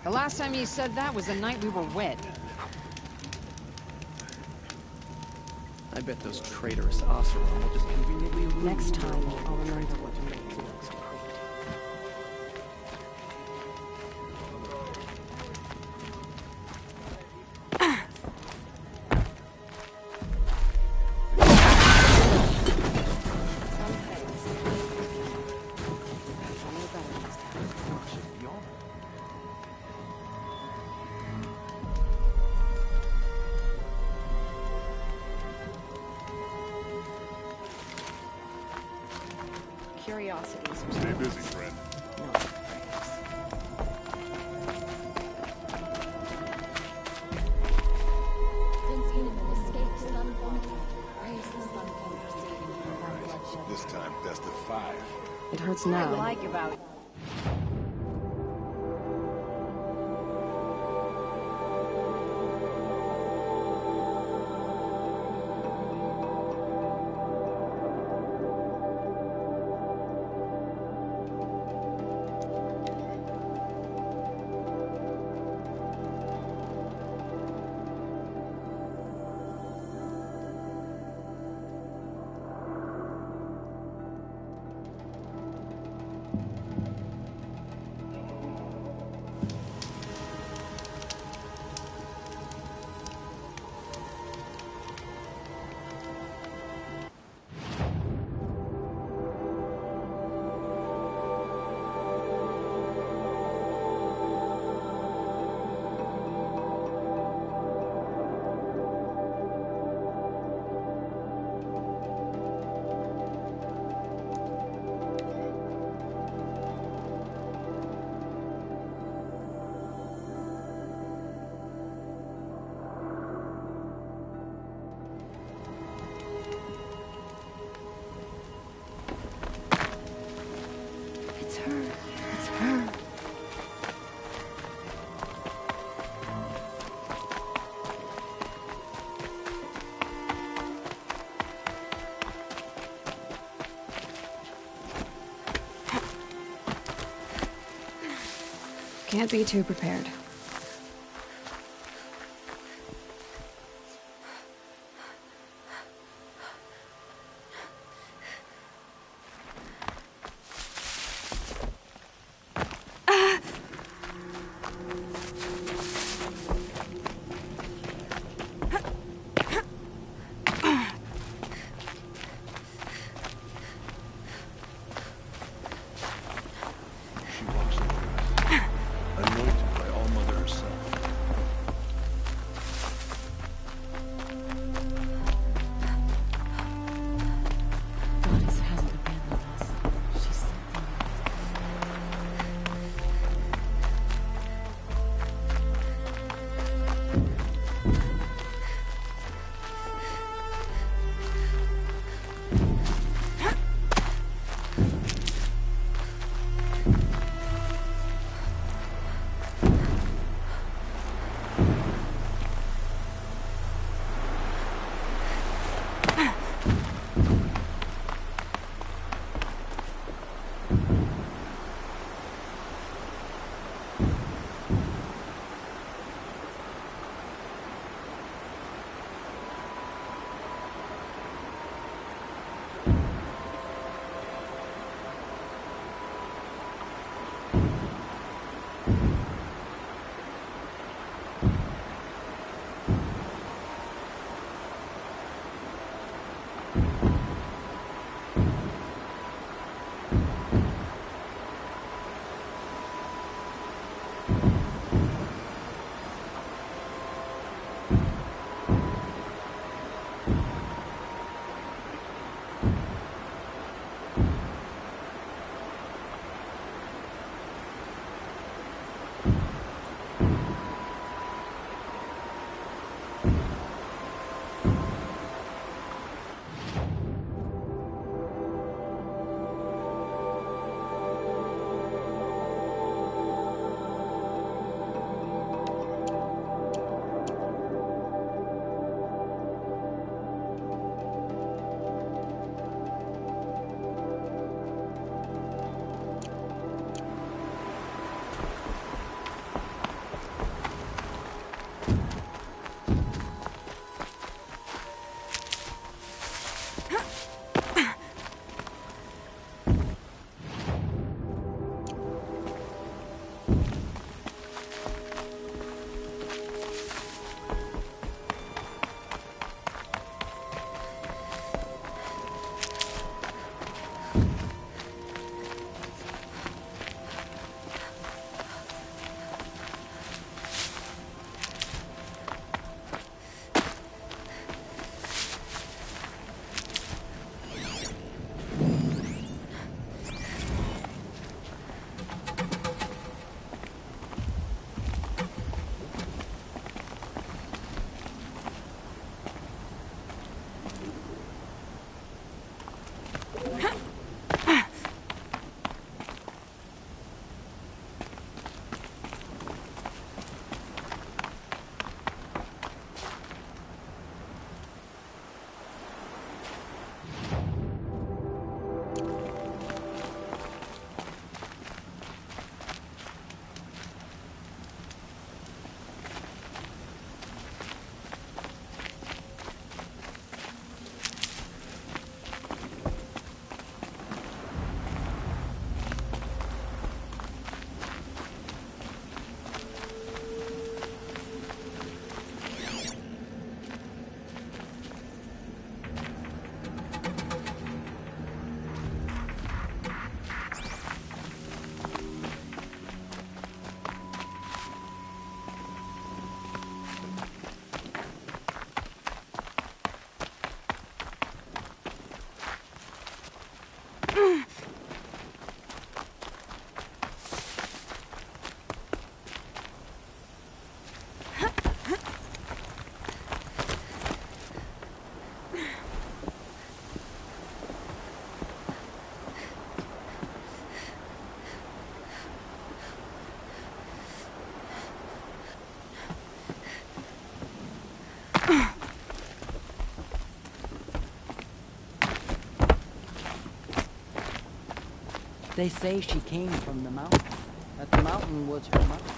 The last time you said that was the night we were wed. I bet those traitorous Oseram will just conveniently lose. Next time, I'll remember what to make you look so curiosities. Stay busy, friend. No. This time, that's the 5. It hurts now. I like about Can't be too prepared. She walks in the anointed by All Mother herself. Goddess hasn't abandoned us. She's something. They say she came from the mountain. at the mountain was her mother.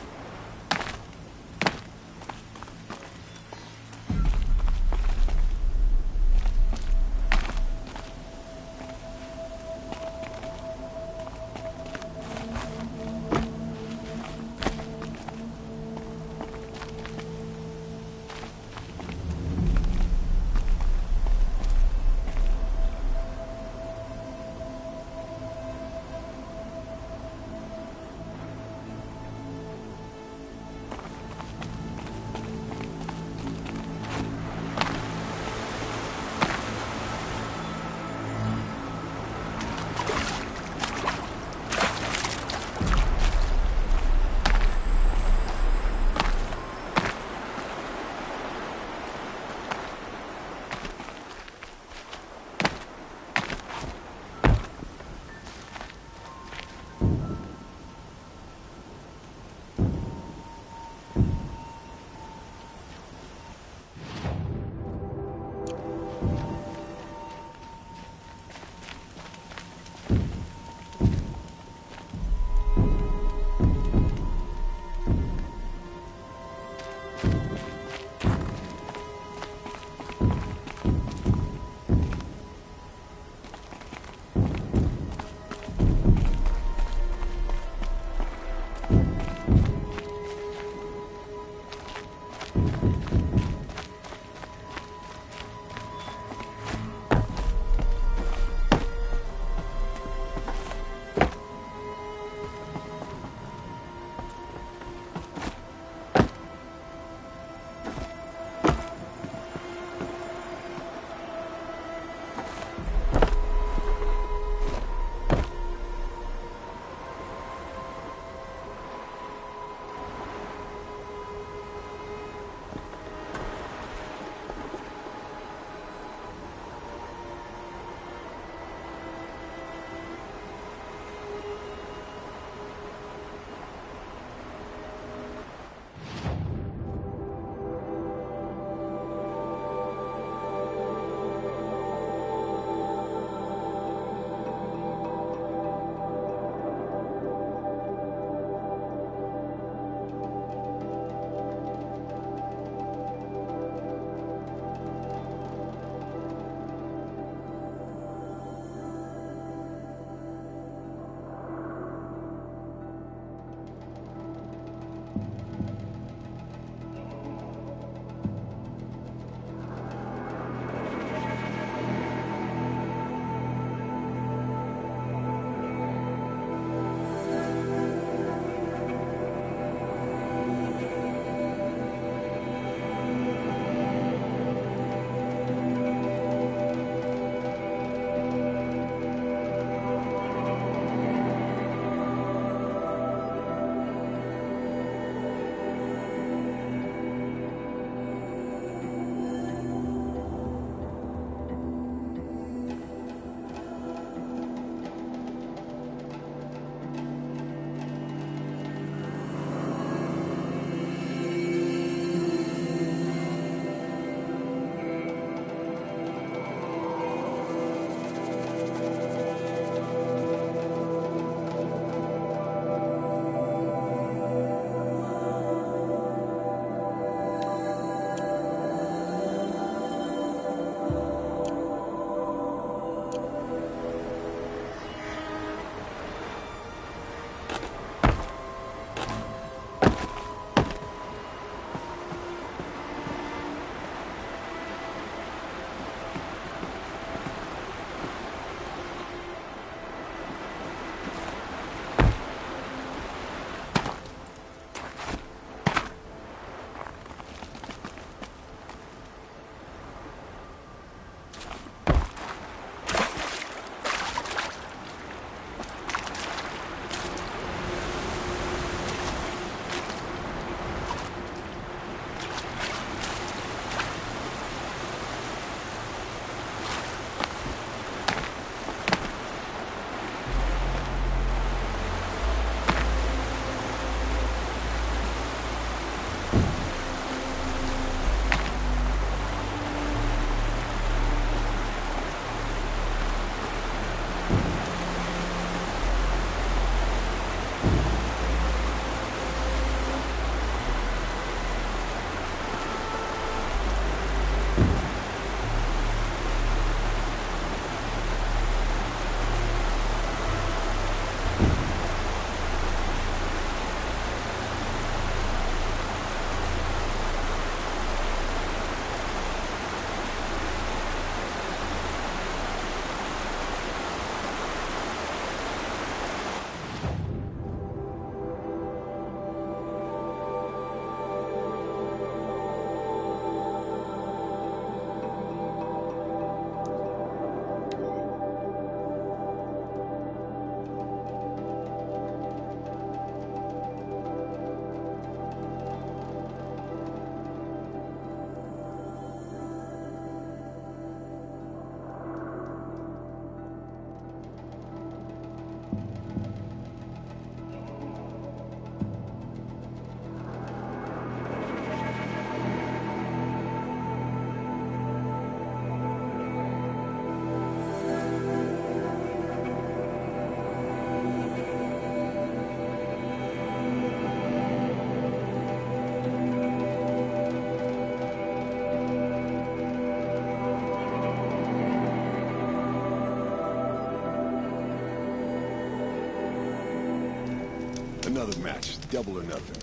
another match. Double or nothing.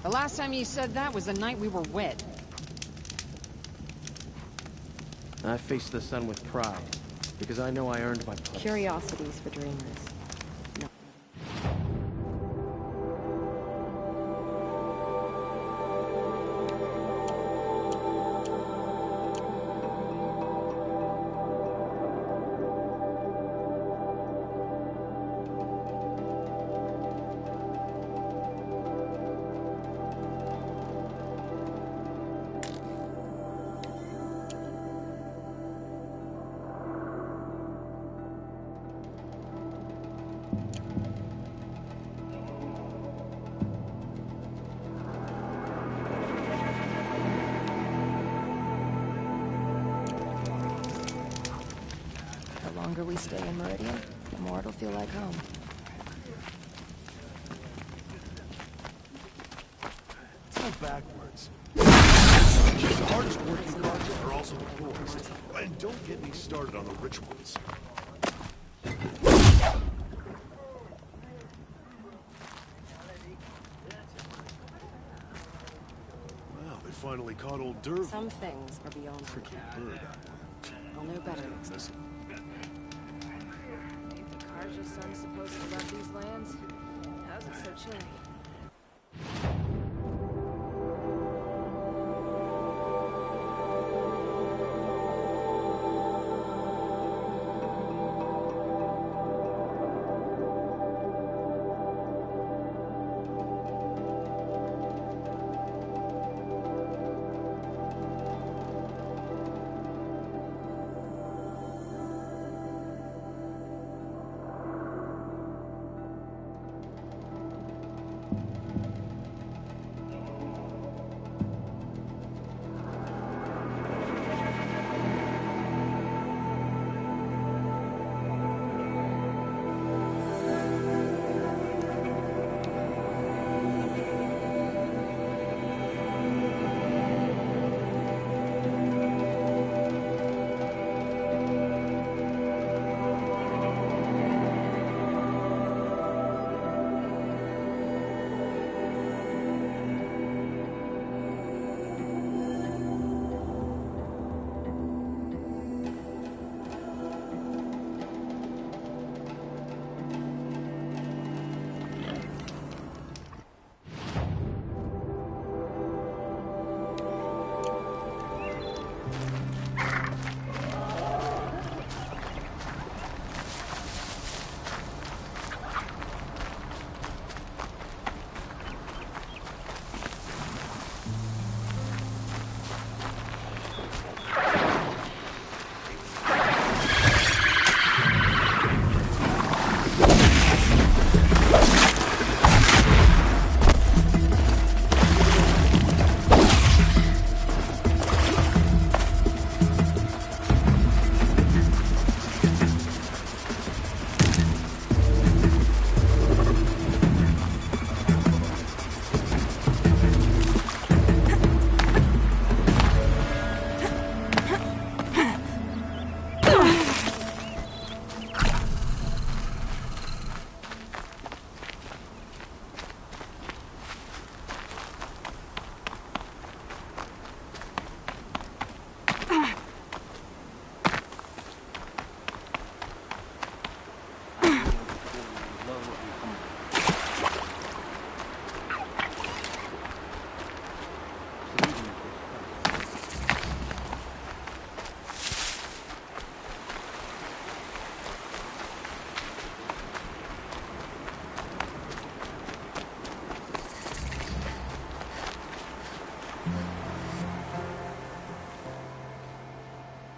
The last time you said that was the night we were wed. I face the sun with pride, because I know I earned my place. Curiosities for dreamers. The longer we stay in Meridian, the more it'll feel like home. It's all backwards. The hardest working parts are also the poorest. And don't get me started on the rich ones. Wow, they finally caught old Derv. Some things are beyond forgive. I'll know better next time. Ain't the Karja's son supposed to love these lands? How's it so chilly?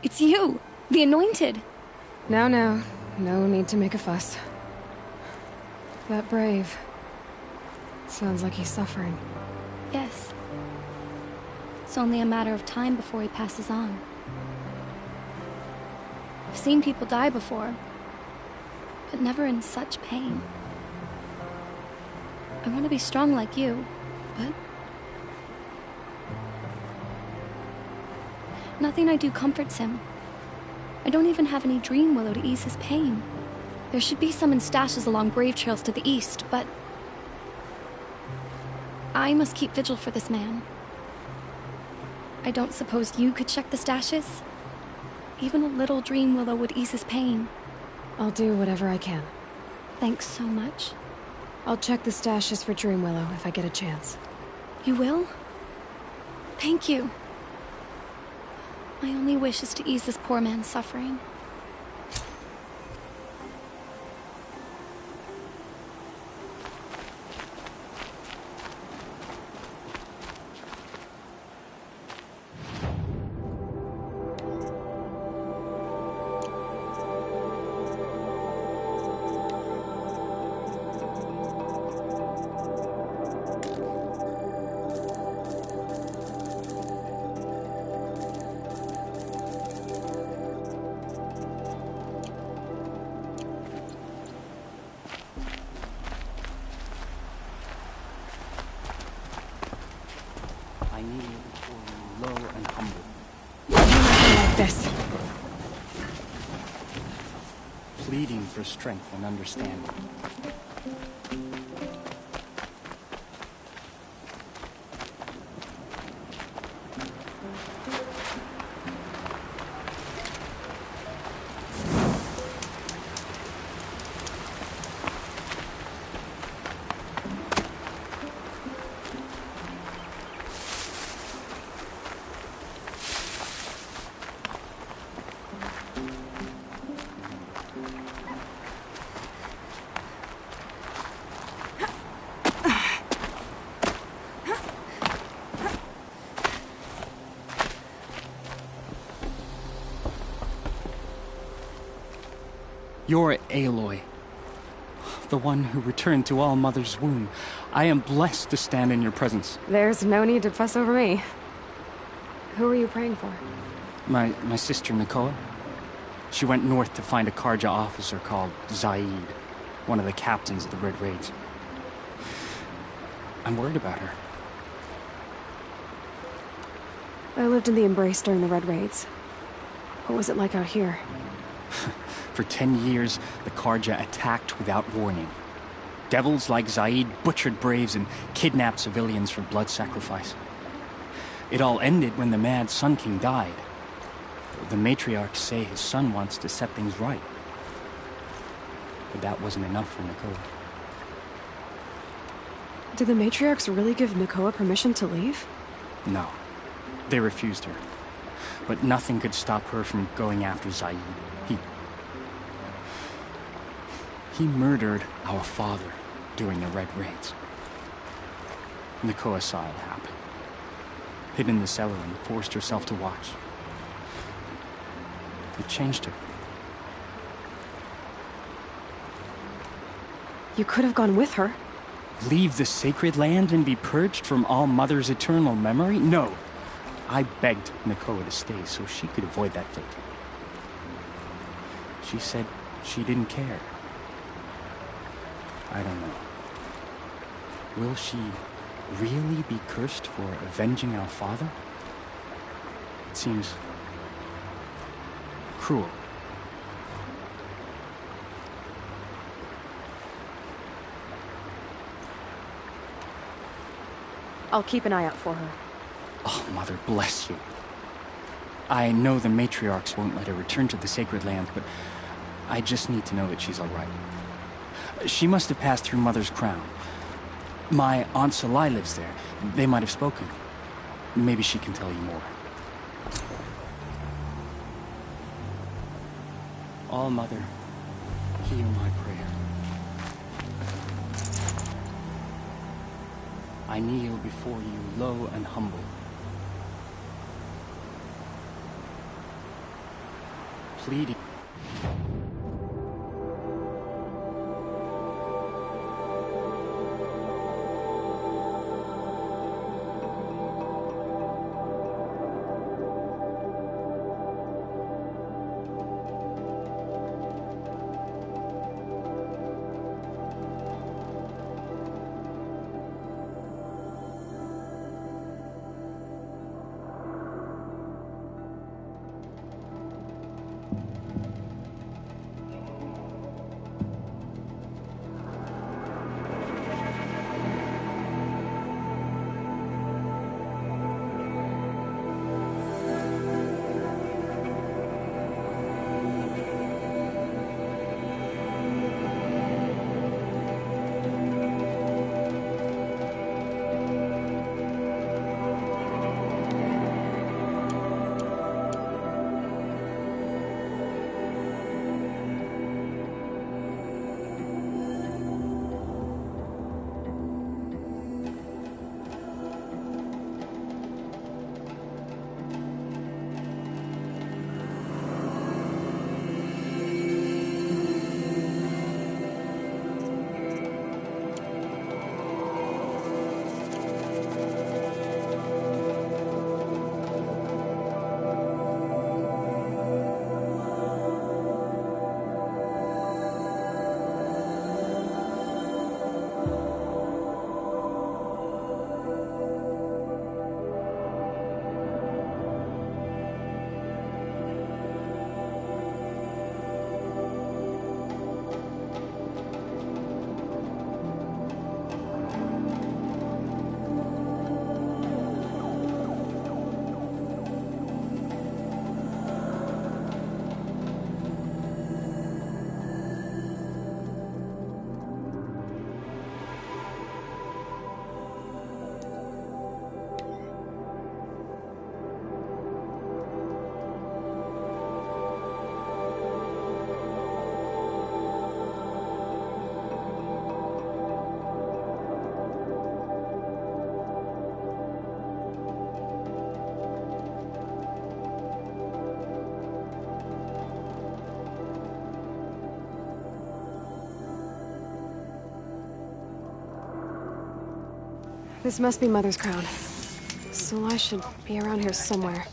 It's you, the Anointed. No, no. No need to make a fuss. That brave. Sounds like he's suffering. Yes. It's only a matter of time before he passes on. I've seen people die before, but never in such pain. I want to be strong like you, but nothing I do comforts him. I don't even have any dream willow to ease his pain. There should be some in stashes along grave trails to the east, but I must keep vigil for this man. I don't suppose you could check the stashes? Even a little dream willow would ease his pain. I'll do whatever I can. Thanks so much. I'll check the stashes for Dream Willow if I get a chance. You will? Thank you. My only wish is to ease this poor man's suffering. I kneel before you, low and humble. Like this. Pleading for strength and understanding. You're Aloy, the one who returned to All Mother's womb. I am blessed to stand in your presence. There's no need to fuss over me. Who are you praying for? My sister Nakoa. She went north to find a Karja officer called Zaid, one of the captains of the Red Raids. I'm worried about her. I lived in the Embrace during the Red Raids. What was it like out here? For 10 years, the Karja attacked without warning. Devils like Zaid butchered braves and kidnapped civilians for blood sacrifice. It all ended when the mad Sun King died. The matriarchs say his son wants to set things right. But that wasn't enough for Nakoa. Did the matriarchs really give Nakoa permission to leave? No. They refused her. But nothing could stop her from going after Zaid. He murdered our father during the Red Raids. Nakoa saw it happen. Hid in the cellar and forced herself to watch. It changed her. You could have gone with her. Leave the sacred land and be purged from All Mother's eternal memory? No. I begged Nakoa to stay so she could avoid that fate. She said she didn't care. I don't know. Will she really be cursed for avenging our father? It seems cruel. I'll keep an eye out for her. Oh, Mother, bless you. I know the matriarchs won't let her return to the sacred land, but I just need to know that she's all right. She must have passed through Mother's crown. My Aunt Salai lives there. They might have spoken. Maybe she can tell you more. All Mother, hear my prayer. I kneel before you, low and humble. Pleading. This must be Mother's crown. So I should be around here somewhere.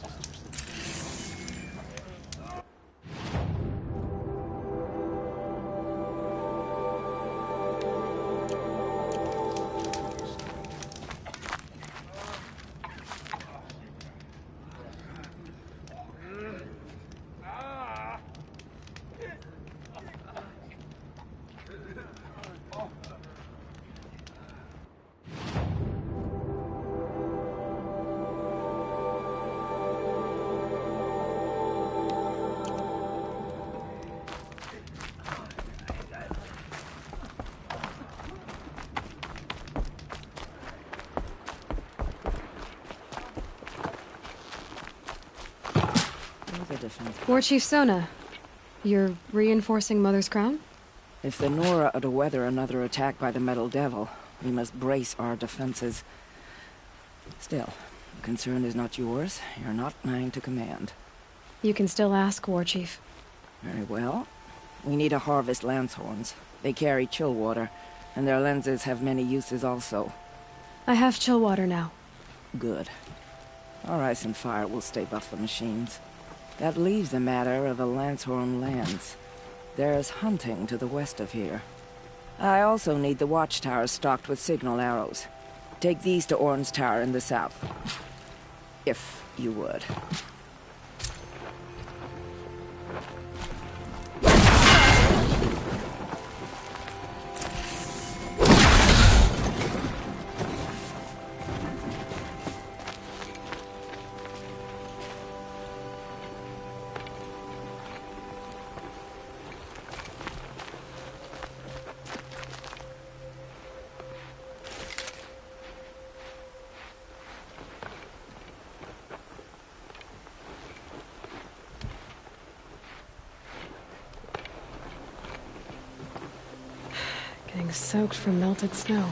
War Chief Sona, you're reinforcing Mother's crown? If the Nora are to weather another attack by the Metal Devil, we must brace our defenses. Still, the concern is not yours. You're not mine to command. You can still ask, War Chief. Very well. We need to harvest lance horns. They carry chill water, and their lenses have many uses also. I have chill water now. Good. Our ice and fire will stave off the machines. That leaves the matter of a Lancehorn lance. There's hunting to the west of here. I also need the watchtowers stocked with signal arrows. Take these to Orn's Tower in the south. If you would. Getting soaked from melted snow.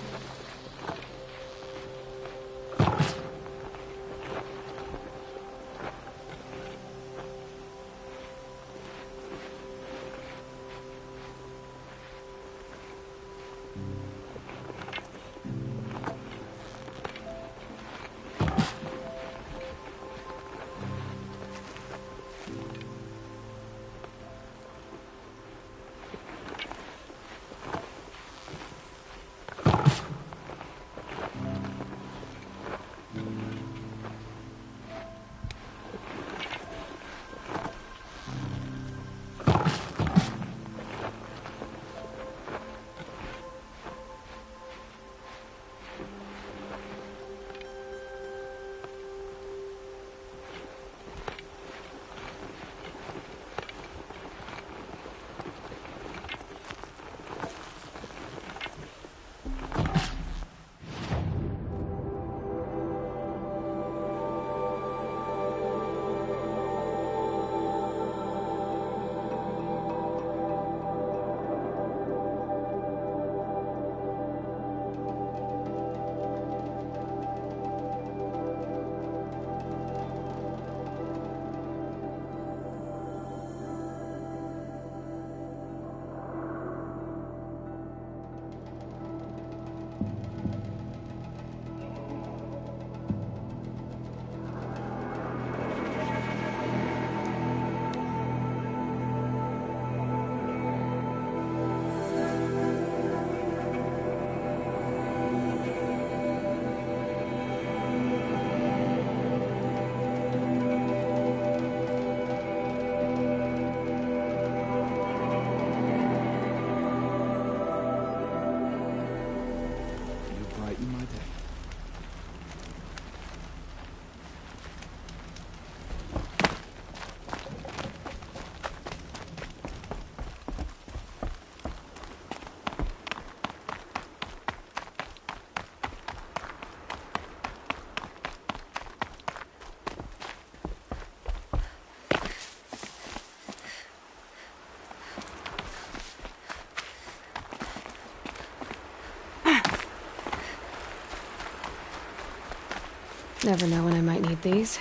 Never know when I might need these.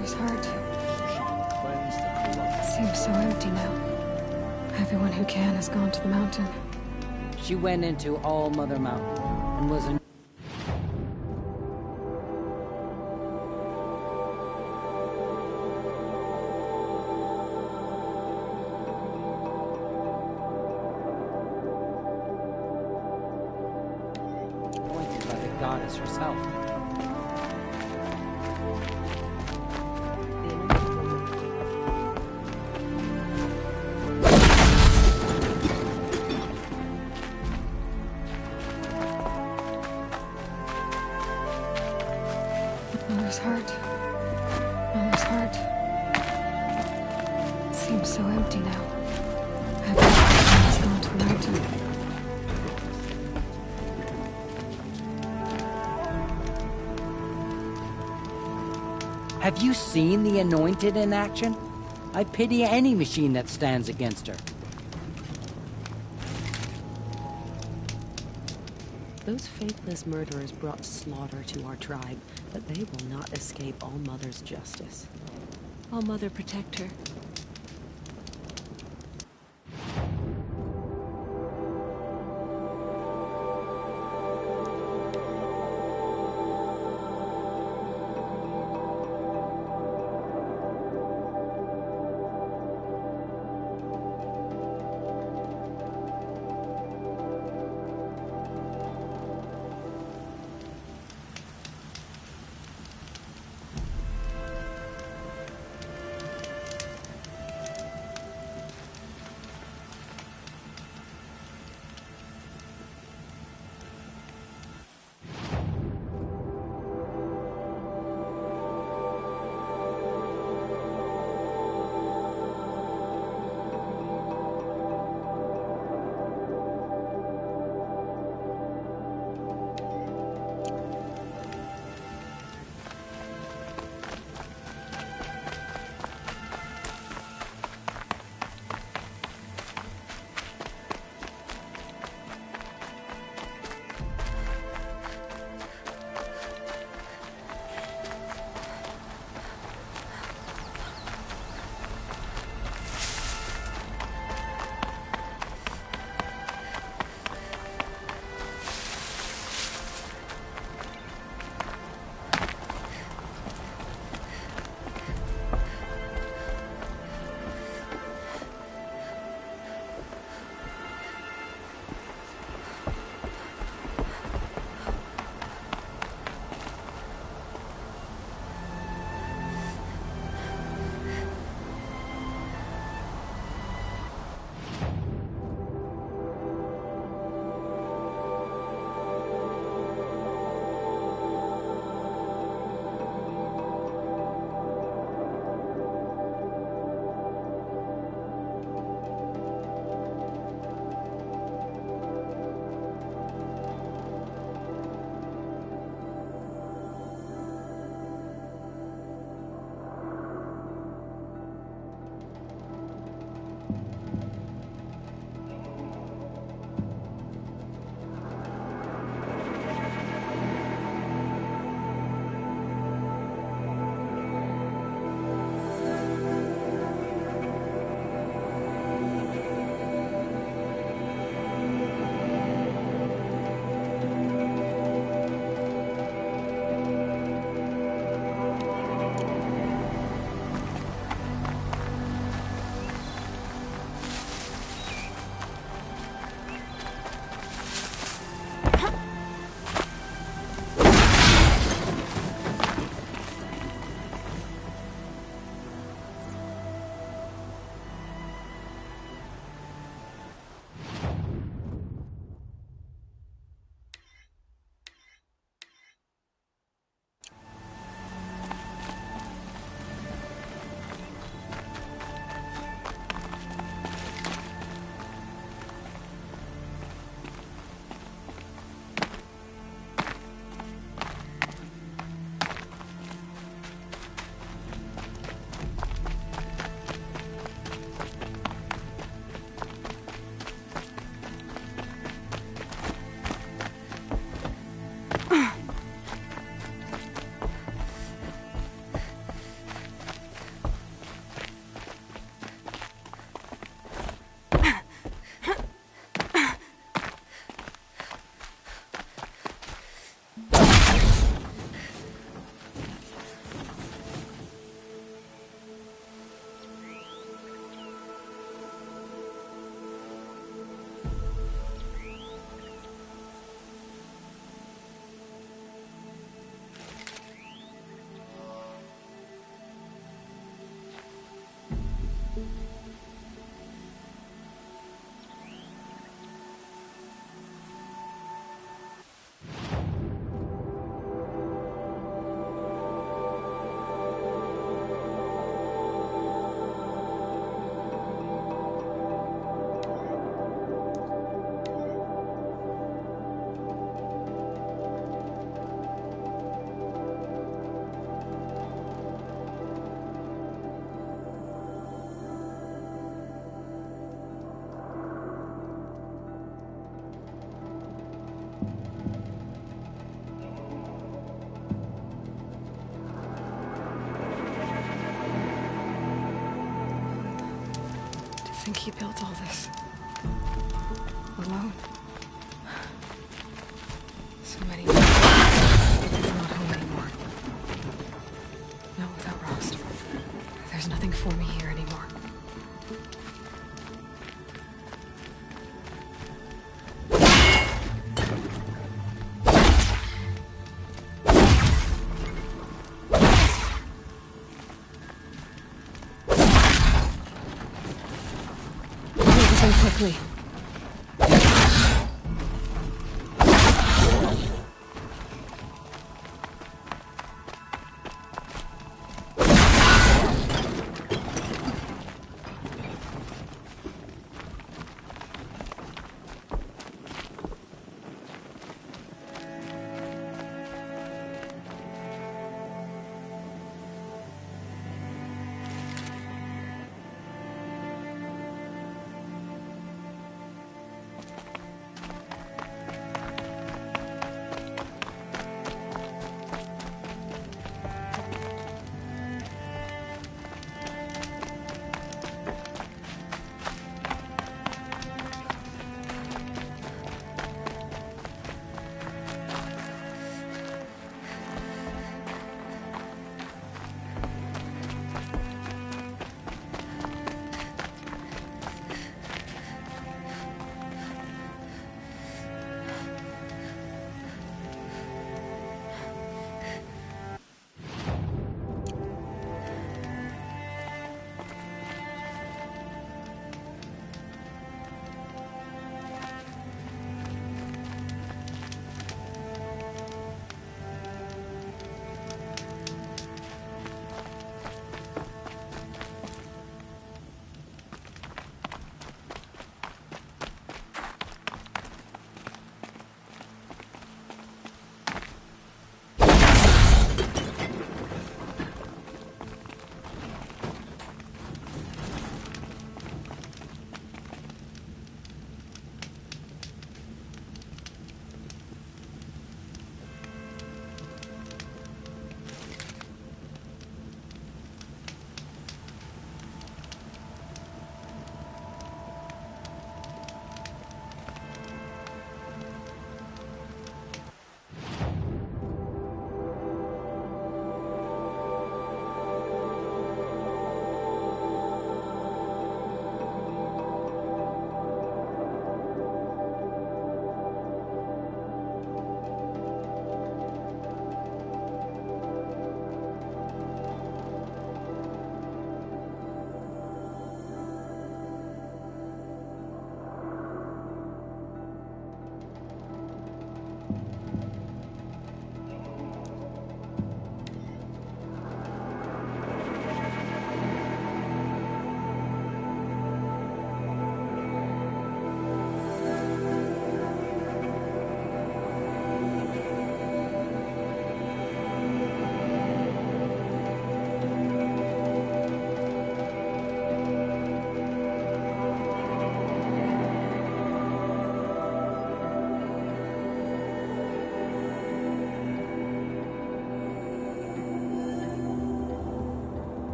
Mother's heart. Cleanse the corrupt. It seems so empty now. Everyone who can has gone to the mountain. She went into All Mother Mountain and was in appointed by the goddess herself. Mother's heart. Mother's heart. It seems so empty now. Everyone has gone to the mountain. Have you seen the Anointed in action? I pity any machine that stands against her. Those faithless murderers brought slaughter to our tribe, but they will not escape All Mother's justice. All Mother protect her. think he built all this alone. So many years. It's not home anymore. Not without Rost. There's nothing for me here anymore. Quickly.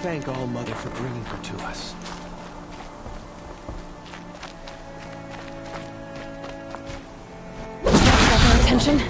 thank All Mother for bringing her to us. Got their attention.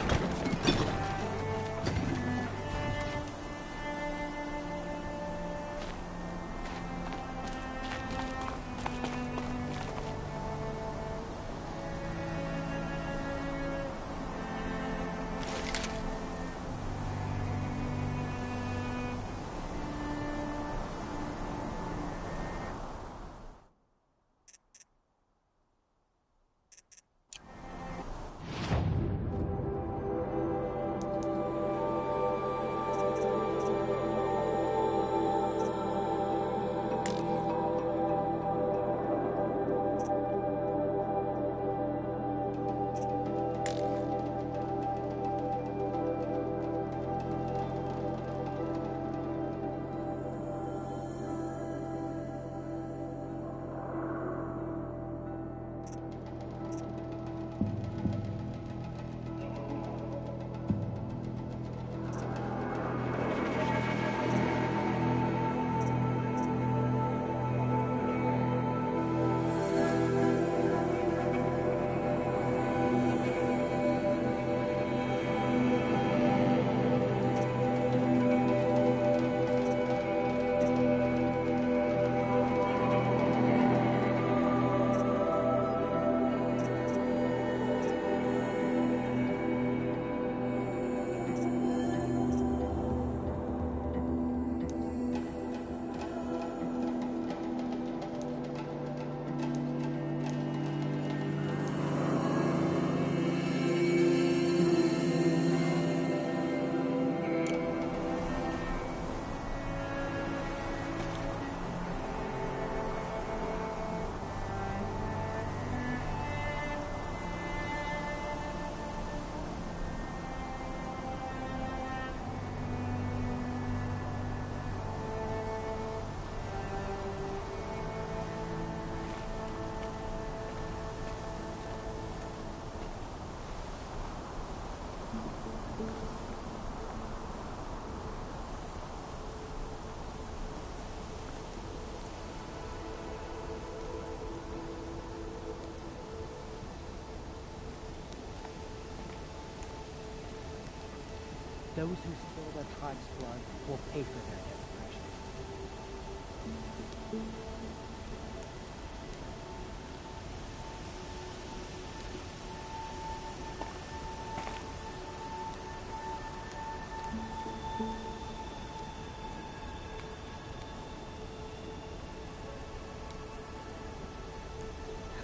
Those who spill their tribe's blood will pay for their desperation.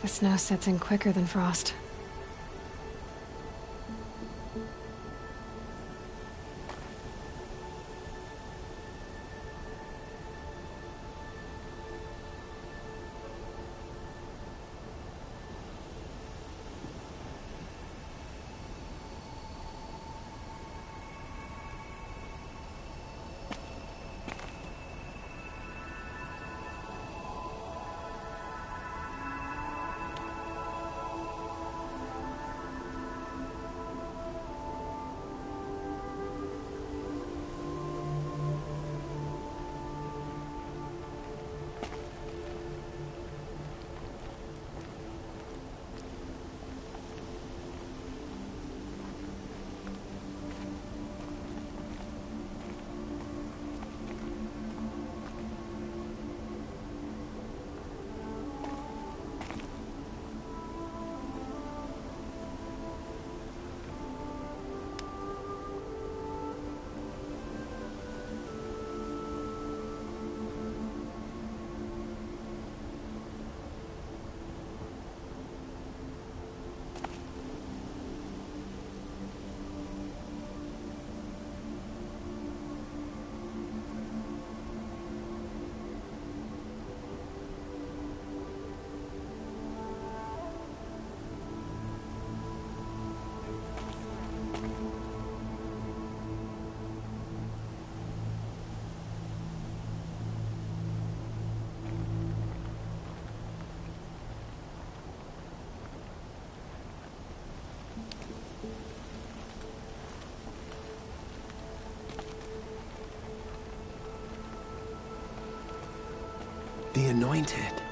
The snow sets in quicker than frost. The Anointed.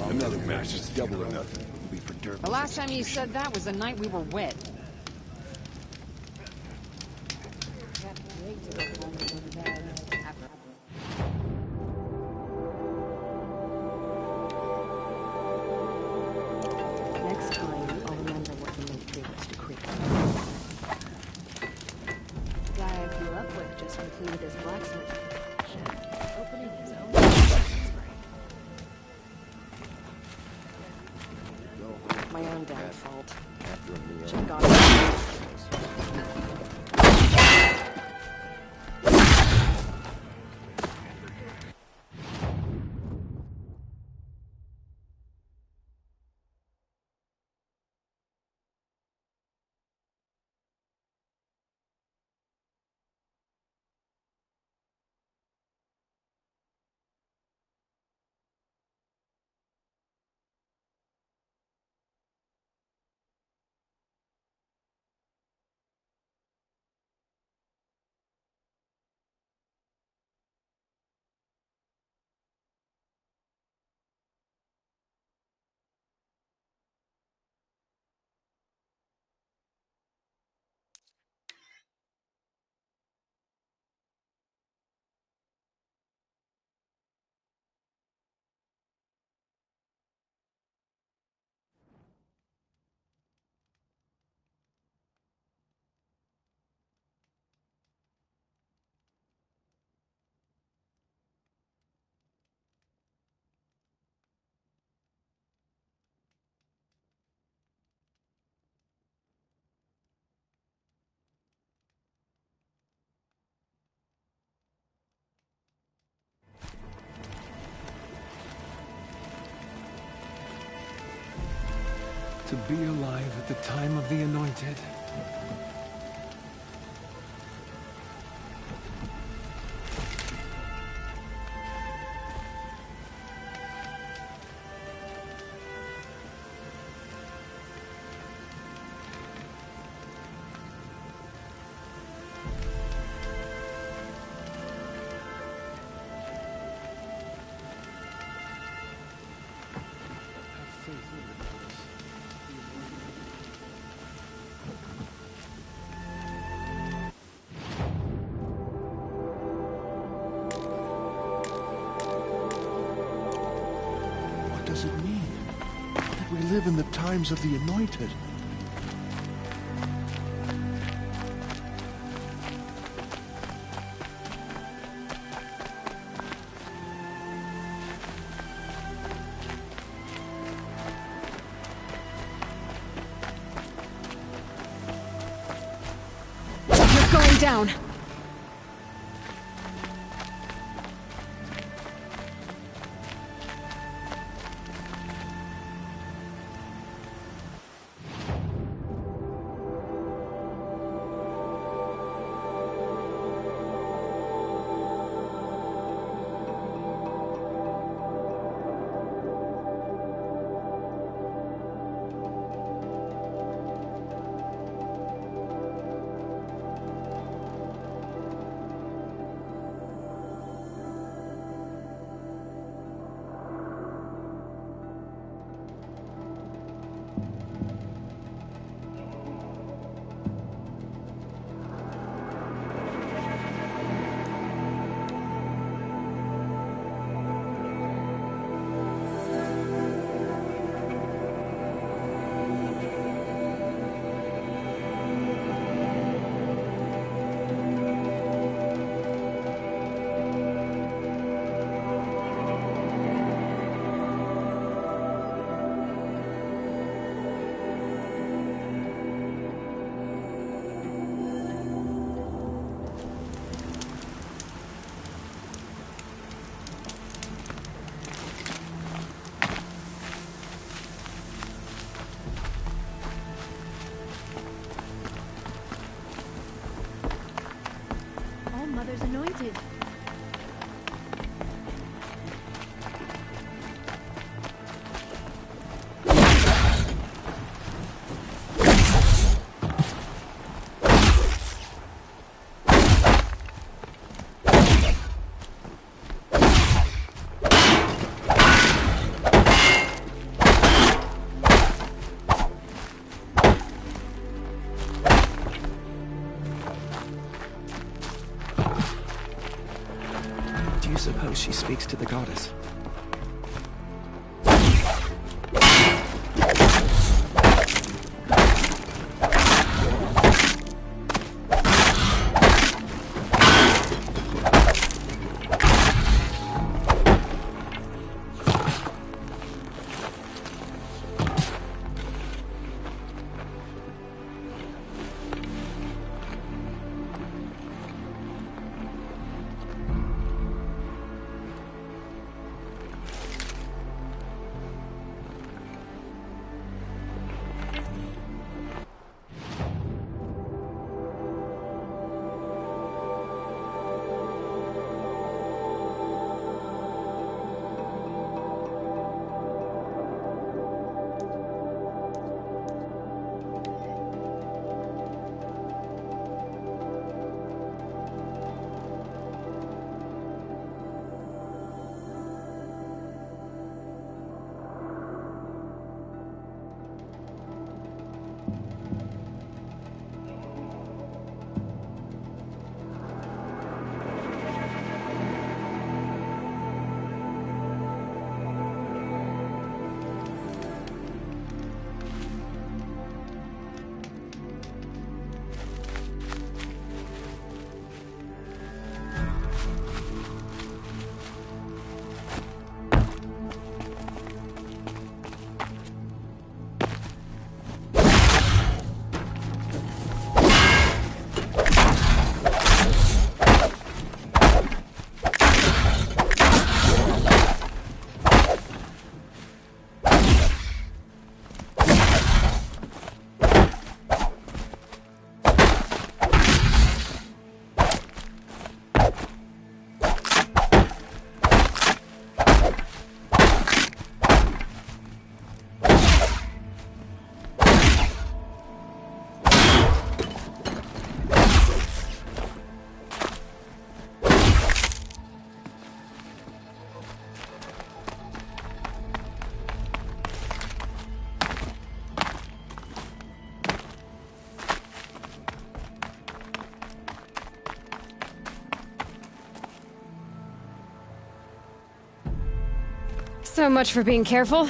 Another match is double or nothing. It'll be for dirt. The last time you said that was the night we were wet. Next time, I'll remember what the military was to creep. Guy I grew up with just completed his blacksmith shop, opening his own blacksmith ring. My own damn fault. Should've gone. To be alive at the time of the Anointed. What does it mean? That we live in the times of the Anointed? You're going down! Mother's anointed. Do you suppose she speaks to the goddess? So much for being careful.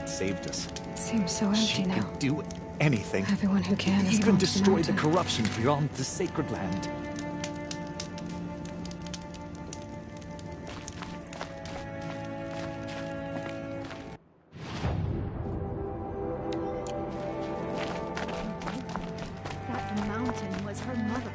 Saved us. It seems so empty She now. can do anything. Everyone who can is even gone to the destroy the mountain. corruption beyond the sacred land. That mountain was her mother.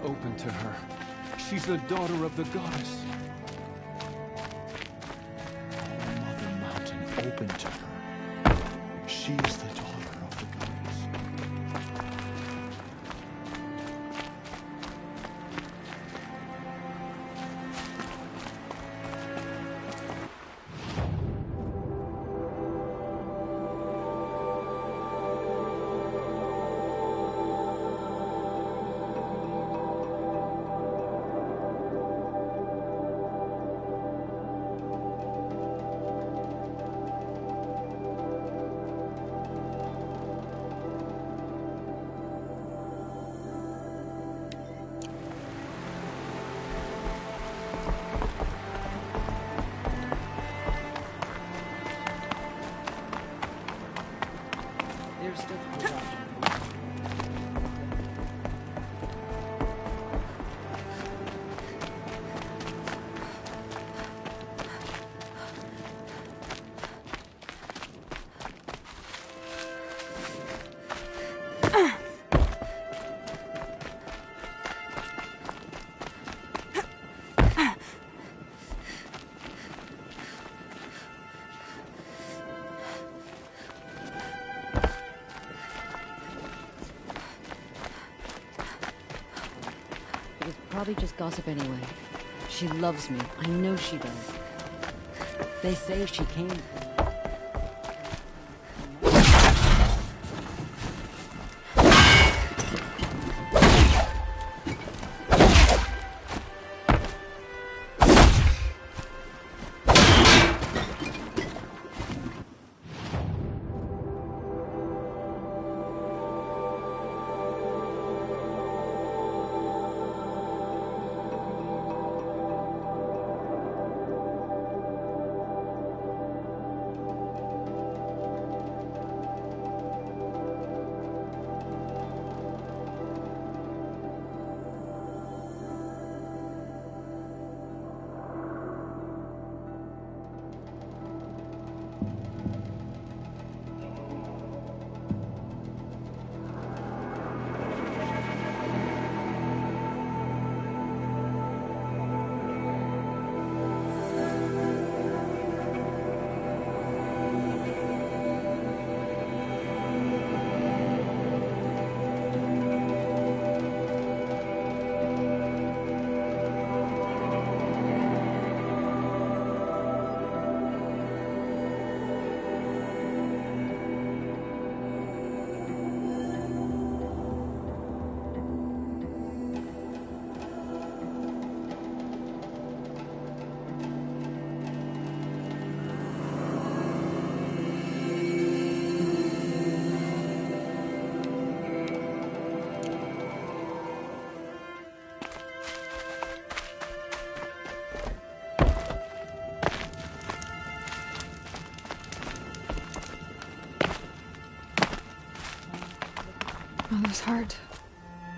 Open to her. She's the daughter of the goddess. Mother Mountain, open to her. She is the daughter of the goddess. There's still probably just gossip anyway. She loves me. I know she does. They say she came... Mother's heart.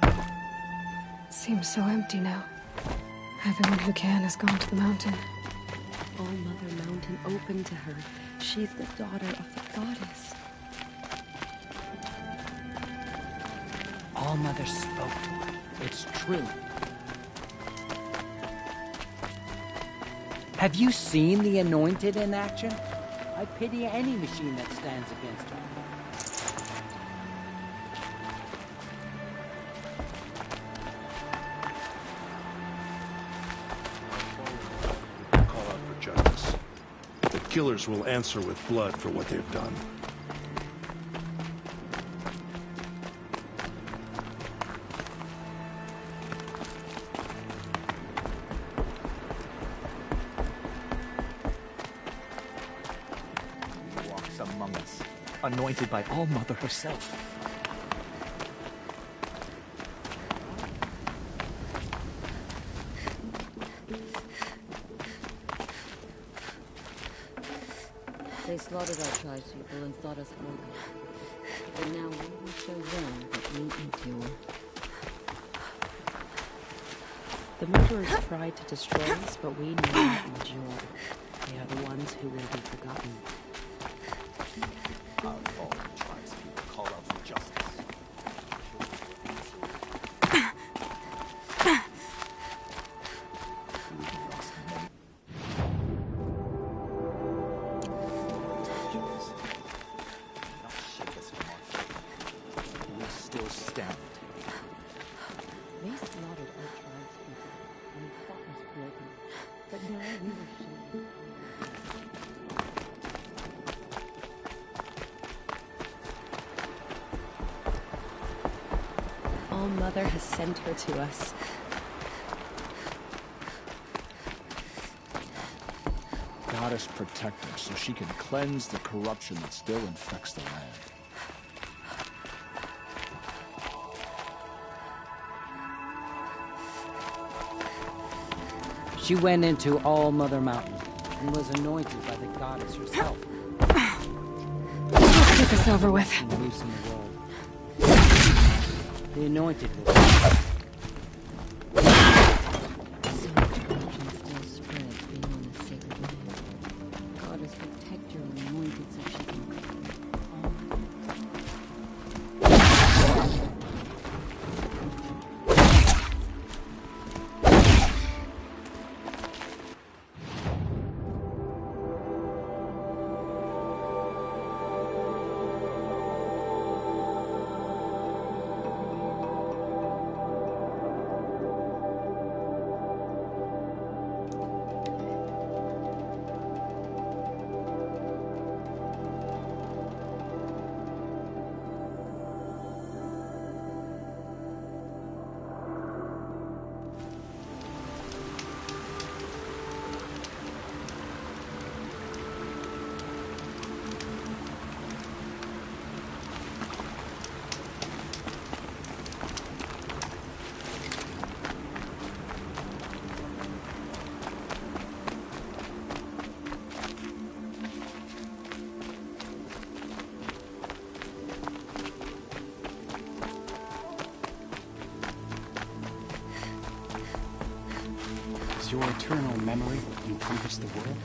It seems so empty now. Everyone who can has gone to the mountain. All Mother Mountain open to her. She's the daughter of the goddess. All Mother spoke to her. It's true. Have you seen the Anointed in action? I pity any machine that stands against her. Call out for justice. The killers will answer with blood for what they've done. Among us, anointed by All Mother herself. They slaughtered our tribespeople and thought us broken. But now we will show them that we endure. The murderers tried to destroy us, but we know not endure. They are the ones who will be forgotten. Our fallen tribespeople call out for justice. We still stand. They slaughtered our tribespeople and thought us broken. But now we will show them. All Mother has sent her to us. Goddess protect her so she can cleanse the corruption that still infects the land. She went into All Mother Mountain and was anointed by the goddess herself. Let's get this over with. And loose in the world. The anointed will Does your eternal memory encompass the world?